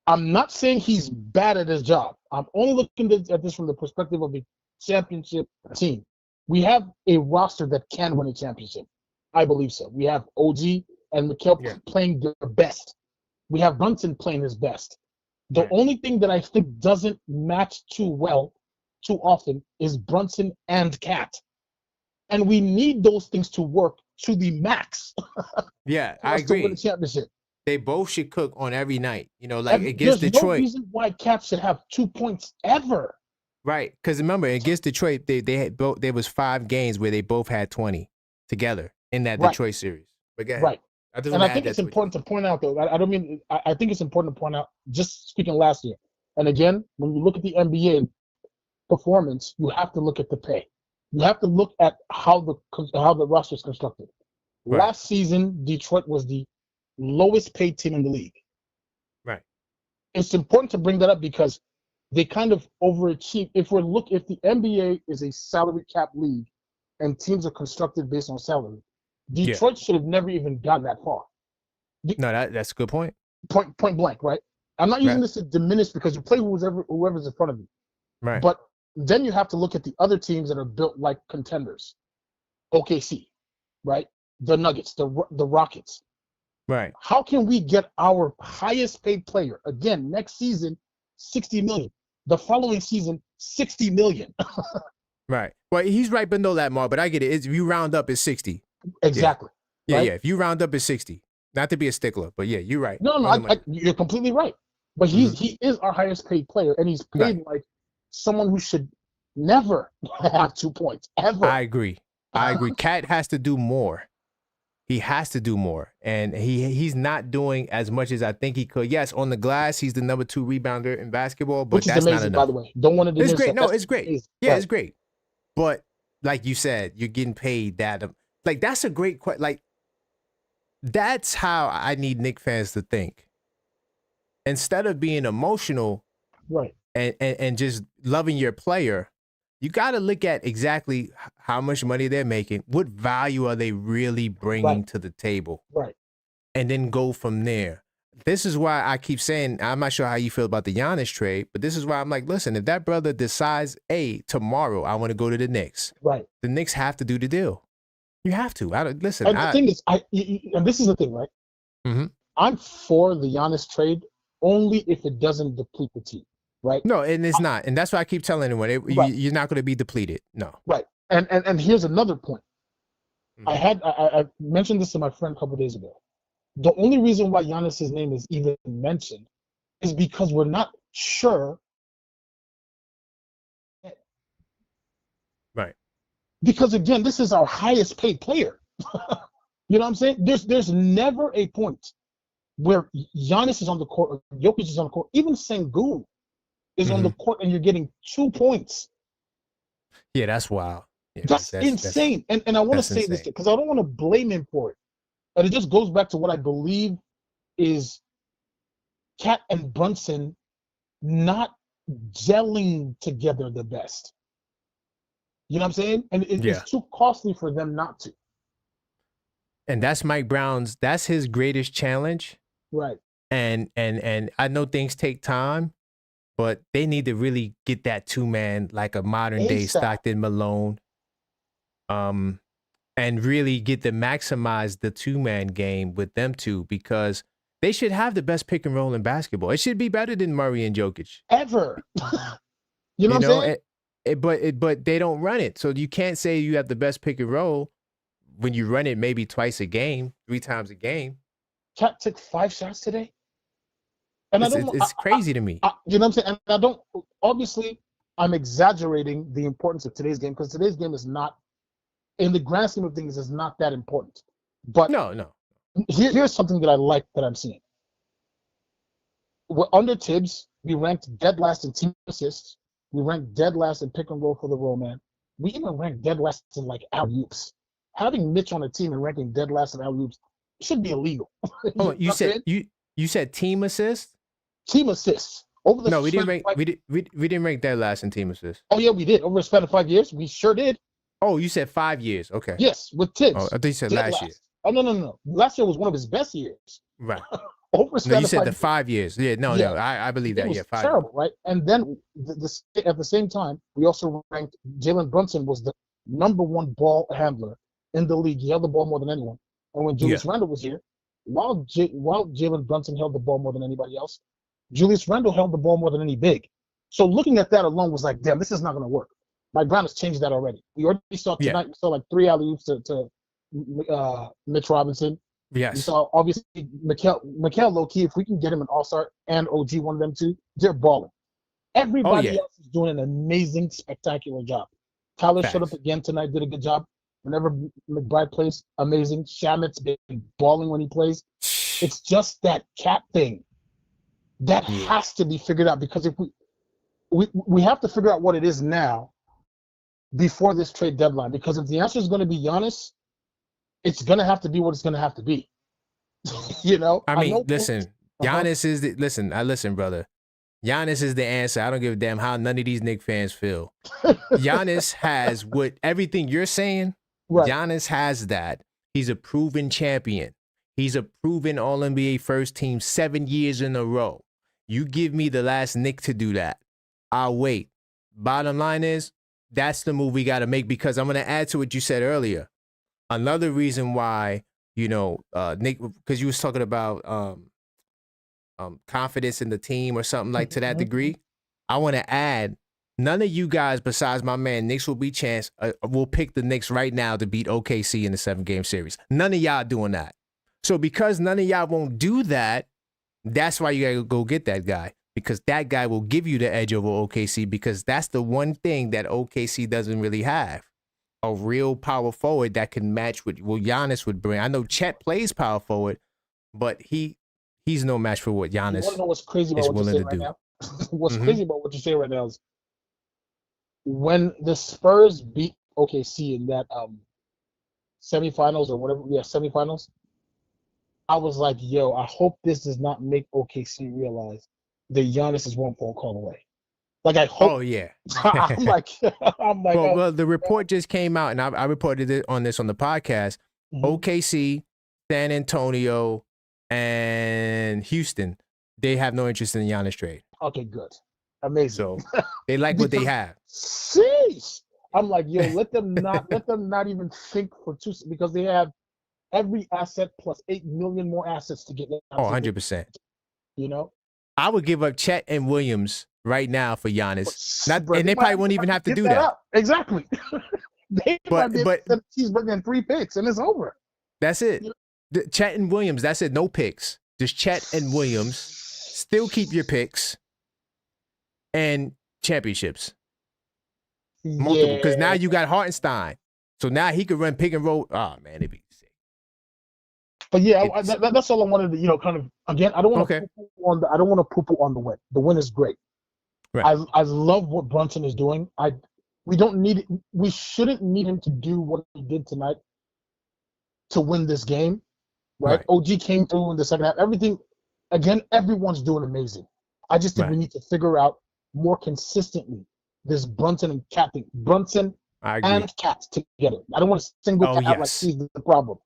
I'm not saying he's bad at his job. I'm only looking at this from the perspective of a championship team. We have a roster that can win a championship. I believe so. We have OG and Mikal playing their best. We have Brunson playing his best. The only thing that I think doesn't match too often is Brunson and Cat. And we need those things to work to the max. Yeah, I agree. To win a championship. They both should cook on every night. You know, like And against there's no Detroit. reason why Cap should have 2 points ever. Right. Because remember, against Detroit, they had both there was 5 games where they both had 20 together in that Right. Detroit series. But go ahead. Right. I just And want I to add think that it's to what you important to point out, though. I don't mean. I think it's important to point out. Just speaking last year, and again, when you look at the NBA performance, you have to look at the pay. You have to look at how the roster is constructed. Right. Last season, Detroit was the lowest paid team in the league. Right. It's important to bring that up because they kind of overachieve. If the NBA is a salary cap league and teams are constructed based on salary, Detroit should have never even gotten that far. No, that's a good point. Point blank, right? I'm not using this to diminish because you play whoever's in front of you. Right. But then you have to look at the other teams that are built like contenders. OKC, right? The Nuggets, the Rockets. Right. How can we get our highest paid player again next season, $60 million? The following season, $60 million. Right. Well, he's right below that mark, but I get it. If you round up, it's 60. Exactly. Yeah, right? yeah. If you round up, it's 60. Not to be a stickler, but yeah, you're right. No, you're completely right. But he is our highest paid player, and he's paid like someone who should never have 2 points ever. I agree. Cat has to do more. He has to do more, and he's not doing as much as I think he could. Yes, on the glass, he's the number 2 rebounder in basketball, but Which that's is amazing, not enough. by the way. Don't want to diminish It's great. that. No, That's it's great. amazing. Yeah, Right. it's great. But like you said, you're getting paid that. Like that's a great question. Like that's how I need Knicks fans to think. Instead of being emotional, right, and just loving your player, you got to look at exactly how much money they're making, what value are they really bringing to the table, right, and then go from there. This is why I keep saying, I'm not sure how you feel about the Giannis trade, but this is why I'm like, listen, if that brother decides, hey, tomorrow I want to go to the Knicks, right, the Knicks have to do the deal. You have to. Listen. And the thing is, and this is the thing, right? Mm-hmm. I'm for the Giannis trade only if it doesn't deplete the team, right? No, and it's not, and that's why I keep telling everyone, you're not going to be depleted. No. Right. And here's another point. Mm-hmm. I mentioned this to my friend a couple of days ago. The only reason why Giannis's name is even mentioned is because we're not sure. Right. Because again, this is our highest paid player. You know what I'm saying? There's never a point where Giannis is on the court, or Jokic is on the court, even Sengun is on the court, and you're getting 2 points. Yeah, that's wild. Yeah, that's insane. And I want to say this because I don't want to blame him for it. And it just goes back to what I believe is Cat and Brunson not gelling together the best. You know what I'm saying? And it's too costly for them not to. And that's Mike Brown's, that's his greatest challenge. Right. And I know things take time, but they need to really get that 2-man, like a modern day Stockton Malone. And really get to maximize the 2-man game with them two, because they should have the best pick and roll in basketball. It should be better than Murray and Jokic. Ever. You know what I'm saying? But they don't run it. So you can't say you have the best pick and roll when you run it maybe twice a game, 3 times a game. Cat took 5 shots today. And it's crazy to me. You know what I'm saying? And I don't, obviously, I'm exaggerating the importance of today's game because today's game is not, in the grand scheme of things, is not that important. But no. Here's something that I like that I'm seeing. Under Tibbs, we ranked dead last in team assists. We ranked dead last in pick and roll for the roll man. We even ranked dead last in like alley-oops. Having Mitch on a team and ranking dead last in alley-oops should be illegal. You said team assists? Team assists. Over the we didn't rank. We didn't rank dead last in team assists. Oh yeah, we did. Over a span of 5 years, we sure did. Oh, you said 5 years. Okay. Yes, with Tibbs. Oh, I thought you said last year. Oh no. Last year was one of his best years. Right. Over a span you of said 5 the years. 5 years. Yeah, no. I believe that. It was 5 terrible, years. right? And then at the same time, we also ranked Jalen Brunson was the #1 ball handler in the league. He held the ball more than anyone. And when Julius Randle was here, while Jalen Brunson held the ball more than anybody else, Julius Randle held the ball more than any big. So looking at that alone was like, damn, this is not going to work. Mike Brown has changed that already. We already saw tonight. We saw like 3 alley-oops to Mitch Robinson. We Yes. saw obviously Mikel low key. If we can get him an all-star and OG, one of them two, they're balling. Everybody yeah. else is doing an amazing, spectacular job. Tyler showed up Facts. again tonight, did a good job. Whenever McBride plays, amazing. Shamit's been balling when he plays. It's just that cat thing that Yeah. has to be figured out, because if we have to figure out what it is now before this trade deadline, because if the answer is going to be Giannis, it's going to have to be what it's going to have to be. You know, I I mean, know. listen, Giannis is the listen, brother. Giannis is the answer. I don't give a damn how none of these Knicks fans feel. Giannis has what everything you're saying. Right. Giannis has that. He's a proven champion. He's a proven All-NBA first team 7 years in a row. You give me the last Knick to do that, I'll wait. Bottom line is, that's the move we got to make, because I'm going to add to what you said earlier. Another reason why, Nick, because you was talking about confidence in the team or something like to that degree. I want to add, none of you guys besides my man Knicks will be chance will pick the Knicks right now to beat OKC in the 7-game series. None of y'all doing that. So because none of y'all won't do that, that's why you gotta go get that guy, because that guy will give you the edge over OKC, because that's the one thing that OKC doesn't really have. A real power forward that can match what Giannis would bring. I know Chet plays power forward, but he's no match for what You want to Giannis know what's crazy is about what you're willing saying to right do. now? What's Mhm. crazy about what you're saying right now is when the Spurs beat OKC in that semifinals or whatever, semifinals. I was like, yo, I hope this does not make OKC realize that Giannis is one phone call away. Like, I hope. Oh yeah. I'm like, well, the report just came out, and I reported it on this on the podcast. OKC, San Antonio, and Houston, they have no interest in the Giannis trade. Okay, good, amazing. So they like what they have. Sheesh. I'm like, yo, let them not even think for two, because they have every asset plus 8 million more assets to get. Oh, 100%. You know, I would give up Chet and Williams right now for Giannis. Bro, and they probably won't even have to do that. Up. Exactly. They might be but cheeseburger and 3 picks, and it's over. That's it. Chet and Williams, that's it. No picks. Just Chet and Williams. Still keep your picks. And championships. Multiple. Because now you got Hartenstein. So now he could run pick and roll. Oh, man, it'd be sick. But yeah, that's all I wanted to, kind of, again, I don't want to poo-poo on the win. The win is great. Right. I love what Brunson is doing. We shouldn't need him to do what he did tonight to win this game. Right? OG came through in the second half. Everything, again, everyone's doing amazing. I just think we need to figure out more consistently this Brunson and Cat thing. Brunson and Cat together. I don't want to single Cat out like he's the problem.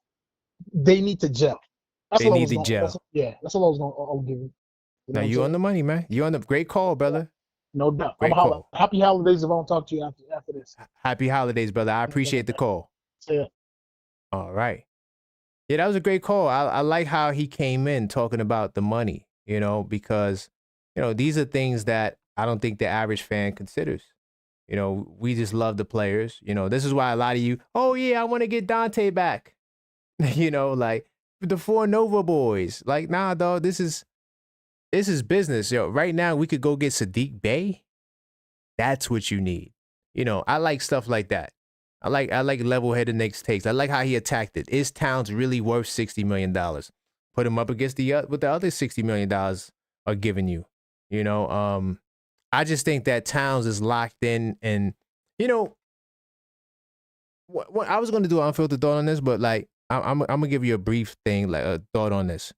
They need to gel. That's they need to gel. That's all I was going to give you. Now you on the money, man. You on the great call, brother. No doubt. Happy holidays if I don't talk to you after this. Happy holidays, brother. I appreciate the call. Yeah. All right. Yeah, that was a great call. I like how he came in talking about the money, because, these are things that I don't think the average fan considers. We just love the players. This is why a lot of you, oh, yeah, I want to get Dante back. Like the 4 Nova boys. Like, nah, dog, this is business. Right now we could go get Sadiq Bey. That's what you need. I like stuff like that. I like level-headed Knicks takes. I like how he attacked it. Is Towns really worth $60 million? Put him up against what the other $60 million are giving you. I just think that Towns is locked in, and what I was going to do an unfiltered thought on this, but like I'm gonna give you a brief thing, like a thought on this.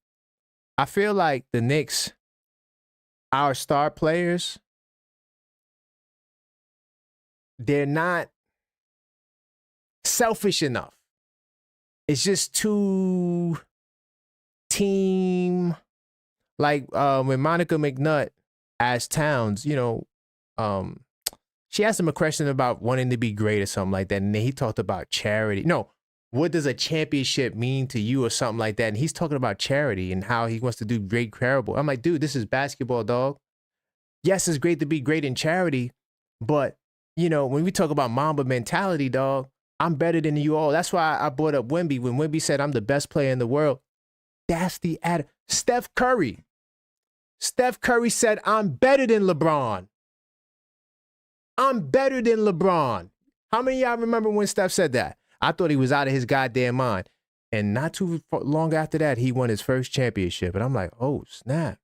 I feel like the Knicks, our star players, they're not selfish enough. It's just too team. Like when Monica McNutt asked Towns, she asked him a question about wanting to be great or something like that, and then he talked about charity. No, what does a championship mean to you or something like that? And he's talking about charity and how he wants to do great charitable. I'm like, dude, this is basketball, dog. Yes, it's great to be great in charity, but when we talk about Mamba mentality, dog, I'm better than you all. That's why I brought up Wemby. When Wemby said I'm the best player in the world, That's the ad. Steph Curry. Steph Curry said, I'm better than LeBron. I'm better than LeBron. How many of y'all remember when Steph said that? I thought he was out of his goddamn mind. And not too long after that, he won his first championship. And I'm like, oh, snap.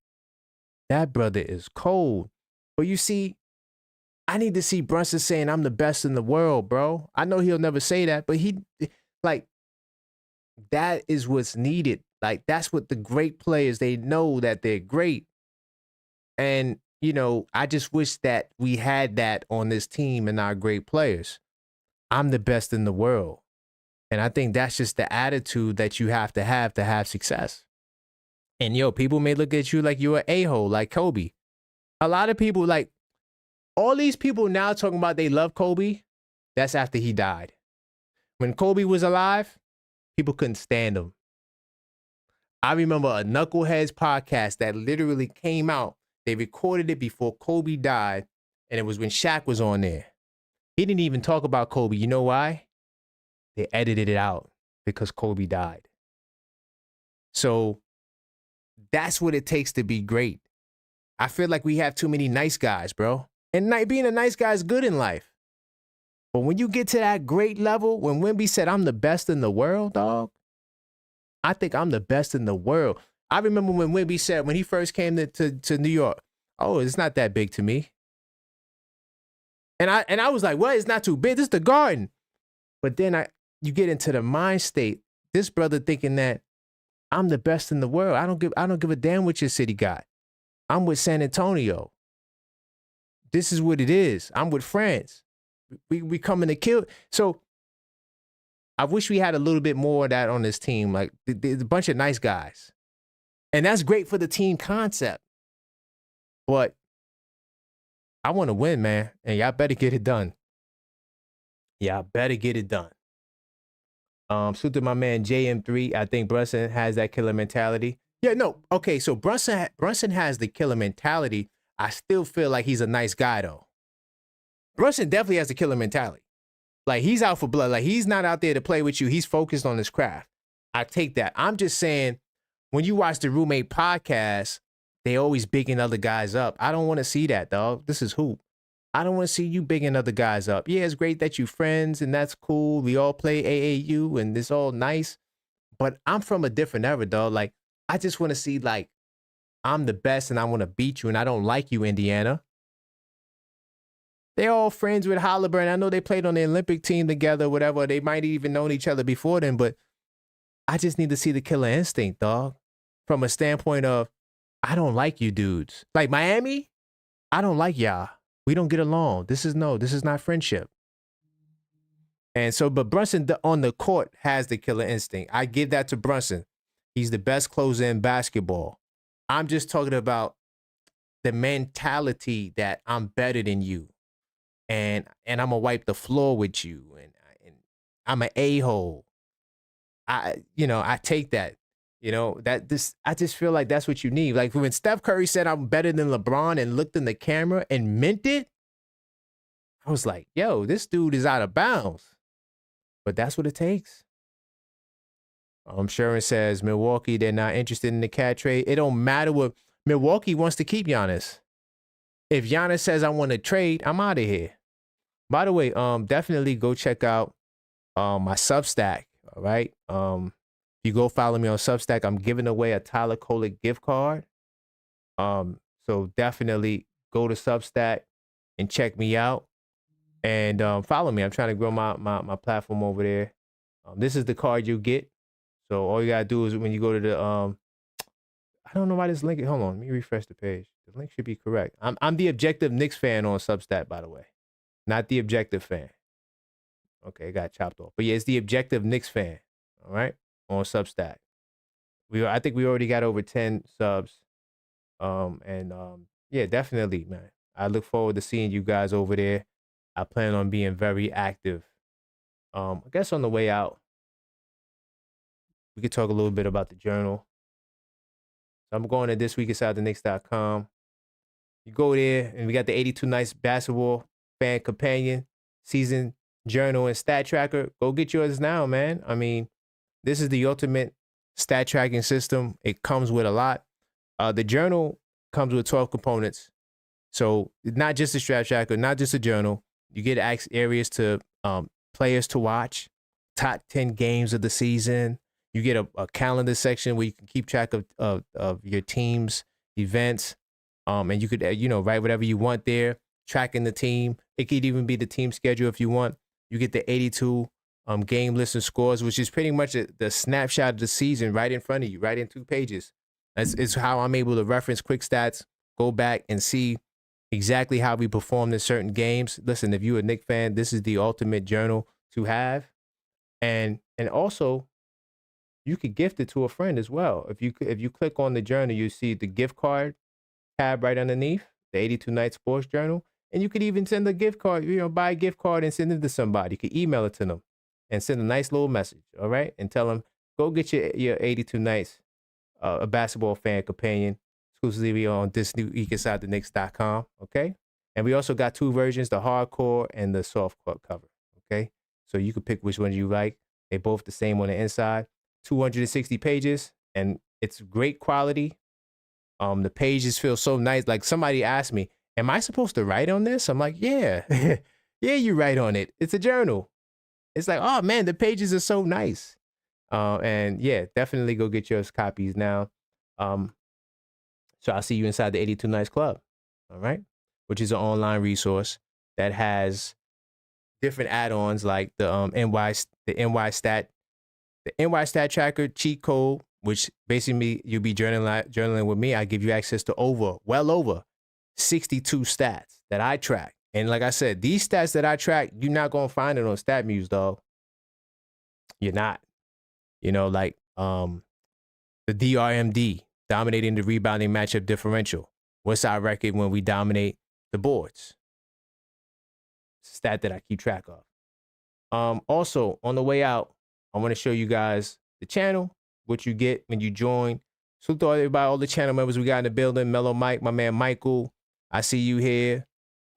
That brother is cold. But you see, I need to see Brunson saying I'm the best in the world, bro. I know he'll never say that, but that is what's needed. Like, that's what the great players, they know that they're great. And, you know, I just wish that we had that on this team and our great players. I'm the best in the world. And I think that's just the attitude that you have to have success. And, yo, people may look at you like you're an a-hole, like Kobe. A lot of people, like, all these people now talking about they love Kobe, that's after he died. When Kobe was alive, people couldn't stand him. I remember a Knuckleheads podcast that literally came out. They recorded it before Kobe died, and it was when Shaq was on there. He didn't even talk about Kobe. You know why? They edited it out because Kobe died. So that's what it takes to be great. I feel like we have too many nice guys, bro. And being a nice guy is good in life. But when you get to that great level, when Wemby said, I'm the best in the world, dog, I think I'm the best in the world. I remember when Wemby said, when he first came to New York, oh, it's not that big to me. And I was like, what? It's not too big. This is the Garden. But then you get into the mind state. This brother thinking that I'm the best in the world. I don't give a damn what your city got. I'm with San Antonio. This is what it is. I'm with France. We coming to kill. So I wish we had a little bit more of that on this team. Like, there's a bunch of nice guys. And that's great for the team concept. But I want to win, man. And y'all better get it done. Y'all better get it done. Salute to my man JM3. I think Brunson has that killer mentality. Yeah, no. Okay, so Brunson has the killer mentality. I still feel like he's a nice guy, though. Brunson definitely has the killer mentality. Like, he's out for blood. Like, he's not out there to play with you. He's focused on his craft. I take that. I'm just saying, when you watch the Roommate podcast, they always bigging other guys up. I don't want to see that, dog. This is hoop. I don't want to see you bigging other guys up. Yeah, it's great that you friends, and that's cool. We all play AAU, and it's all nice. But I'm from a different era, dog. Like, I just want to see, like, I'm the best, and I want to beat you, and I don't like you, Indiana. They're all friends with Halliburton. I know they played on the Olympic team together, whatever. They might have even known each other before then, but I just need to see the killer instinct, dog. From a standpoint of, I don't like you dudes. Like Miami, I don't like y'all. We don't get along. This is not friendship. And so, but Brunson on the court has the killer instinct. I give that to Brunson. He's the best closer in basketball. I'm just talking about the mentality that I'm better than you. And I'm gonna wipe the floor with you. And I'm an a-hole. I take that. I just feel like that's what you need. Like when Steph Curry said I'm better than LeBron and looked in the camera and meant it, I was like, yo, this dude is out of bounds. But that's what it takes. Sharon says, Milwaukee, they're not interested in the cat trade. It don't matter what Milwaukee wants to keep Giannis. If Giannis says I want to trade, I'm out of here. By the way, definitely go check out my Substack. All right. If you go follow me on Substack, I'm giving away a Tyler Kolek gift card. So definitely go to Substack and check me out and follow me. I'm trying to grow my platform over there. This is the card you get. So all you gotta do is when you go to the I don't know why this link. Hold on, let me refresh the page. The link should be correct. I'm the Objective Knicks fan on Substack, by the way, not the Objective fan. Okay, it got chopped off. But yeah, it's the Objective Knicks fan. All right, on Substack. I think we already got over 10 subs. Yeah, definitely, man. I look forward to seeing you guys over there. I plan on being very active. I guess on the way out, we could talk a little bit about the journal. So I'm going to thisweekinsidetheknicks.com. You go there, and we got the 82 Nights Basketball Fan Companion Season Journal and Stat Tracker. Go get yours now, man. I mean, this is the ultimate stat tracking system. It comes with a lot. The journal comes with 12 components. So not just a stat tracker, not just a journal. You get areas to players to watch, top 10 games of the season. You get a calendar section where you can keep track of your team's events. And you could, write whatever you want there, tracking the team. It could even be the team schedule if you want. You get the 82 game list and scores, which is pretty much the snapshot of the season right in front of you, right in 2 pages. That's how I'm able to reference quick stats, go back and see exactly how we performed in certain games. Listen, if you're a Knicks fan, this is the ultimate journal to have. And also, you could gift it to a friend as well. If you click on the journal, you see the gift card tab right underneath, the 82 Night Sports Journal. And you could even send a gift card, buy a gift card and send it to somebody. You could email it to them and send a nice little message, all right? And tell them, go get your 82 Nights, a basketball fan companion, exclusively on this new InsideTheKnicks.com, okay? And we also got 2 versions, the hardcore and the soft cover, okay? So you can pick which one you like. They're both the same on the inside. 260 pages, and it's great quality. The pages feel so nice. Like somebody asked me, am I supposed to write on this? I'm like, yeah. Yeah, you write on it. It's a journal. It's like, oh man, the pages are so nice. And yeah, definitely go get yours copies now. So I'll see you inside the 82 Nights Club. All right. Which is an online resource that has different add-ons like the NY Stat Tracker cheat code, which basically you'll be journaling with me. I give you access to well over 62 stats that I track. And like I said, these stats that I track, you're not going to find it on StatMuse, dog. You're not. Like the DRMD, dominating the rebounding matchup differential. What's our record when we dominate the boards? Stat that I keep track of. Also, on the way out, I want to show you guys the channel, what you get when you join. Salute to everybody, all the channel members we got in the building. Mellow Mike, my man Michael, I see you here.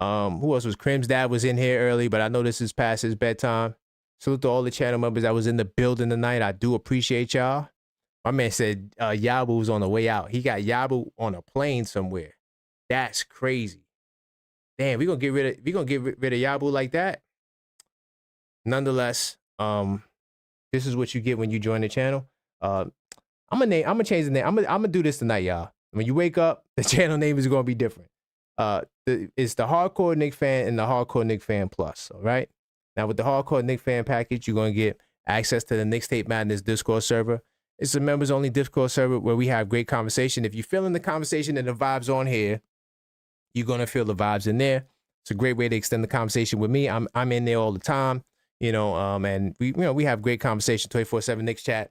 Who else was? Crim's dad was in here early, but I know this is past his bedtime. Salute to all the channel members that was in the building tonight. I do appreciate y'all. My man said Yabu was on the way out. He got Yabu on a plane somewhere. That's crazy. Damn, we gonna get rid of Yabu like that. Nonetheless, this is what you get when you join the channel. I'm gonna change the name. I'm gonna do this tonight, y'all. When you wake up, the channel name is gonna be different. It's the Hardcore Knicks Fan and the Hardcore Knicks Fan Plus. All right. Now with the Hardcore Knicks Fan package, you're gonna get access to the Knicks Tape Madness Discord server. It's a members only Discord server where we have great conversation. If you're feeling the conversation and the vibes on here, you're gonna feel the vibes in there. It's a great way to extend the conversation with me. I'm in there all the time, and we have great conversation, 24/7 Knicks chat,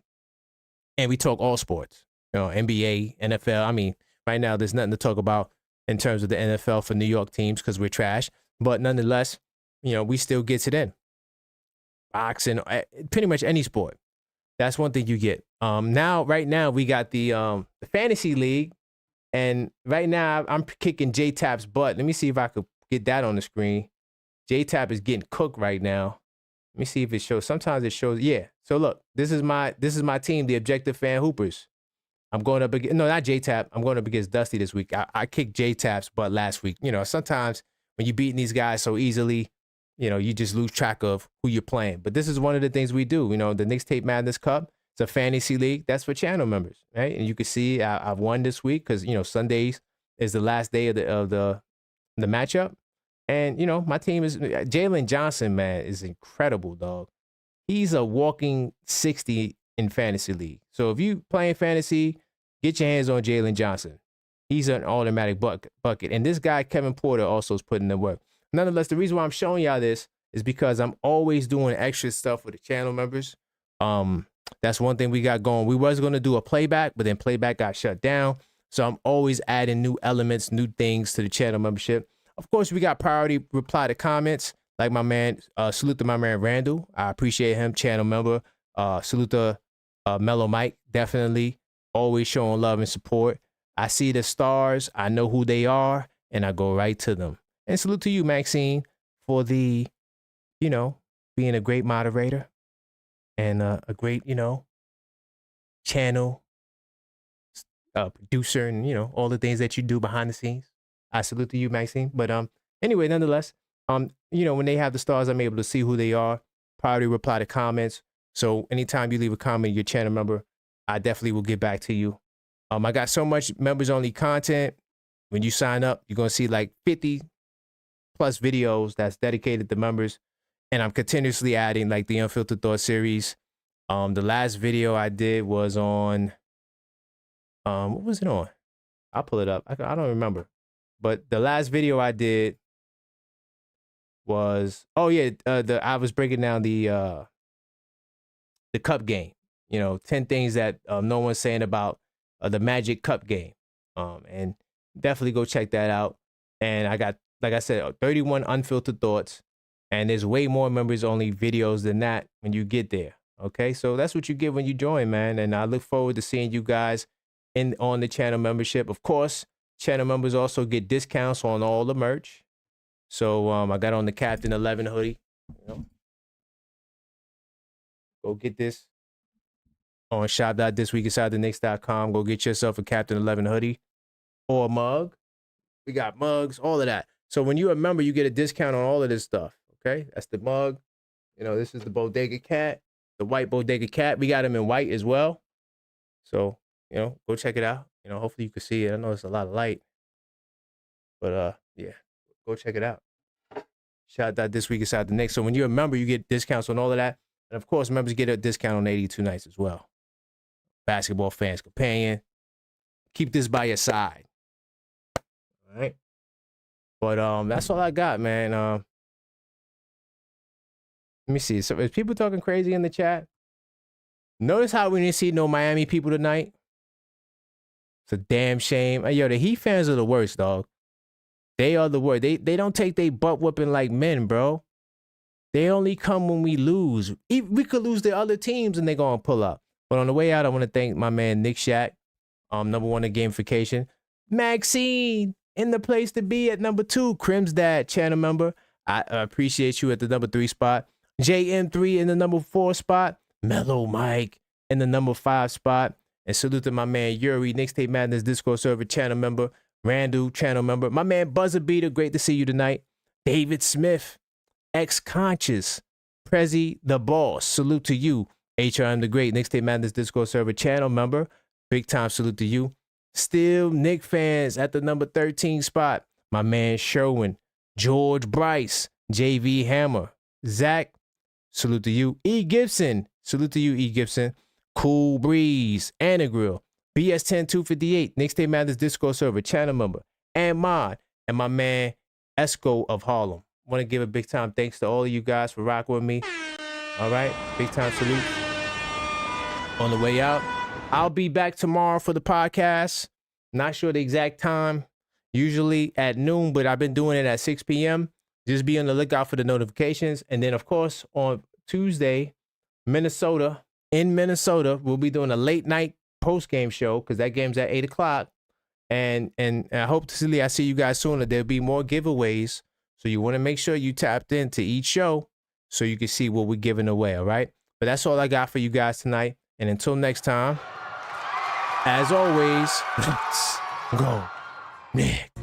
and we talk all sports, NBA, NFL. I mean, right now there's nothing to talk about in terms of the NFL for New York teams because we're trash, but nonetheless, we still gets it in. Boxing, pretty much any sport. That's one thing you get. Right now we got the fantasy league, and right now I'm kicking J-Tap's butt. Let me see if I could get that on the screen. J-Tap is getting cooked right now. Let me see if it shows. Sometimes it shows. Yeah. So look, this is my team, the Objective Fan Hoopers. I'm going up against, no, not J-Tap. I'm going up against Dusty this week. I kicked J-Tap's butt last week. Sometimes when you're beating these guys so easily, you just lose track of who you're playing. But this is one of the things we do. The Knicks Tape Madness Cup. It's a fantasy league. That's for channel members, right? And you can see I've won this week because Sundays is the last day of the matchup. And my team is Jalen Johnson, man, is incredible, dog. He's a walking 60 in fantasy league. So if you playing fantasy, get your hands on Jalen Johnson. He's an automatic bucket. And this guy, Kevin Porter, also is putting in work. Nonetheless, the reason why I'm showing y'all this is because I'm always doing extra stuff with the channel members. That's one thing we got going. We was going to do a playback, but then playback got shut down. So I'm always adding new elements, new things to the channel membership. Of course, we got priority reply to comments, like my man, salute to my man Randall. I appreciate him, channel member. Salute to Mellow Mike, definitely always showing love and support. I see the stars, I know who they are, and I go right to them. And salute to you, Maxine, for the, being a great moderator and a great, channel, producer, and all the things that you do behind the scenes. I salute to you, Maxine. But anyway, nonetheless, when they have the stars, I'm able to see who they are. Priority reply to comments. So anytime you leave a comment, your channel member, I definitely will get back to you. I got so much members only content. When you sign up, you're gonna see like 50 plus videos that's dedicated to members, and I'm continuously adding like the Unfiltered Thought series. The last video I did was on, what was it on? I'll pull it up. I don't remember, but the last video I did was, I was breaking down the Cup game. 10 things that no one's saying about the Magic Cup game. And definitely go check that out. And I got, like I said, 31 unfiltered thoughts. And there's way more members only videos than that when you get there. Okay, so that's what you get when you join, man. And I look forward to seeing you guys on the channel membership. Of course, channel members also get discounts on all the merch. So I got on the Captain 11 hoodie. Go get this on shop.thisweekinsidetheknicks.com. Go get yourself a Captain 11 hoodie or a mug. We got mugs, all of that. So when you're a member, you get a discount on all of this stuff. Okay, that's the mug. This is the Bodega Cat, the white Bodega Cat. We got them in white as well. So go check it out. Hopefully you can see it. I know it's a lot of light, but yeah, go check it out. Shout out This Week Inside the Knicks. So when you're a member, you get discounts on all of that. And of course, members get a discount on 82 nights as well. Basketball Fans Companion. Keep this by your side. All right. But that's all I got, man. Let me see. So is people talking crazy in the chat? Notice how we didn't see no Miami people tonight? It's a damn shame. Yo, the Heat fans are the worst, dog. They are the worst. They don't take their butt whooping like men, bro. They only come when we lose. We could lose the other teams and they're going to pull up. But on the way out, I want to thank my man, Nick Shack, number 1 in gamification. Maxine, in the place to be at number 2. Crim's dad, channel member. I appreciate you at the number 3 spot. JM3 in the number 4 spot. Mellow Mike in the number 5 spot. And salute to my man, Yuri, Knicks Tape Madness Discord server, channel member. Randall, channel member. My man, Buzzer Beater, great to see you tonight. David Smith. Ex-Conscious, Prezi the Boss, salute to you. HRM the Great, Knicks Tape Madness Discord server channel member, big time salute to you. Still Knick fans at the number 13 spot, my man Sherwin, George Bryce, JV Hammer, Zach, salute to you. E. Gibson, salute to you, E. Gibson. Cool Breeze, Anna Grill, BS10258, Knicks Tape Madness Discord server channel member, and mod, and my man Esco of Harlem. Want to give a big time thanks to all of you guys for rocking with me. All right, big time salute. On the way out, I'll be back tomorrow for the podcast. Not sure the exact time, usually at noon, but I've been doing it at 6 p.m. Just be on the lookout for the notifications. And then, of course, on Tuesday, in Minnesota, we'll be doing a late night post-game show because that game's at 8 o'clock. And I hope to see you guys sooner. There'll be more giveaways. So you want to make sure you tapped into each show so you can see what we're giving away, all right? But that's all I got for you guys tonight. And until next time, as always, let's go Knicks.